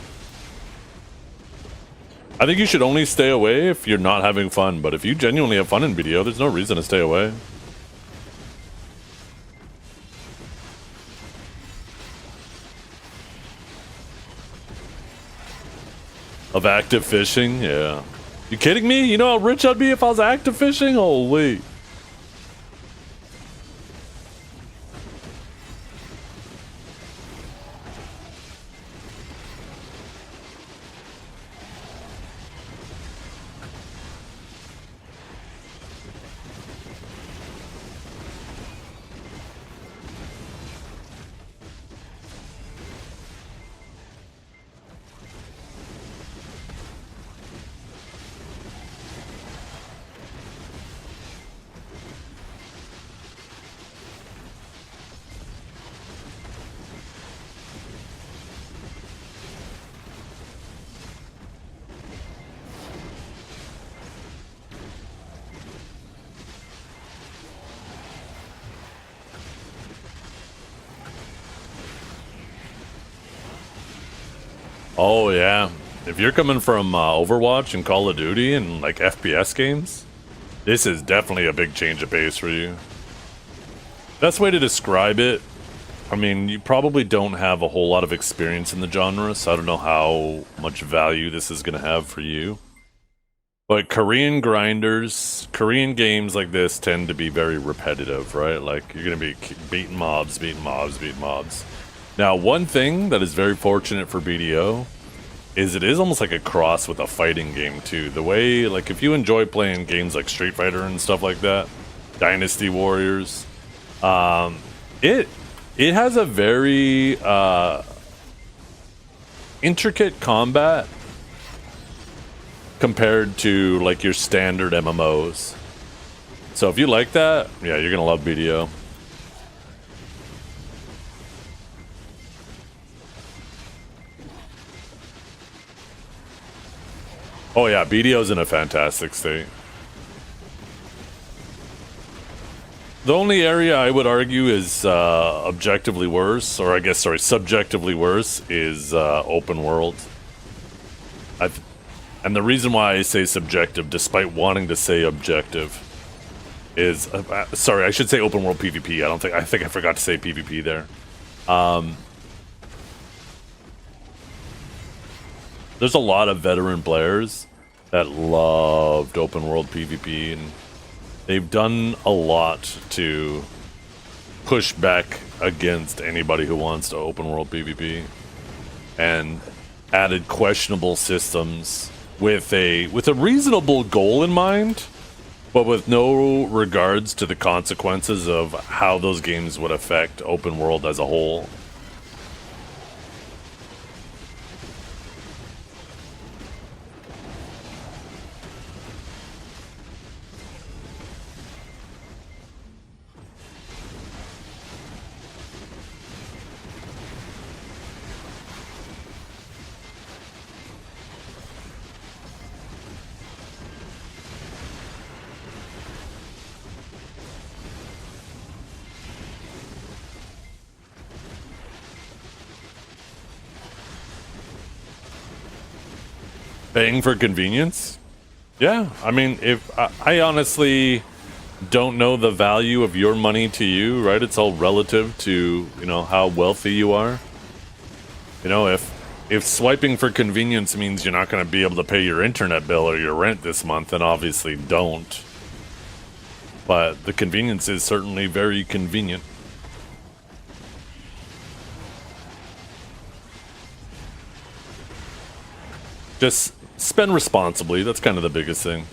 I think you should only stay away if you're not having fun, but if you genuinely have fun in BDO, there's no reason to stay away. Of active fishing? Yeah. You kidding me? You know how rich I'd be if I was active fishing? Holy. Oh yeah, if you're coming from Overwatch and Call of Duty and like FPS games, this is definitely a big change of pace for you. Best way to describe it, I mean, you probably don't have a whole lot of experience in the genre, so I don't know how much value this is going to have for you. But Korean grinders, Korean games like this tend to be very repetitive, right? Like, you're going to be beating mobs. Now, one thing that is very fortunate for BDO is it is almost like a cross with a fighting game, too. The way, like, if you enjoy playing games like Street Fighter and stuff like that, Dynasty Warriors, it has a very intricate combat compared to, like, your standard MMOs. So if you like that, yeah, you're gonna love BDO. Oh yeah, BDO's in a fantastic state. The only area I would argue is objectively worse, or I guess, sorry, subjectively worse, is open world. And the reason why I say subjective, despite wanting to say objective, is sorry, I should say open world PvP. I think I forgot to say PvP there. There's a lot of veteran players that loved open world PvP, and they've done a lot to push back against anybody who wants to open world PvP, and added questionable systems with a reasonable goal in mind, but with no regards to the consequences of how those games would affect open world as a whole. Paying for convenience? Yeah, I mean, if I honestly don't know the value of your money to you, right? It's all relative to, you know, how wealthy you are. You know, if swiping for convenience means you're not going to be able to pay your internet bill or your rent this month, then obviously don't. But the convenience is certainly very convenient. Just spend responsibly. That's kind of the biggest thing.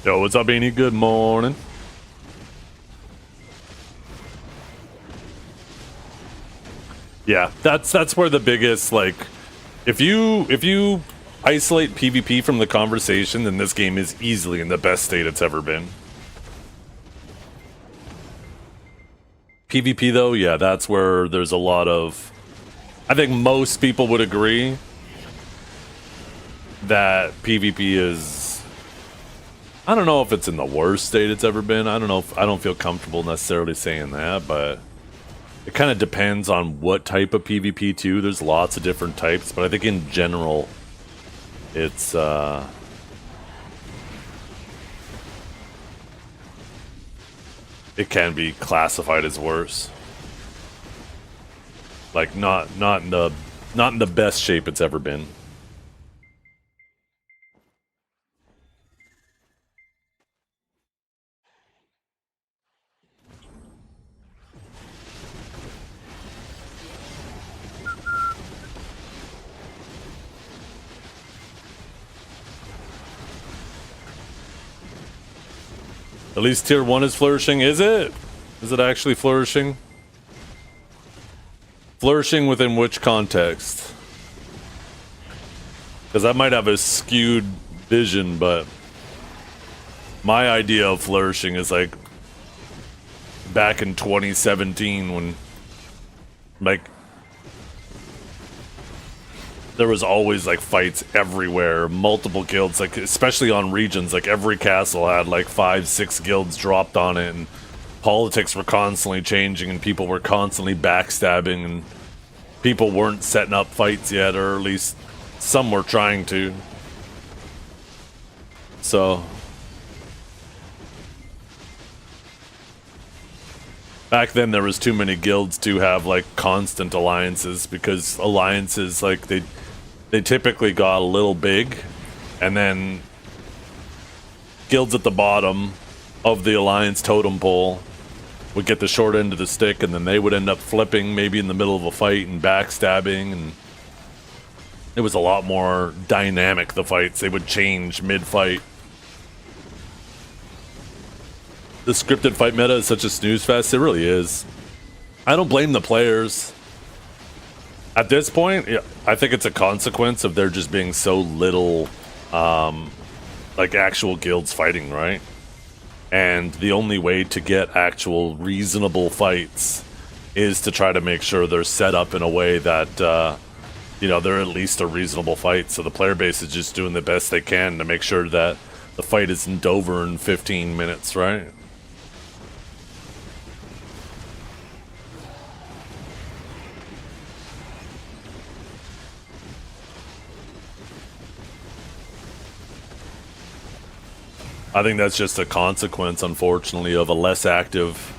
Yo, what's up, Beanie? Good morning. Yeah, that's where the biggest, like, if you isolate PvP from the conversation, then this game is easily in the best state it's ever been. PvP though, yeah, that's where there's a lot of, I think most people would agree that PvP is, I don't know if it's in the worst state it's ever been. I don't know if, I don't feel comfortable necessarily saying that, but it kind of depends on what type of PvP too. There's lots of different types, but I think in general, it's it can be classified as worse. Like not in the best shape it's ever been. At least tier 1 is flourishing, is it? Is it actually flourishing? Flourishing within which context? Because I might have a skewed vision, but my idea of flourishing is like back in 2017 when, like, there was always like fights everywhere, multiple guilds, like especially on regions, like every castle had like 5-6 guilds dropped on it, and politics were constantly changing and people were constantly backstabbing and people weren't setting up fights yet, or at least some were trying to. So back then there was too many guilds to have like constant alliances, because alliances, like they typically got a little big, and then guilds at the bottom of the alliance totem pole would get the short end of the stick, and then they would end up flipping maybe in the middle of a fight and backstabbing, and it was a lot more dynamic, the fights. They would change mid-fight. The scripted fight meta is such a snooze fest. It really is. I don't blame the players. At this point, yeah, I think it's a consequence of there just being so little, like, actual guilds fighting, right? And the only way to get actual reasonable fights is to try to make sure they're set up in a way that, you know, they're at least a reasonable fight. So the player base is just doing the best they can to make sure that the fight isn't over in 15 minutes, right? I think that's just a consequence, unfortunately, of a less active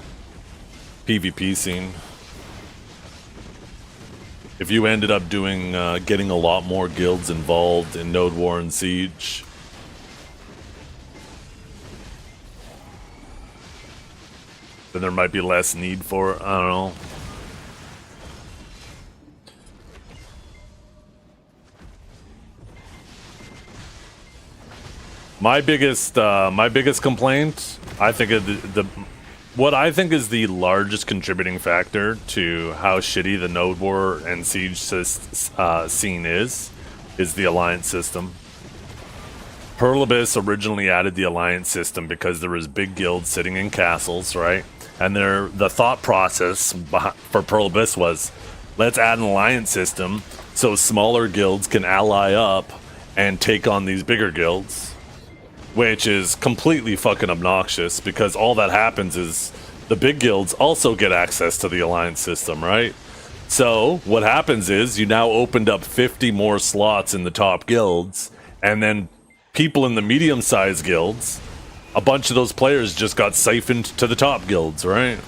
PvP scene. if you ended up doing getting a lot more guilds involved in Node War and Siege, then there might be less need for it. I don't know. My biggest complaint, I think, what I think is the largest contributing factor to how shitty the Node War and Siege scene is the alliance system. Pearl Abyss originally added the alliance system because there was big guilds sitting in castles, right? And the thought process for Pearl Abyss was, let's add an alliance system so smaller guilds can ally up and take on these bigger guilds. Which is completely fucking obnoxious, because all that happens is the big guilds also get access to the alliance system, right? So what happens is you now opened up 50 more slots in the top guilds, and then people in the medium-sized guilds, a bunch of those players just got siphoned to the top guilds, right?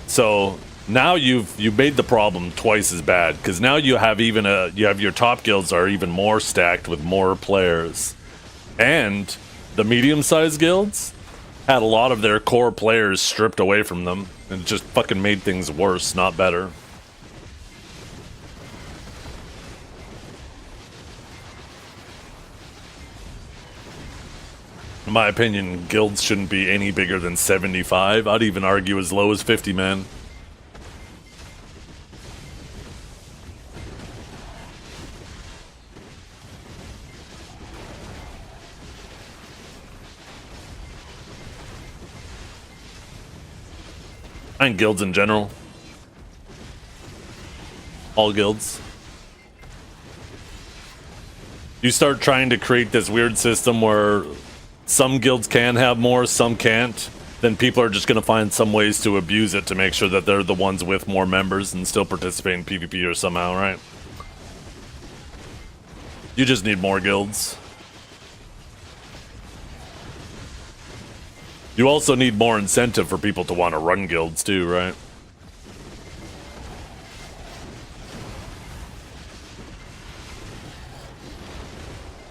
So now you've made the problem twice as bad, because now you have your top guilds are even more stacked with more players, and the medium-sized guilds had a lot of their core players stripped away from them, and it just fucking made things worse, not better. In my opinion, guilds shouldn't be any bigger than 75. I'd even argue as low as 50 men. And guilds in general. All guilds. You start trying to create this weird system where some guilds can have more, some can't, then people are just going to find some ways to abuse it to make sure that they're the ones with more members and still participate in PvP or somehow, right? You just need more guilds. You also need more incentive for people to want to run guilds too, right?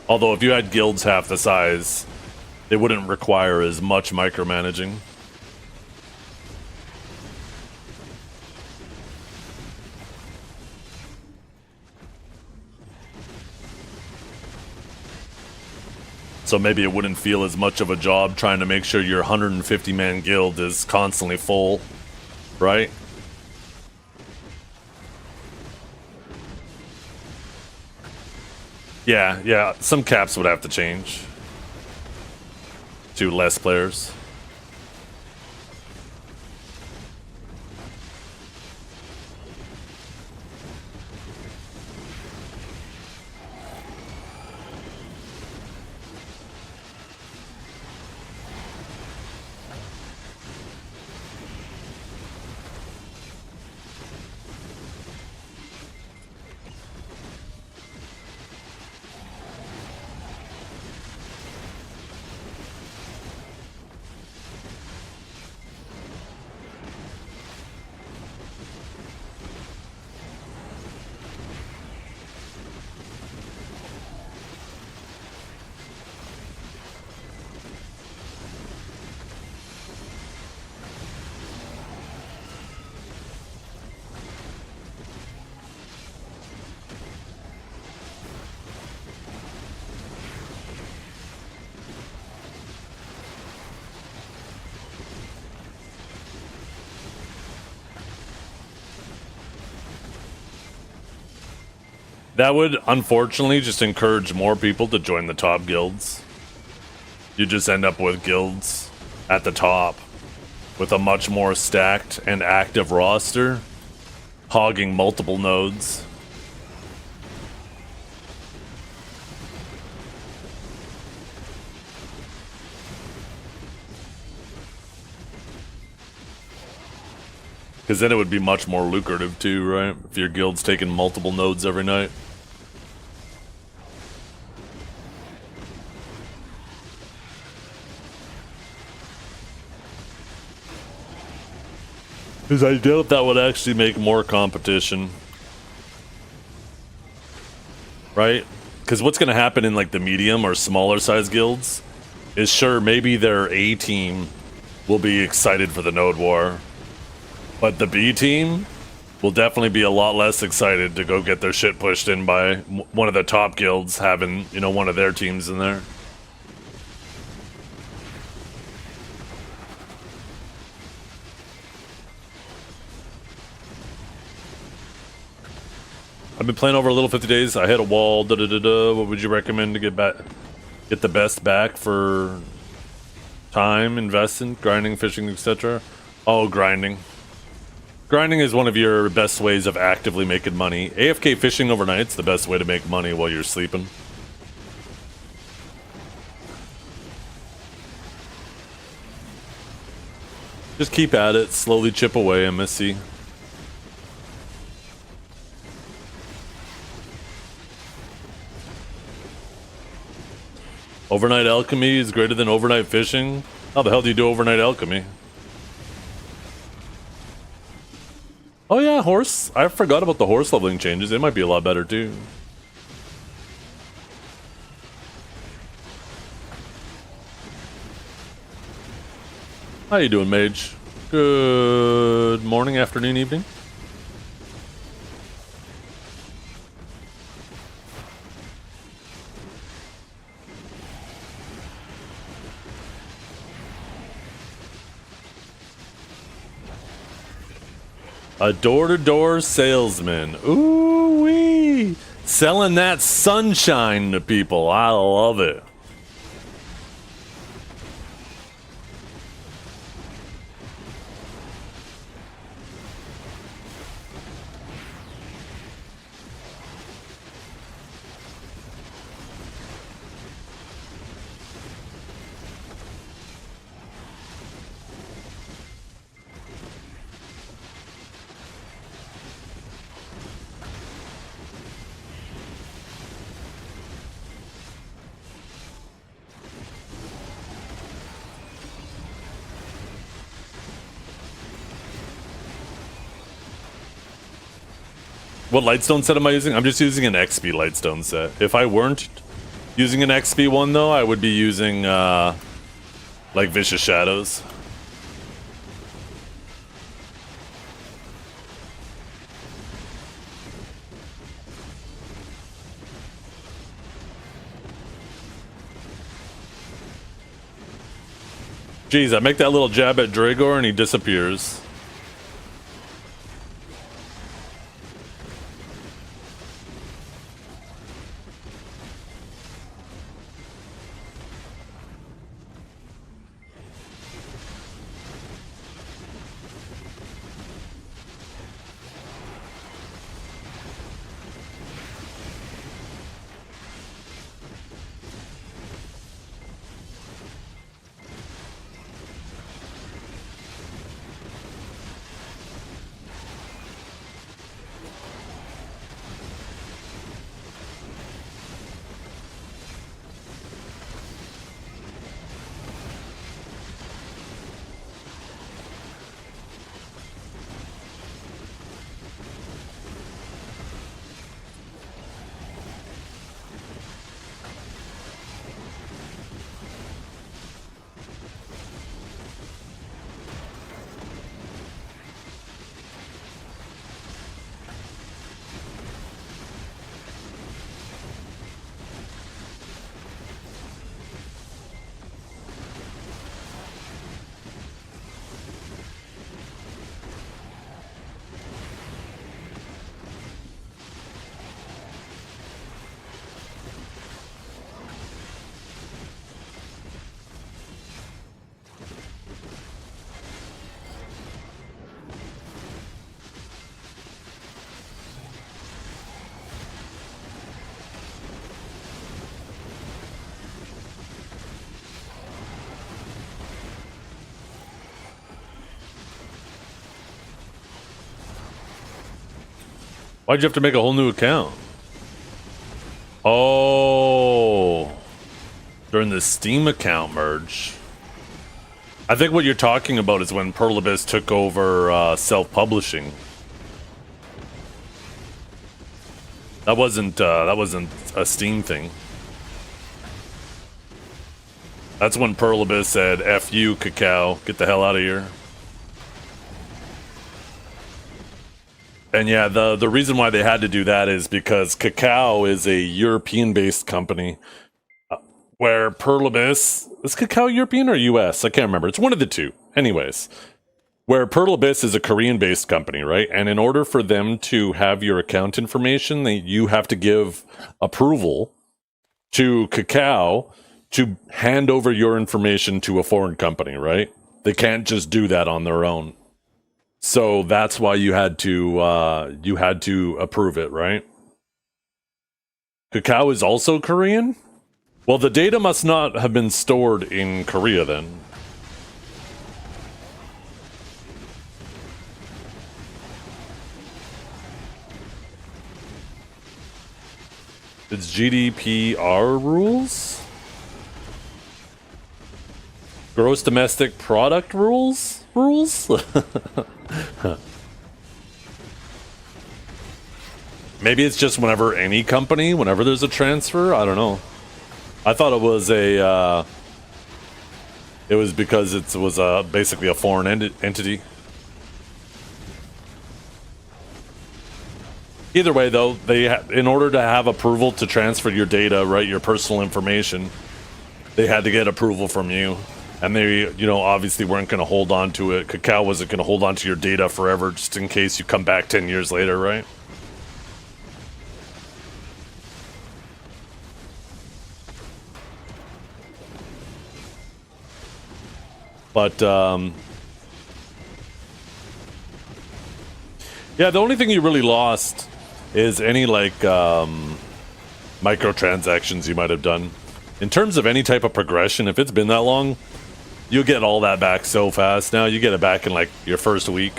Although if you had guilds half the size, they wouldn't require as much micromanaging. So maybe it wouldn't feel as much of a job trying to make sure your 150-man guild is constantly full, right? Yeah, some caps would have to change to less players. That would, unfortunately, just encourage more people to join the top guilds. You just end up with guilds at the top with a much more stacked and active roster, hogging multiple nodes. Because then it would be much more lucrative too, right? If your guild's taking multiple nodes every night. Because I doubt that would actually make more competition. Right? Because what's going to happen in like the medium or smaller size guilds is sure, maybe their A team will be excited for the Node War. But the B team will definitely be a lot less excited to go get their shit pushed in by one of the top guilds having, you know, one of their teams in there. I've been playing over a little 50 days. I hit a wall. What would you recommend to get the best back for time invested, grinding, fishing, etc.? Oh, grinding. Grinding is one of your best ways of actively making money. AFK fishing overnight's the best way to make money while you're sleeping. Just keep at it. Slowly chip away, MSC. Overnight alchemy is greater than overnight fishing? How the hell do you do overnight alchemy? Oh yeah, horse. I forgot about the horse leveling changes. It might be a lot better too. How you doing, mage? Good morning, afternoon, evening. A door-to-door salesman. Ooh-wee! Selling that sunshine to people. I love it. What lightstone set am I using? I'm just using an XP lightstone set. If I weren't using an XP one though, I would be using like Vicious Shadows. Jeez, I make that little jab at Dragor and he disappears. Why'd you have to make a whole new account? Oh, during the Steam account merge. I think what you're talking about is when Pearl Abyss took over self-publishing. That wasn't a Steam thing. That's when Pearl Abyss said, "F you, Cacao, get the hell out of here." And yeah, the reason why they had to do that is because Cacao is a European-based company, where Pearl Abyss is Cacao European or US? I can't remember. It's one of the two. Anyways, where Pearl Abyss is a Korean-based company, right? And in order for them to have your account information, you have to give approval to Cacao to hand over your information to a foreign company, right? They can't just do that on their own. So that's why you had to approve it, right? Cacao is also Korean? Well, the data must not have been stored in Korea then. It's GDPR rules? Gross domestic product rules? Maybe it's just whenever there's a transfer? I don't know. I thought it was because it was basically a foreign entity. Either way, though, in order to have approval to transfer your data, right, your personal information, they had to get approval from you. And they, obviously weren't going to hold on to it. Cacao wasn't going to hold on to your data forever just in case you come back 10 years later, right? But, yeah, the only thing you really lost is any, microtransactions you might have done. In terms of any type of progression, if it's been that long, you'll get all that back so fast. Now you get it back in, your first week.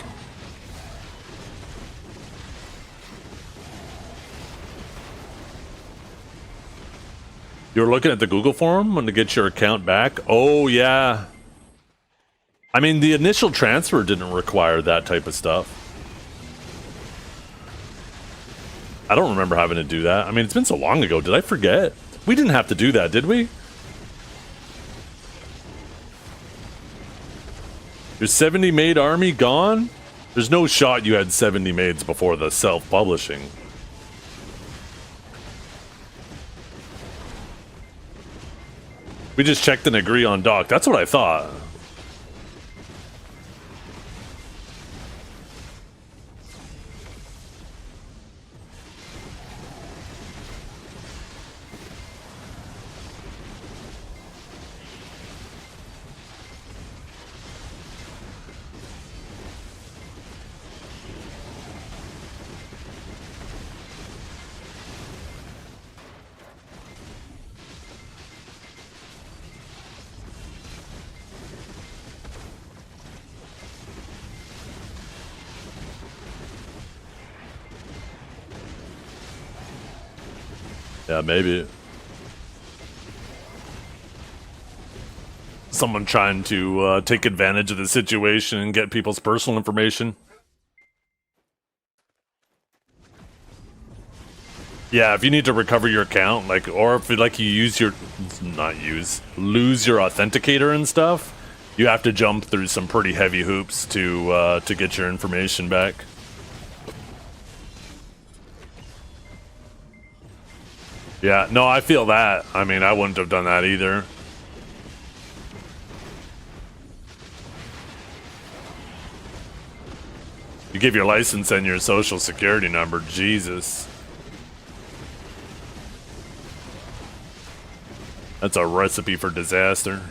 You were looking at the Google form when to get your account back? Oh, yeah. I mean, the initial transfer didn't require that type of stuff. I don't remember having to do that. I mean, it's been so long ago. Did I forget? We didn't have to do that, did we? Your 70 maid army gone? There's no shot you had 70 maids before the self-publishing. We just checked and agree on doc. That's what I thought. Yeah, maybe. Someone trying to take advantage of the situation and get people's personal information. Yeah, if you need to recover your account, or if you lose your authenticator and stuff, you have to jump through some pretty heavy hoops to get your information back. Yeah, no, I feel that. I mean, I wouldn't have done that either. You give your license and your social security number, Jesus. That's a recipe for disaster.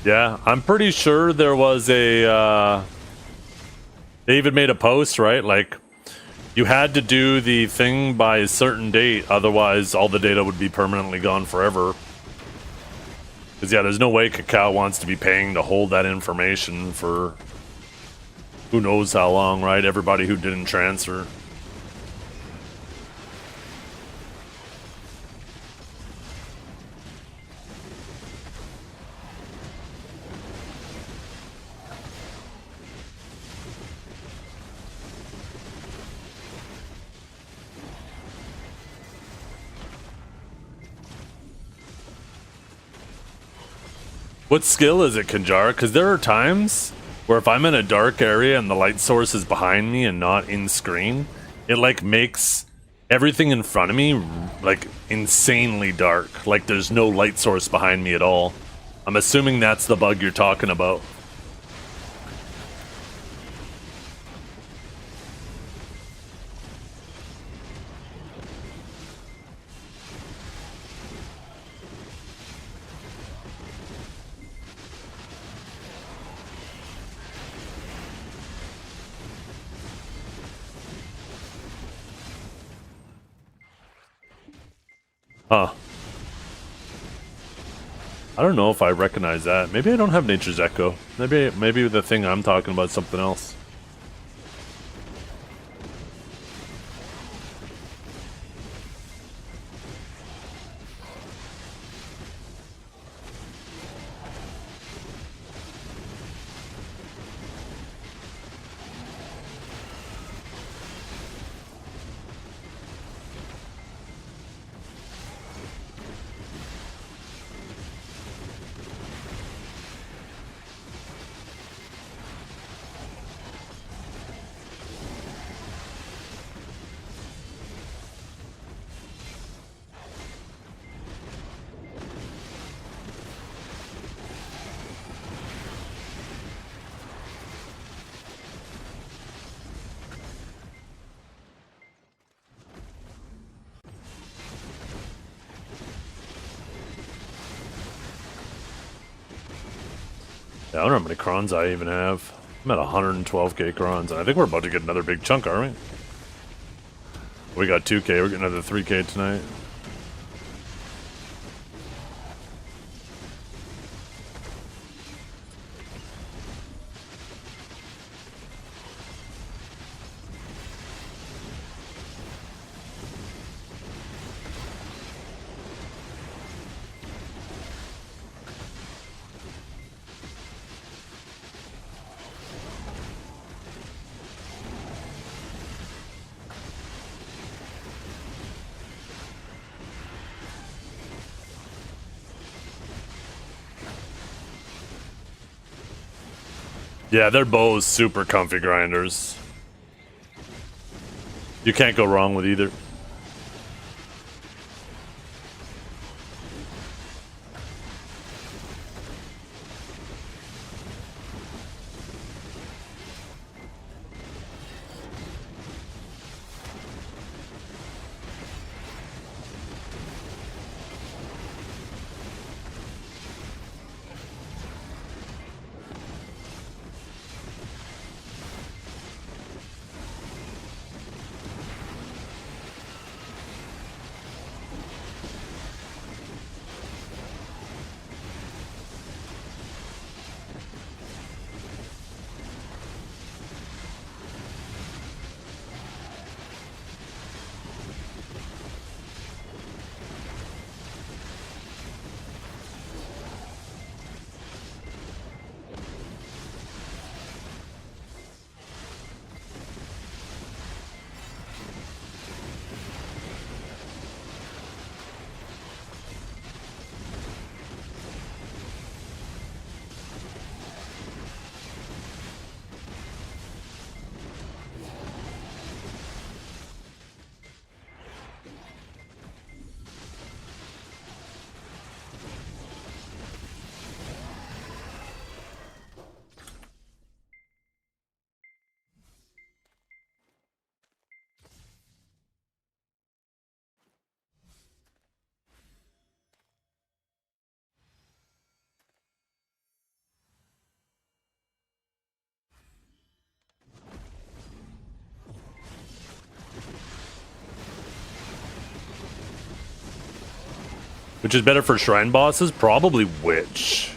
Yeah, I'm pretty sure there was a, they even made a post, right? You had to do the thing by a certain date, otherwise all the data would be permanently gone forever. Because yeah, there's no way Cacao wants to be paying to hold that information for who knows how long, right? Everybody who didn't transfer. What skill is it, Kanjar? Because there are times where if I'm in a dark area and the light source is behind me and not in screen, it like makes everything in front of me like insanely dark. Like there's no light source behind me at all. I'm assuming that's the bug you're talking about. Huh. I don't know if I recognize that. Maybe I don't have Nature's Echo. Maybe the thing I'm talking about is something else. Yeah, I don't know how many crons I even have. I'm at 112k crons, and I think we're about to get another big chunk, aren't we? We got 2k, we're getting another 3k tonight. Yeah, they're both super comfy grinders. You can't go wrong with either. Which is better for shrine bosses? Probably Witch.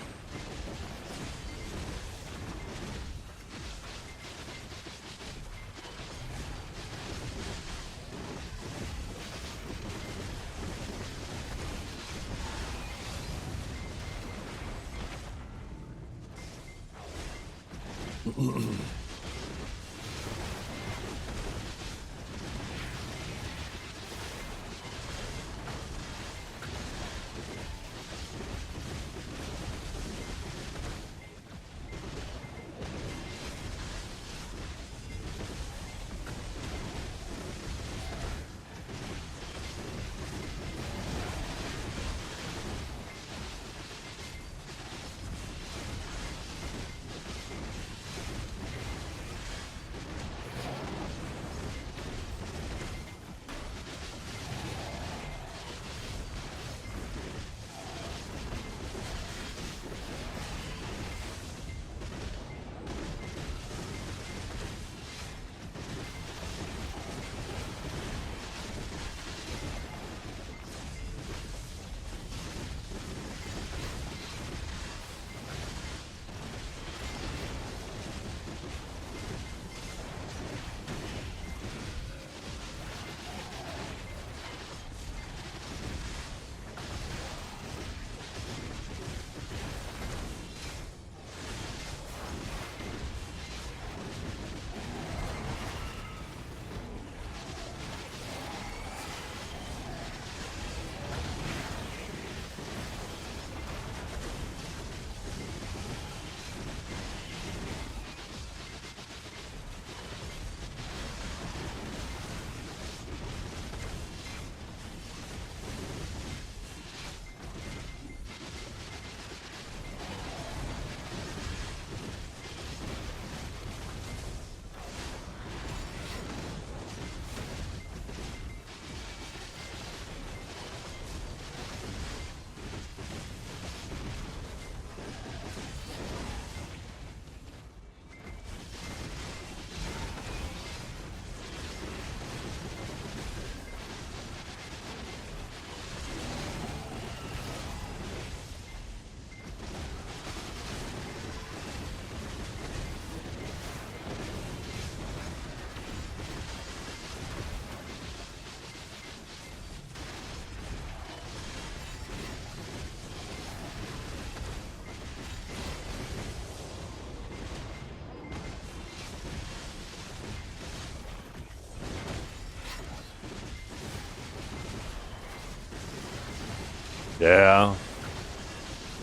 Yeah.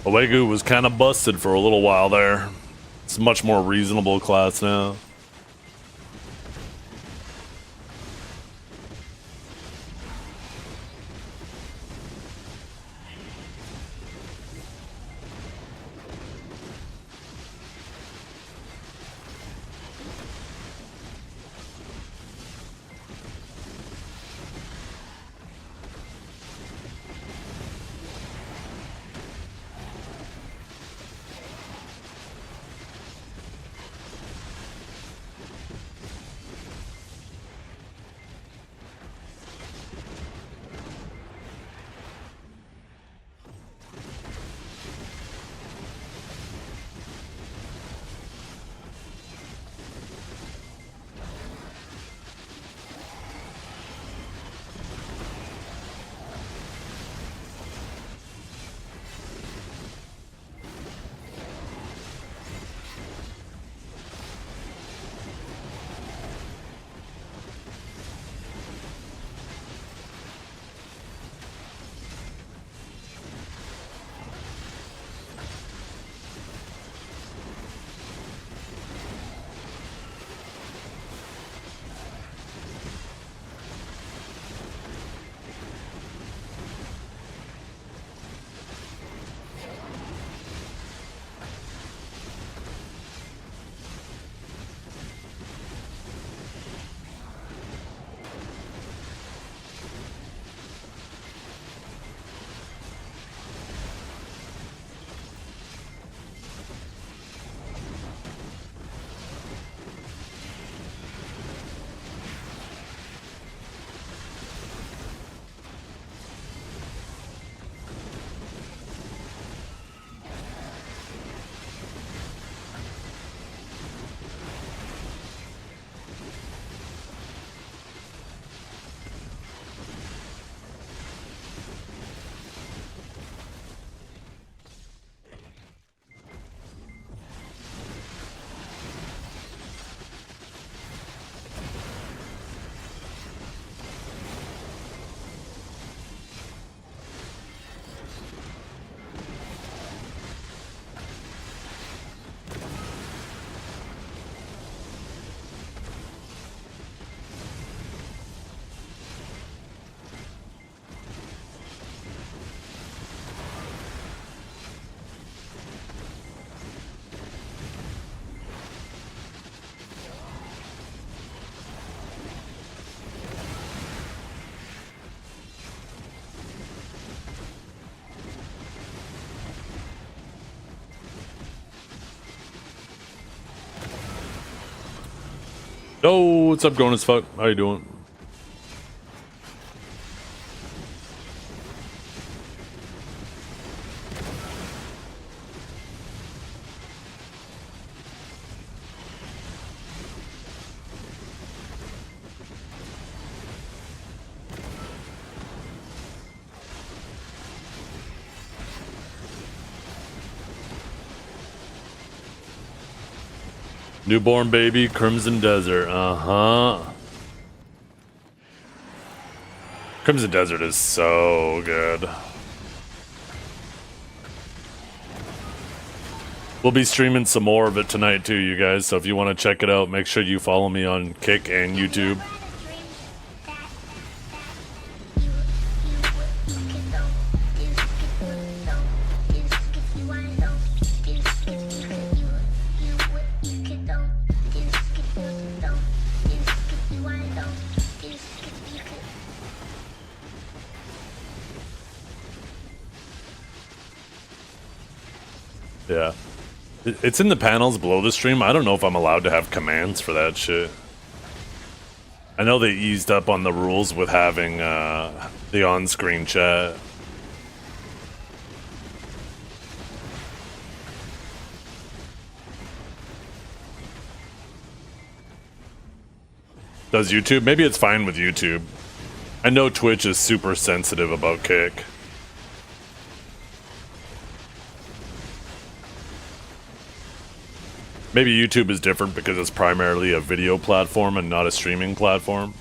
Owegu was kind of busted for a little while there. It's a much more reasonable class now. Oh, what's up, grown as fuck? How you doing? Newborn baby, Crimson Desert. Uh-huh. Crimson Desert is so good. We'll be streaming some more of it tonight too, you guys. So if you want to check it out, make sure you follow me on Kick and YouTube. Yeah. It's in the panels below the stream. I don't know if I'm allowed to have commands for that shit. I know they eased up on the rules with having the on-screen chat. Does YouTube? Maybe it's fine with YouTube. I know Twitch is super sensitive about Kick. Maybe YouTube is different because it's primarily a video platform and not a streaming platform.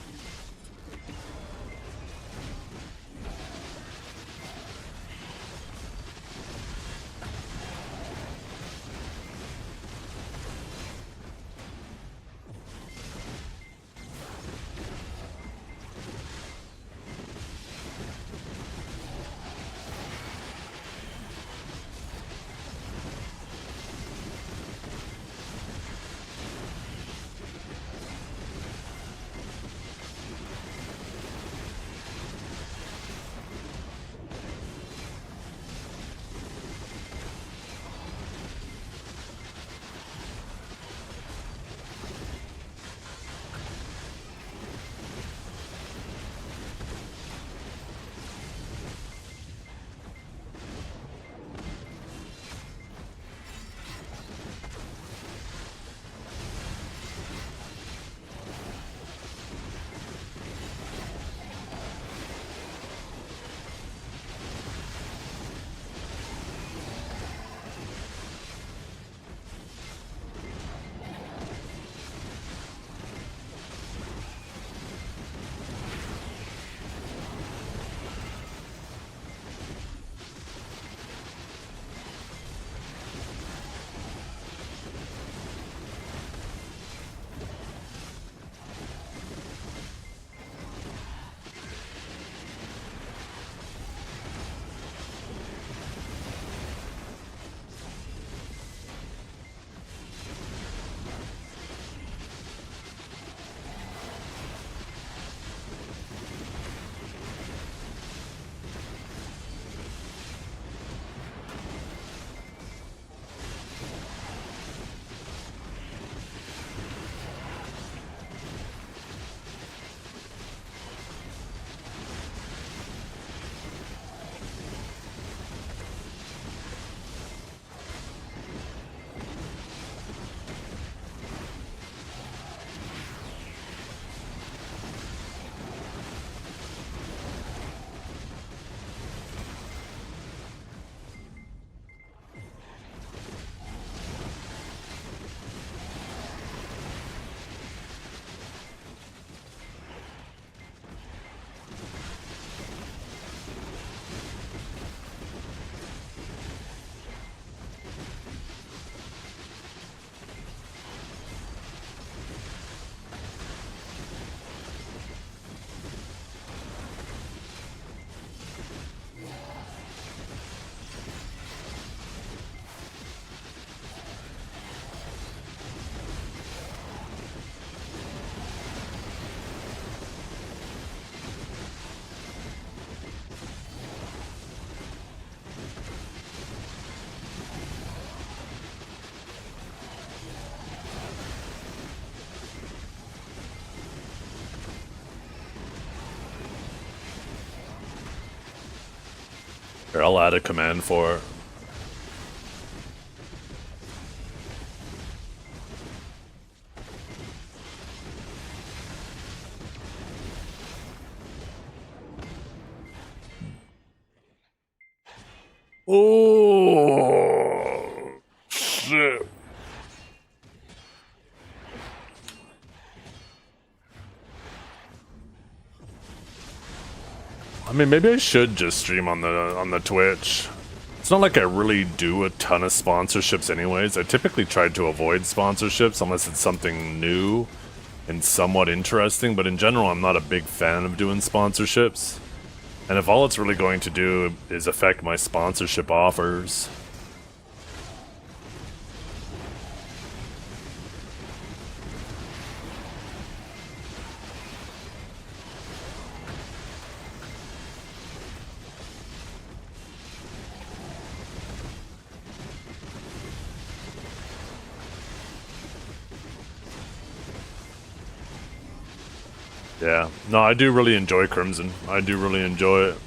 Here, I'll add a command for it. Oh, shit. I mean, maybe I should just stream on the Twitch. It's not like I really do a ton of sponsorships anyways. I typically try to avoid sponsorships unless it's something new and somewhat interesting, but in general, I'm not a big fan of doing sponsorships. And if all it's really going to do is affect my sponsorship offers... Yeah, no, I do really enjoy Crimson. I do really enjoy it.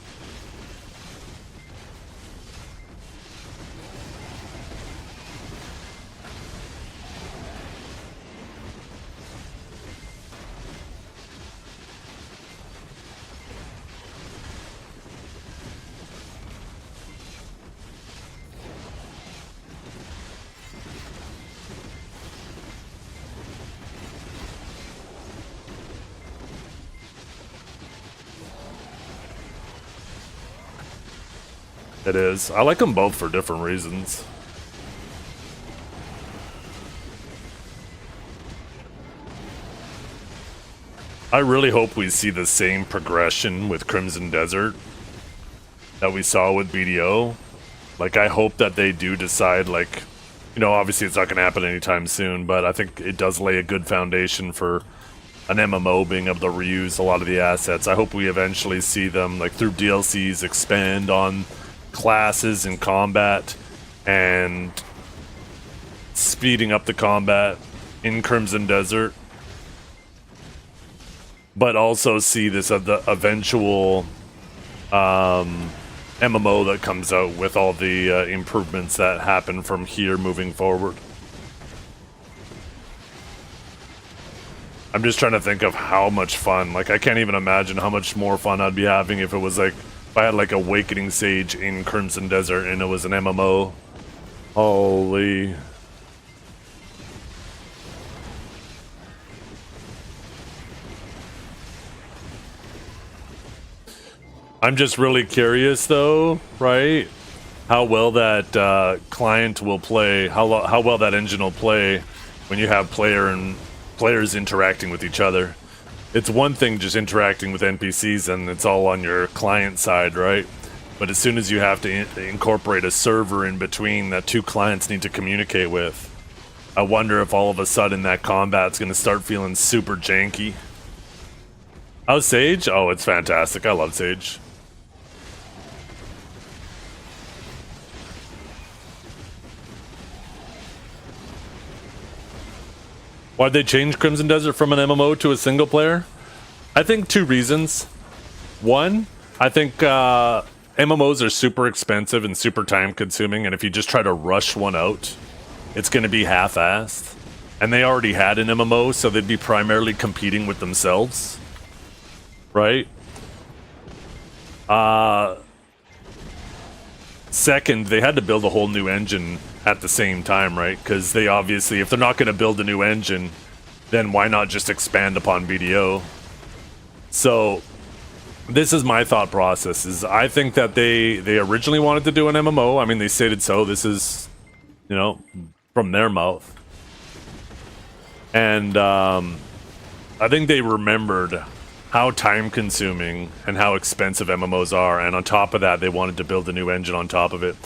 It is. I like them both for different reasons. I really hope we see the same progression with Crimson Desert that we saw with BDO. Like, I hope that they do decide, like, you know, obviously it's not going to happen anytime soon, but I think it does lay a good foundation for an MMO being able to reuse a lot of the assets. I hope we eventually see them, like, through DLCs, expand on classes in combat and speeding up the combat in Crimson Desert, but also see this the eventual MMO that comes out with all the improvements that happen from here moving forward. I'm just trying to think of how much fun, like, I can't even imagine how much more fun I'd be having if it was like, if I had like Awakening Sage in Crimson Desert and it was an MMO. Holy. I'm just really curious though, right? How well that client will play, how well that engine will play when you have players interacting with each other. It's one thing just interacting with NPCs and it's all on your client side, right? But as soon as you have to incorporate a server in between that two clients need to communicate with, I wonder if all of a sudden that combat's going to start feeling super janky. How's Sage? Oh, it's fantastic. I love Sage. Why'd they change Crimson Desert from an MMO to a single player? I think two reasons. One, I think MMOs are super expensive and super time consuming, and if you just try to rush one out, it's going to be half-assed. And they already had an MMO, so they'd be primarily competing with themselves. Right? Second, they had to build a whole new engine at the same time, right? Because they obviously, if they're not going to build a new engine, then why not just expand upon BDO? So, this is my thought process, is I think that they originally wanted to do an MMO. I mean, they stated so. This is, you know, from their mouth. And I think they remembered how time-consuming and how expensive MMOs are, and on top of that, they wanted to build a new engine on top of it.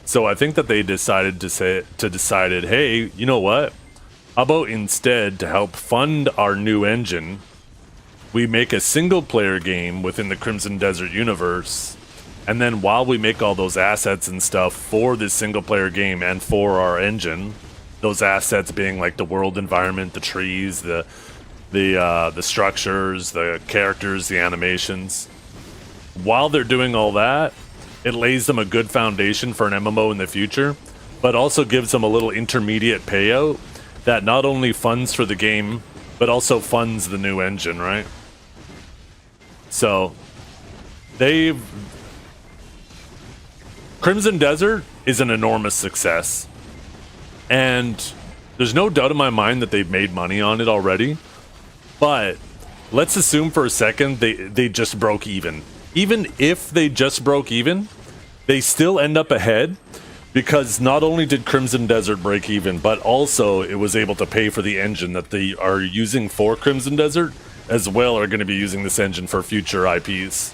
So I think that they decided decided, hey, you know what? How about instead, to help fund our new engine, we make a single-player game within the Crimson Desert universe, and then while we make all those assets and stuff for this single-player game and for our engine, those assets being like the world environment, the trees, the structures, the characters, the animations. While they're doing all that, it lays them a good foundation for an MMO in the future, but also gives them a little intermediate payout that not only funds for the game, but also funds the new engine, right? So, Crimson Desert is an enormous success. And there's no doubt in my mind that they've made money on it already. But let's assume for a second they just broke even. Even if they just broke even, they still end up ahead because not only did Crimson Desert break even, but also it was able to pay for the engine that they are using for Crimson Desert, as well are going to be using this engine for future IPs.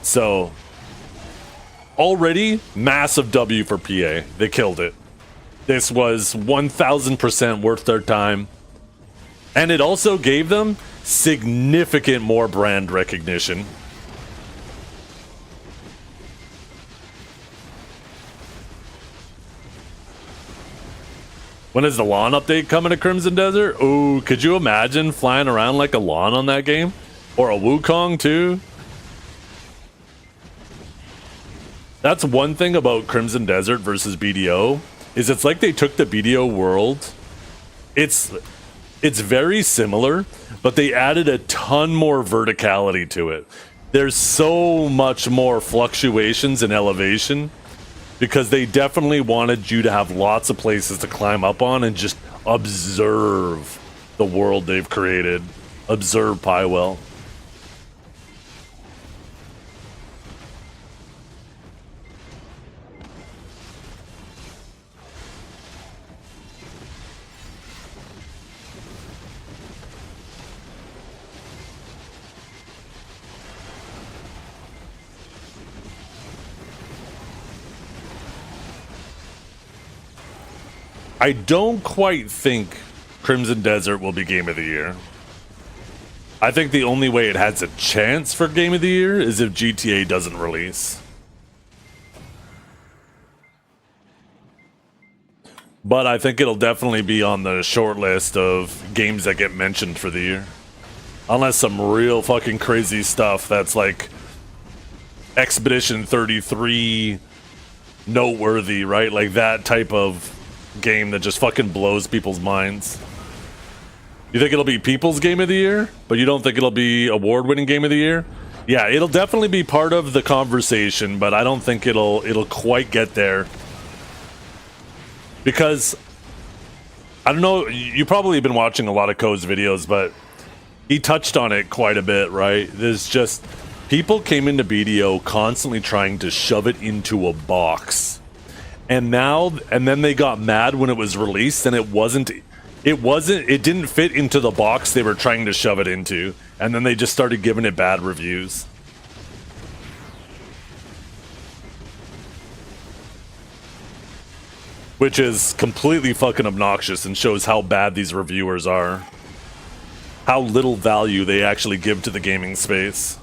So, already, massive W for PA. They killed it. This was 1000% worth their time. And it also gave them significant more brand recognition. When is the lawn update coming to Crimson Desert? Ooh, could you imagine flying around like a lawn on that game? Or a Wukong too? That's one thing about Crimson Desert versus BDO, is it's like they took the BDO world. It's very similar, but they added a ton more verticality to it. There's so much more fluctuations in elevation, because they definitely wanted you to have lots of places to climb up on and just observe the world they've created. Observe Pywell. I don't quite think Crimson Desert will be Game of the Year. I think the only way it has a chance for Game of the Year is if GTA doesn't release. But I think it'll definitely be on the short list of games that get mentioned for the year. Unless some real fucking crazy stuff that's like Expedition 33 noteworthy, right? Like that type of game that just fucking blows people's minds. You think it'll be People's Game of the Year, but you don't think it'll be award-winning Game of the Year? Yeah, it'll definitely be part of the conversation, but I don't think it'll quite get there. Because I don't know, you probably been watching a lot of Code's videos, but he touched on it quite a bit, right? There's just people came into BDO constantly trying to shove it into a box. And then they got mad when it was released and it didn't fit into the box they were trying to shove it into. And then they just started giving it bad reviews. Which is completely fucking obnoxious and shows how bad these reviewers are. How little value they actually give to the gaming space.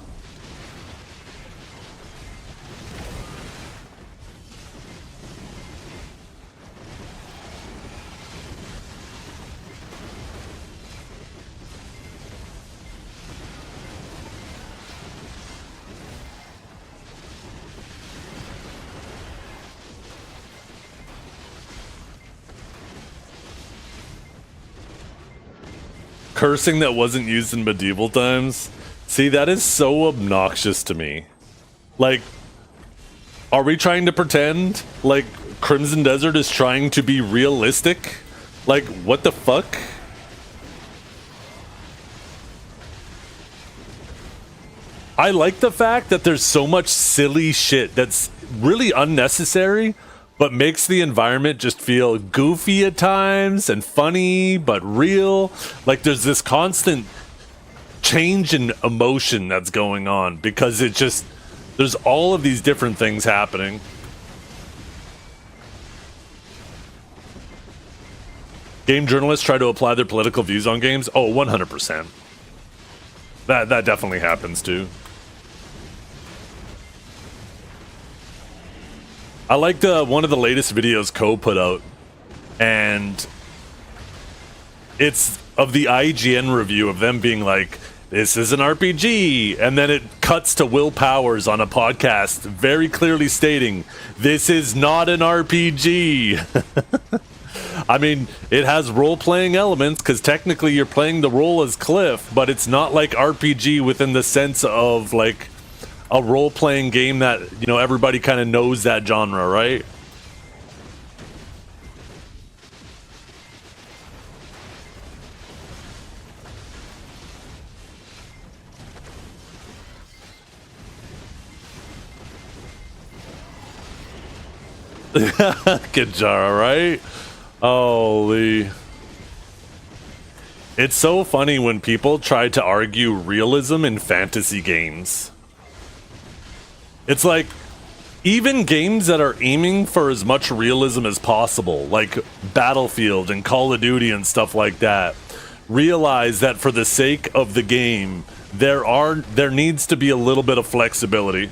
Cursing that wasn't used in medieval times. See, that is so obnoxious to me. Like, are we trying to pretend like Crimson Desert is trying to be realistic? Like, what the fuck? I like the fact that there's so much silly shit that's really unnecessary, but makes the environment just feel goofy at times and funny, but real. Like there's this constant change in emotion that's going on because it just, there's all of these different things happening. Game journalists try to apply their political views on games. Oh, 100%. That definitely happens too. I liked one of the latest videos Ko put out, and it's of the IGN review of them being like, this is an RPG. And then it cuts to Will Powers on a podcast very clearly stating, this is not an RPG. I mean, it has role-playing elements because technically you're playing the role as Cliff, but it's not like RPG within the sense of like a role-playing game that, you know, everybody kind of knows that genre, right? Kinjara, right? Holy. It's so funny when people try to argue realism in fantasy games. It's like, even games that are aiming for as much realism as possible, like Battlefield and Call of Duty and stuff like that, realize that for the sake of the game, there needs to be a little bit of flexibility.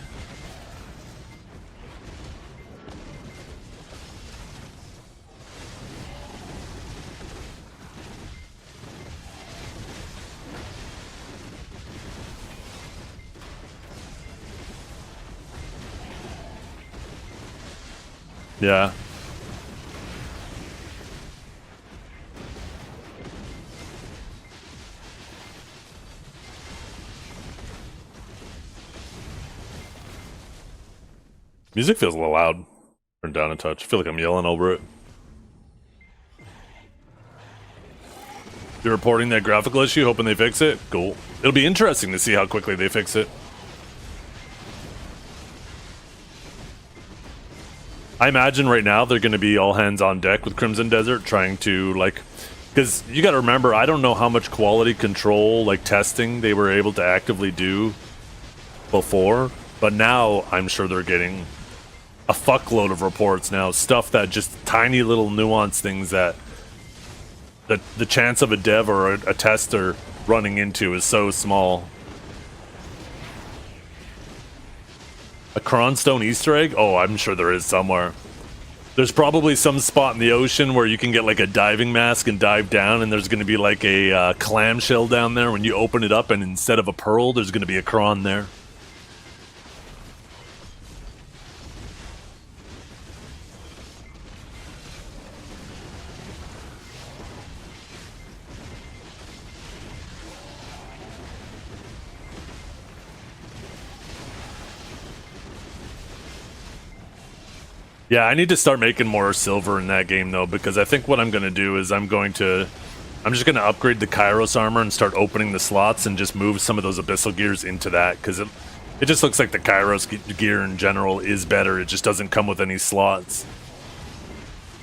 Yeah. Music feels a little loud. Turn down a touch. I feel like I'm yelling over it. You're reporting that graphical issue, hoping they fix it? Cool. It'll be interesting to see how quickly they fix it. I imagine right now they're going to be all hands on deck with Crimson Desert trying to, like, because you got to remember, I don't know how much quality control, like testing, they were able to actively do before, but now I'm sure they're getting a fuckload of reports now, stuff that just tiny little nuanced things that the chance of a dev or a tester running into is so small. A Cronstone Easter egg? Oh, I'm sure there is somewhere. There's probably some spot in the ocean where you can get like a diving mask and dive down, and there's going to be like a clamshell down there when you open it up, and instead of a pearl, there's going to be a Cron there. Yeah, I need to start making more silver in that game, though, because I think what I'm going to do is I'm just going to upgrade the Kairos armor and start opening the slots and just move some of those Abyssal gears into that, because it just looks like the Kairos gear in general is better. It just doesn't come with any slots.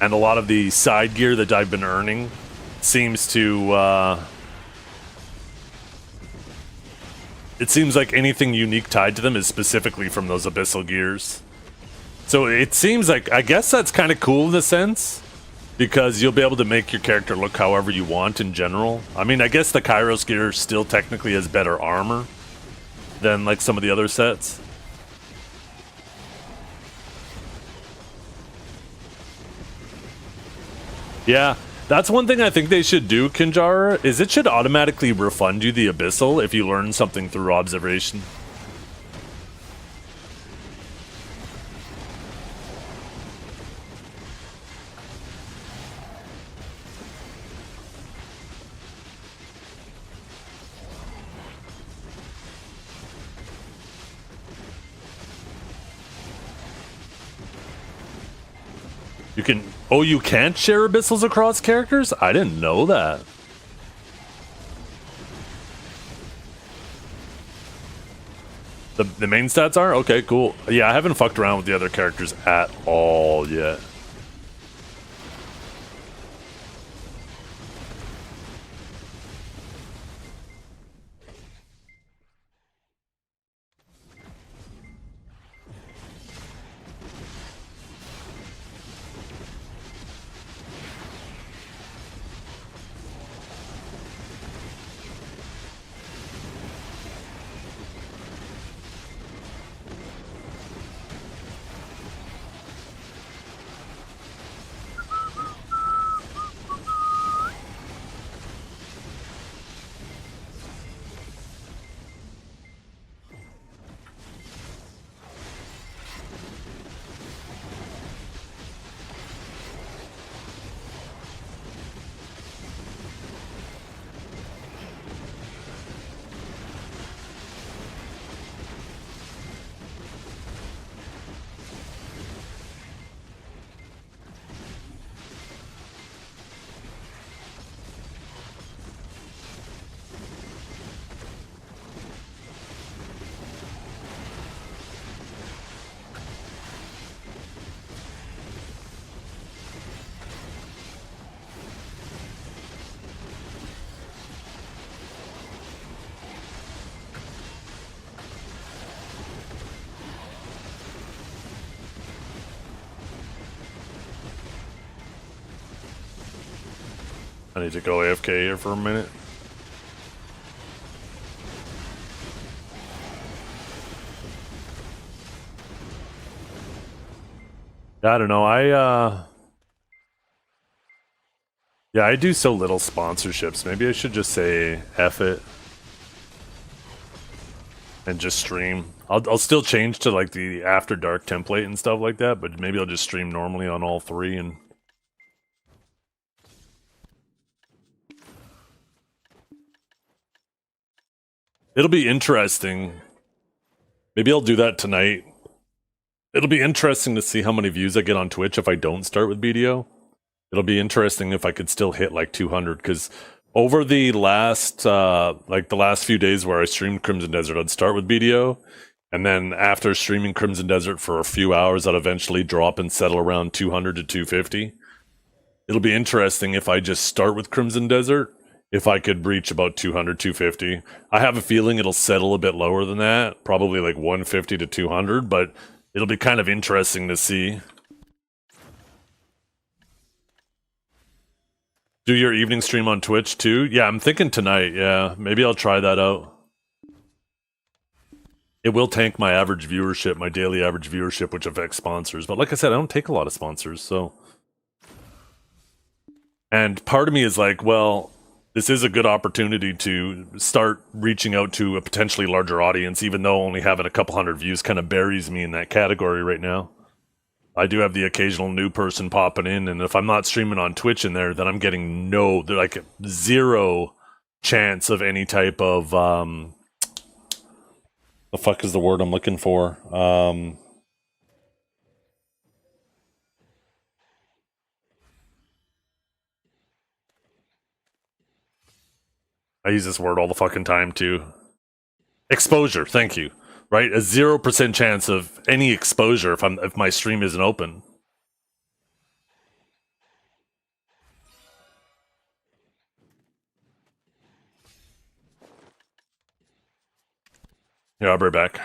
And a lot of the side gear that I've been earning seems to... it seems like anything unique tied to them is specifically from those Abyssal gears. So it seems like, I guess that's kind of cool in a sense, because you'll be able to make your character look however you want in general. I mean, I guess the Kairos gear still technically has better armor than like some of the other sets. Yeah, that's one thing I think they should do, Kinjara, is it should automatically refund you the Abyssal if you learn something through observation. You can... Oh, you can't share Abyssals across characters? I didn't know that. The main stats are? Okay, cool. Yeah, I haven't fucked around with the other characters at all yet. I need to go AFK here for a minute. I don't know. Yeah, I do so little sponsorships. Maybe I should just say F it and just stream. I'll still change to like the After Dark template and stuff like that, but maybe I'll just stream normally on all three and it'll be interesting. Maybe I'll do that tonight. It'll be interesting to see how many views I get on Twitch if I don't start with BDO. It'll be interesting if I could still hit like 200, because over the last the last few days where I streamed Crimson Desert, I'd start with BDO, and then after streaming Crimson Desert for a few hours, I'd eventually drop and settle around 200 to 250. It'll be interesting if I just start with Crimson Desert, if I could reach about 200, 250. I have a feeling it'll settle a bit lower than that, probably like 150 to 200, but it'll be kind of interesting to see. Do your evening stream on Twitch too? Yeah, I'm thinking tonight, yeah. Maybe I'll try that out. It will tank my average viewership, my daily average viewership, which affects sponsors. But like I said, I don't take a lot of sponsors, so... And part of me is like, well, this is a good opportunity to start reaching out to a potentially larger audience, even though only having a couple hundred views kind of buries me in that category right now. I do have the occasional new person popping in, and if I'm not streaming on Twitch in there, then I'm getting like zero chance of any type of, the fuck is the word I'm looking for? I use this word all the fucking time too. Exposure, thank you. Right? A 0% chance of any exposure if my stream isn't open. Yeah, I'll be right back.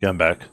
Yeah, I'm back.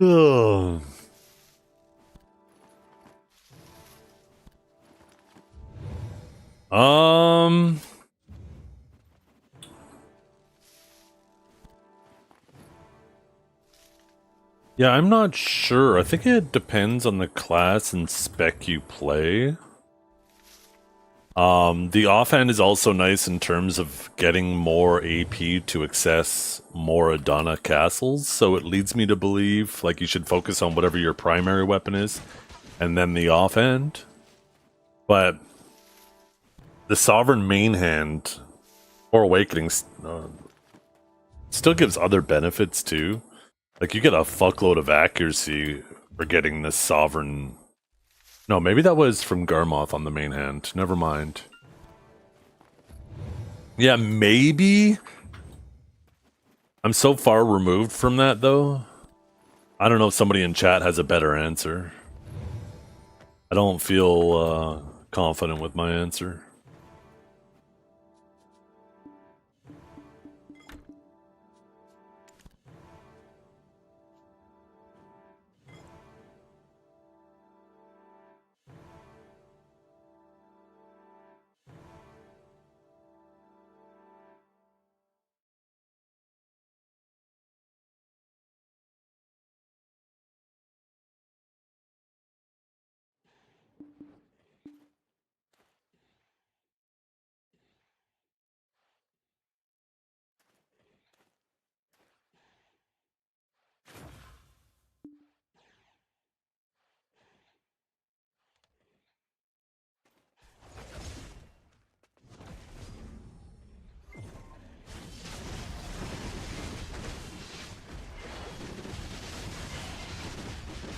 Ugh. Um. Yeah, I'm not sure. I think it depends on the class and spec you play. The offhand is also nice in terms of getting more AP to access more Adana castles, so it leads me to believe like you should focus on whatever your primary weapon is, and then the offhand. But the Sovereign main hand or Awakening still gives other benefits too. Like you get a fuckload of accuracy for getting this Sovereign. No, maybe that was from Garmoth on the main hand. Never mind. Yeah, maybe. I'm so far removed from that, though. I don't know if somebody in chat has a better answer. I don't feel confident with my answer.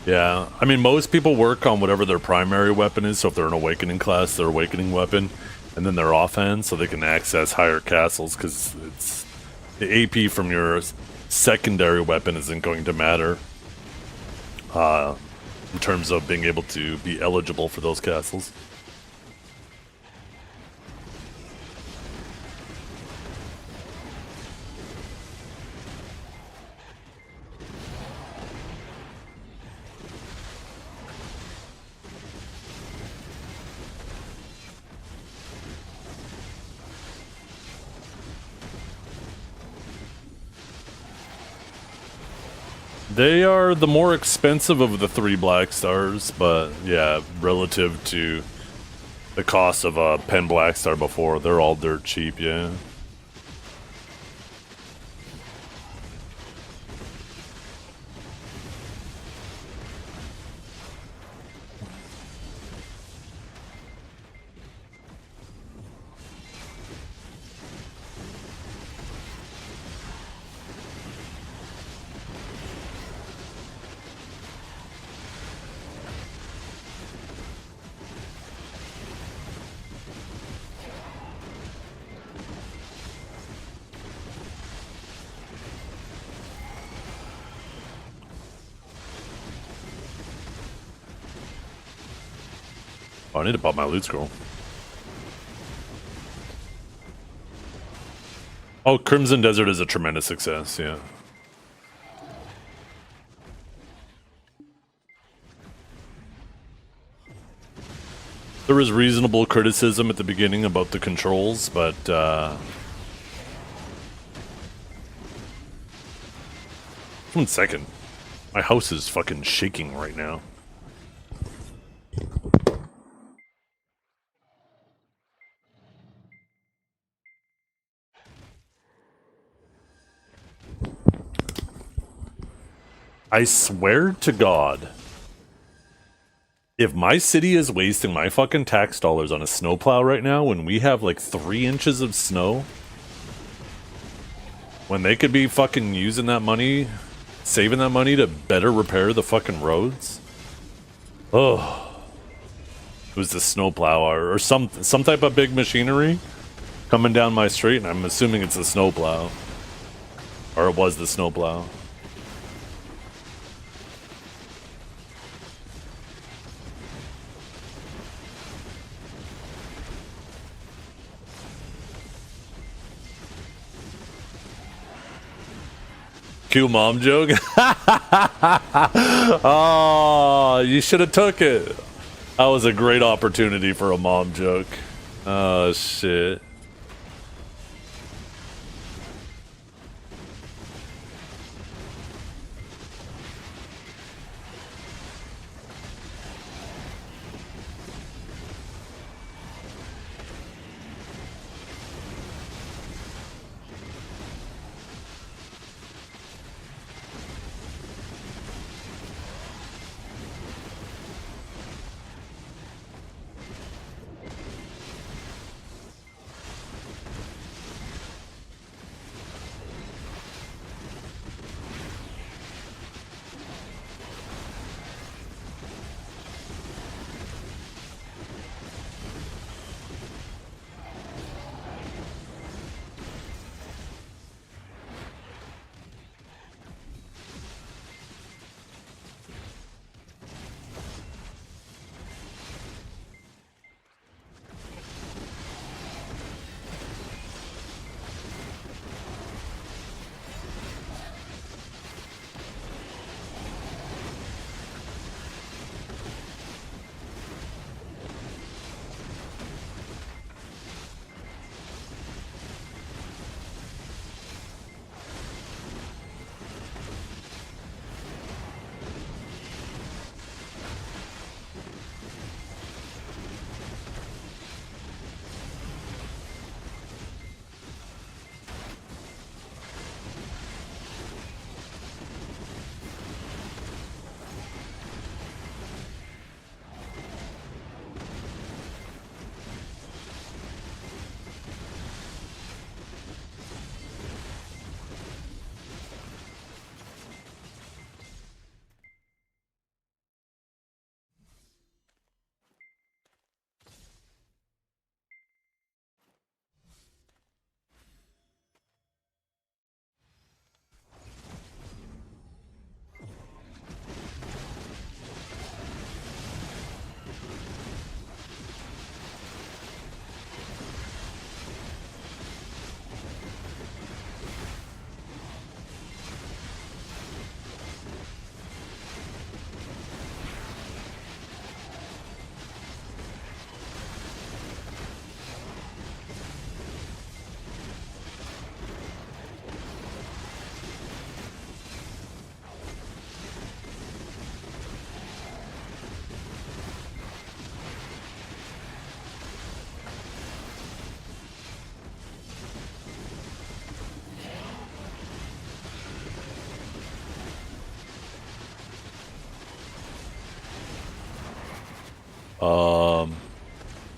Yeah, I mean, most people work on whatever their primary weapon is, so if they're an Awakening class, their Awakening weapon, and then their offhand, so they can access higher castles, because it's the AP from your secondary weapon isn't going to matter in terms of being able to be eligible for those castles. They are the more expensive of the 3 Black Stars, but yeah, relative to the cost of a Pen Black Star before, they're all dirt cheap, yeah. Oh, I need to pop my loot scroll. Oh, Crimson Desert is a tremendous success, yeah. There was reasonable criticism at the beginning about the controls, but 1 second. My house is fucking shaking right now. I swear to God, if my city is wasting my fucking tax dollars on a snowplow right now when we have like 3 inches of snow, when they could be fucking using that money, saving that money to better repair the fucking roads. Oh, it was the snowplow or some type of big machinery coming down my street, and I'm assuming it's the snowplow, or it was the snowplow. Cue mom joke. Oh, you should have took it. That was a great opportunity for a mom joke. Oh shit.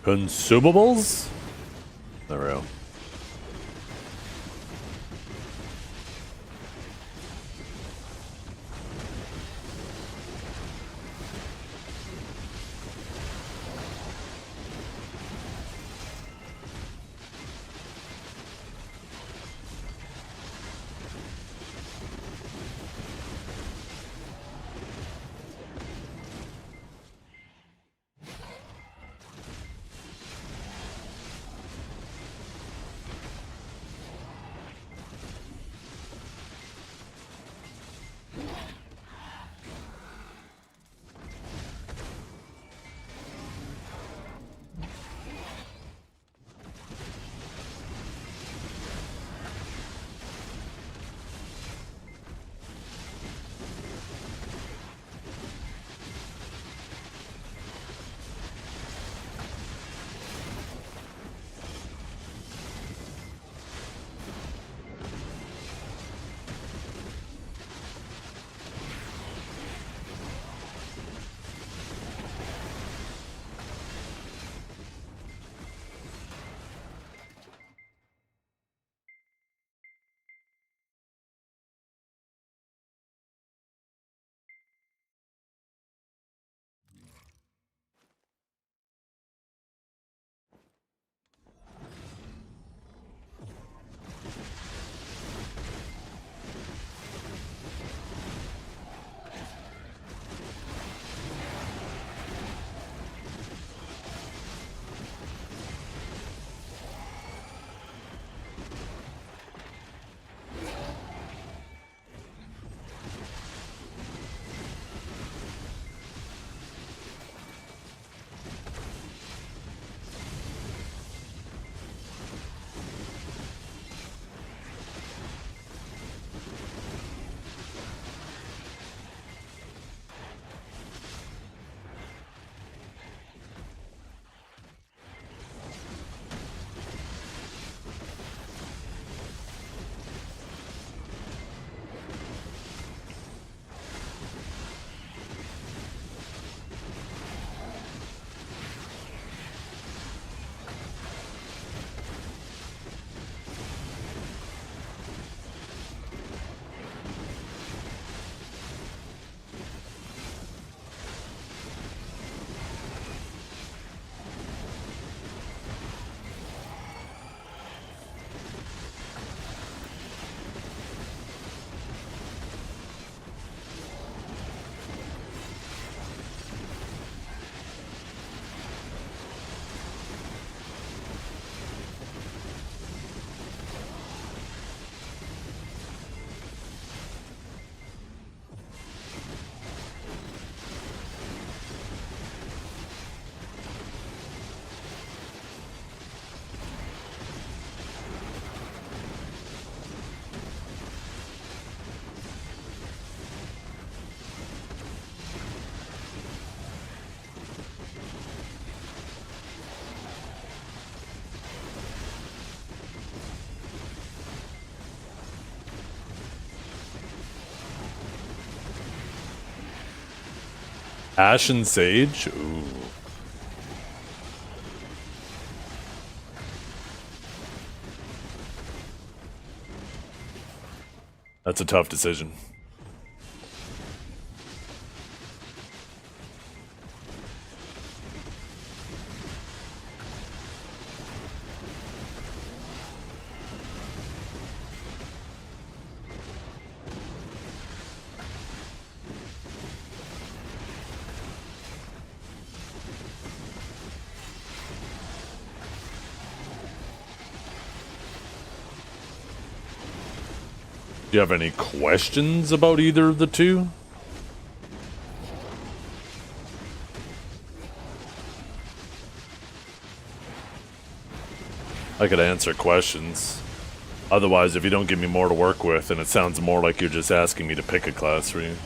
Consumables? There we go. Ashen Sage? Ooh. That's a tough decision. Do you have any questions about either of the two? I could answer questions. Otherwise, if you don't give me more to work with, then it sounds more like you're just asking me to pick a class for you.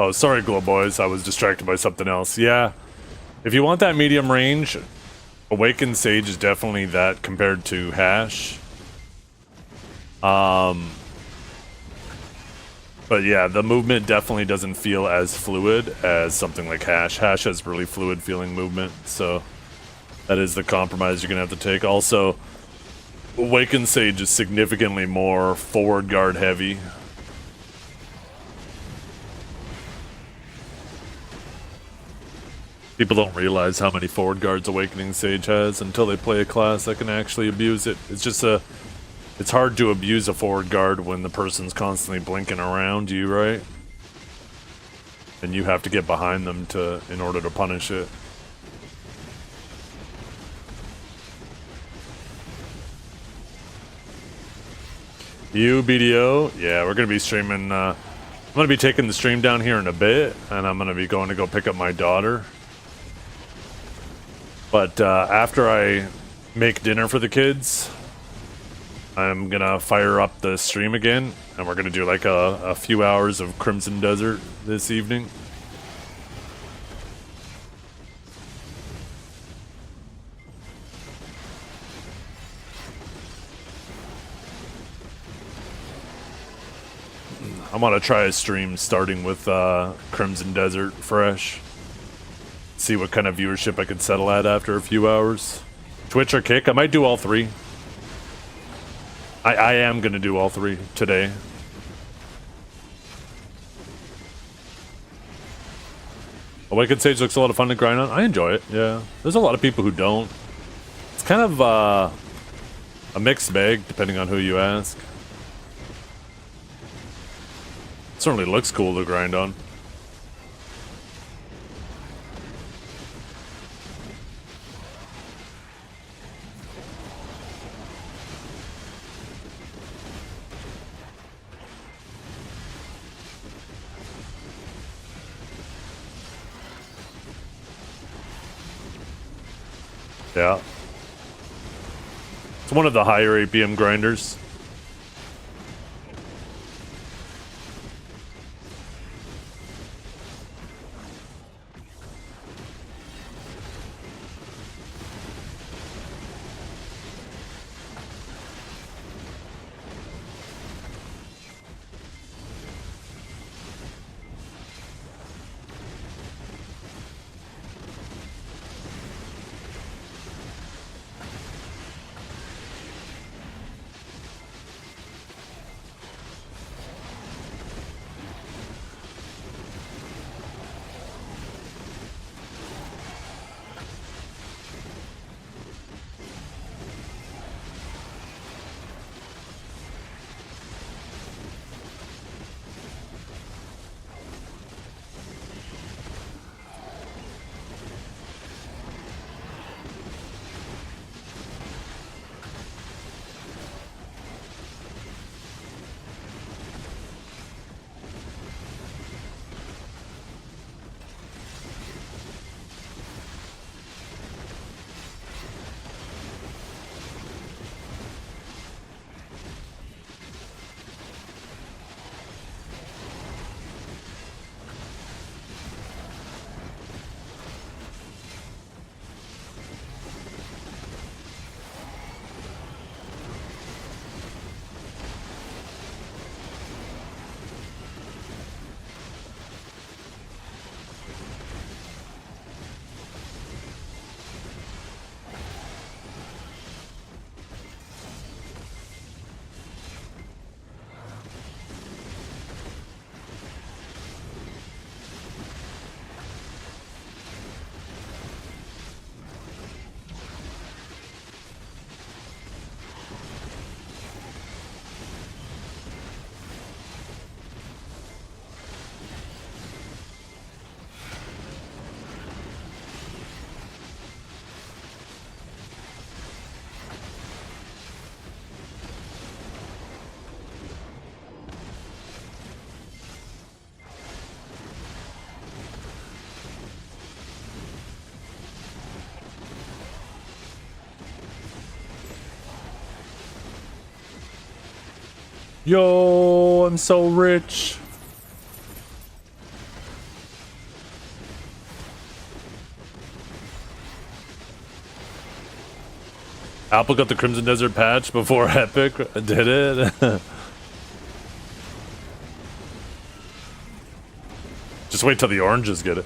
Oh, sorry, Glow Boys. I was distracted by something else. Yeah. If you want that medium range, Awakened Sage is definitely that compared to Hash. But yeah, the movement definitely doesn't feel as fluid as something like Hash. Hash has really fluid feeling movement, so that is the compromise you're gonna have to take. Also, Awakened Sage is significantly more forward guard heavy. People don't realize how many forward guards Awakening Sage has until they play a class that can actually abuse it. It's hard to abuse a forward guard when the person's constantly blinking around you, right? And you have to get behind them in order to punish it. You, BDO? Yeah, we're gonna be streaming, I'm gonna be taking the stream down here in a bit, and I'm gonna be going to go pick up my daughter. But after I make dinner for the kids, I'm gonna fire up the stream again, and we're gonna do like a few hours of Crimson Desert this evening. I'm gonna try a stream starting with Crimson Desert fresh. See what kind of viewership I could settle at after a few hours. Twitch or Kick, I might do all three. I am gonna do all three today. Awakened Sage looks a lot of fun to grind on. I enjoy it, yeah. There's a lot of people who don't. It's kind of a mixed bag, depending on who you ask. It certainly looks cool to grind on. Yeah. It's one of the higher APM grinders. Yo, I'm so rich. Apple got the Crimson Desert patch before Epic did it. Just wait till the oranges get it.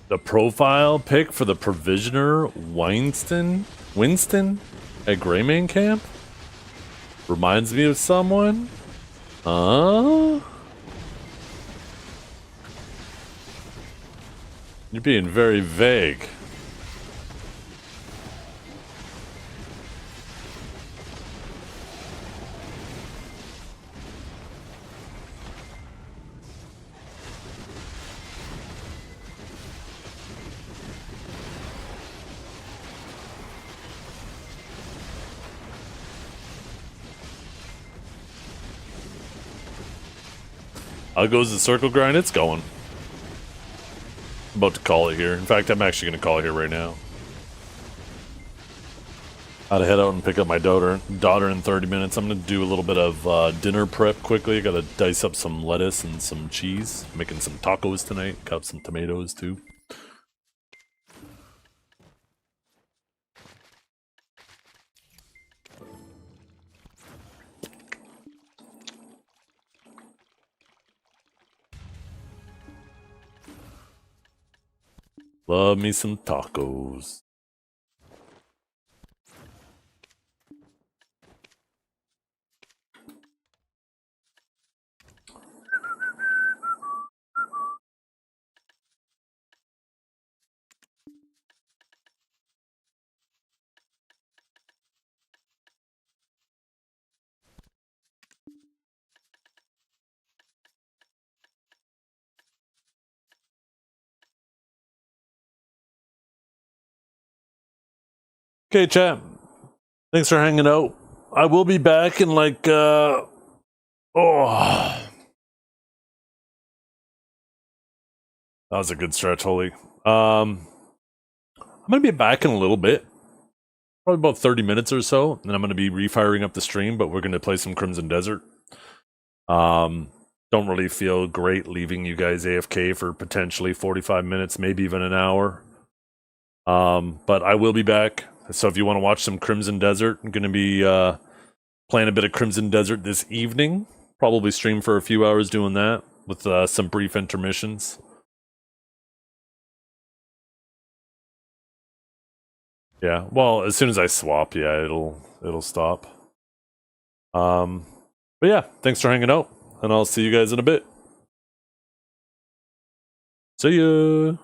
The profile pic for the provisioner Winston at Greymane Camp reminds me of someone. You're being very vague. How goes the circle grind? It's going. I'm about to call it here. In fact, I'm actually going to call it here right now. Gotta head out and pick up my daughter in 30 minutes. I'm gonna do a little bit of dinner prep quickly. Gotta dice up some lettuce and some cheese. Making some tacos tonight. Cut up some tomatoes too. Love me some tacos. Okay, chat. Thanks for hanging out. I will be back in like that was a good stretch, Holy. I'm gonna be back in a little bit. Probably about 30 minutes or so. And then I'm gonna be refiring up the stream, but we're gonna play some Crimson Desert. Don't really feel great leaving you guys AFK for potentially 45 minutes, maybe even an hour. But I will be back. So if you want to watch some Crimson Desert, I'm going to be playing a bit of Crimson Desert this evening. Probably stream for a few hours doing that with some brief intermissions. Yeah, well, as soon as I swap, yeah, it'll stop. But yeah, thanks for hanging out, and I'll see you guys in a bit. See ya!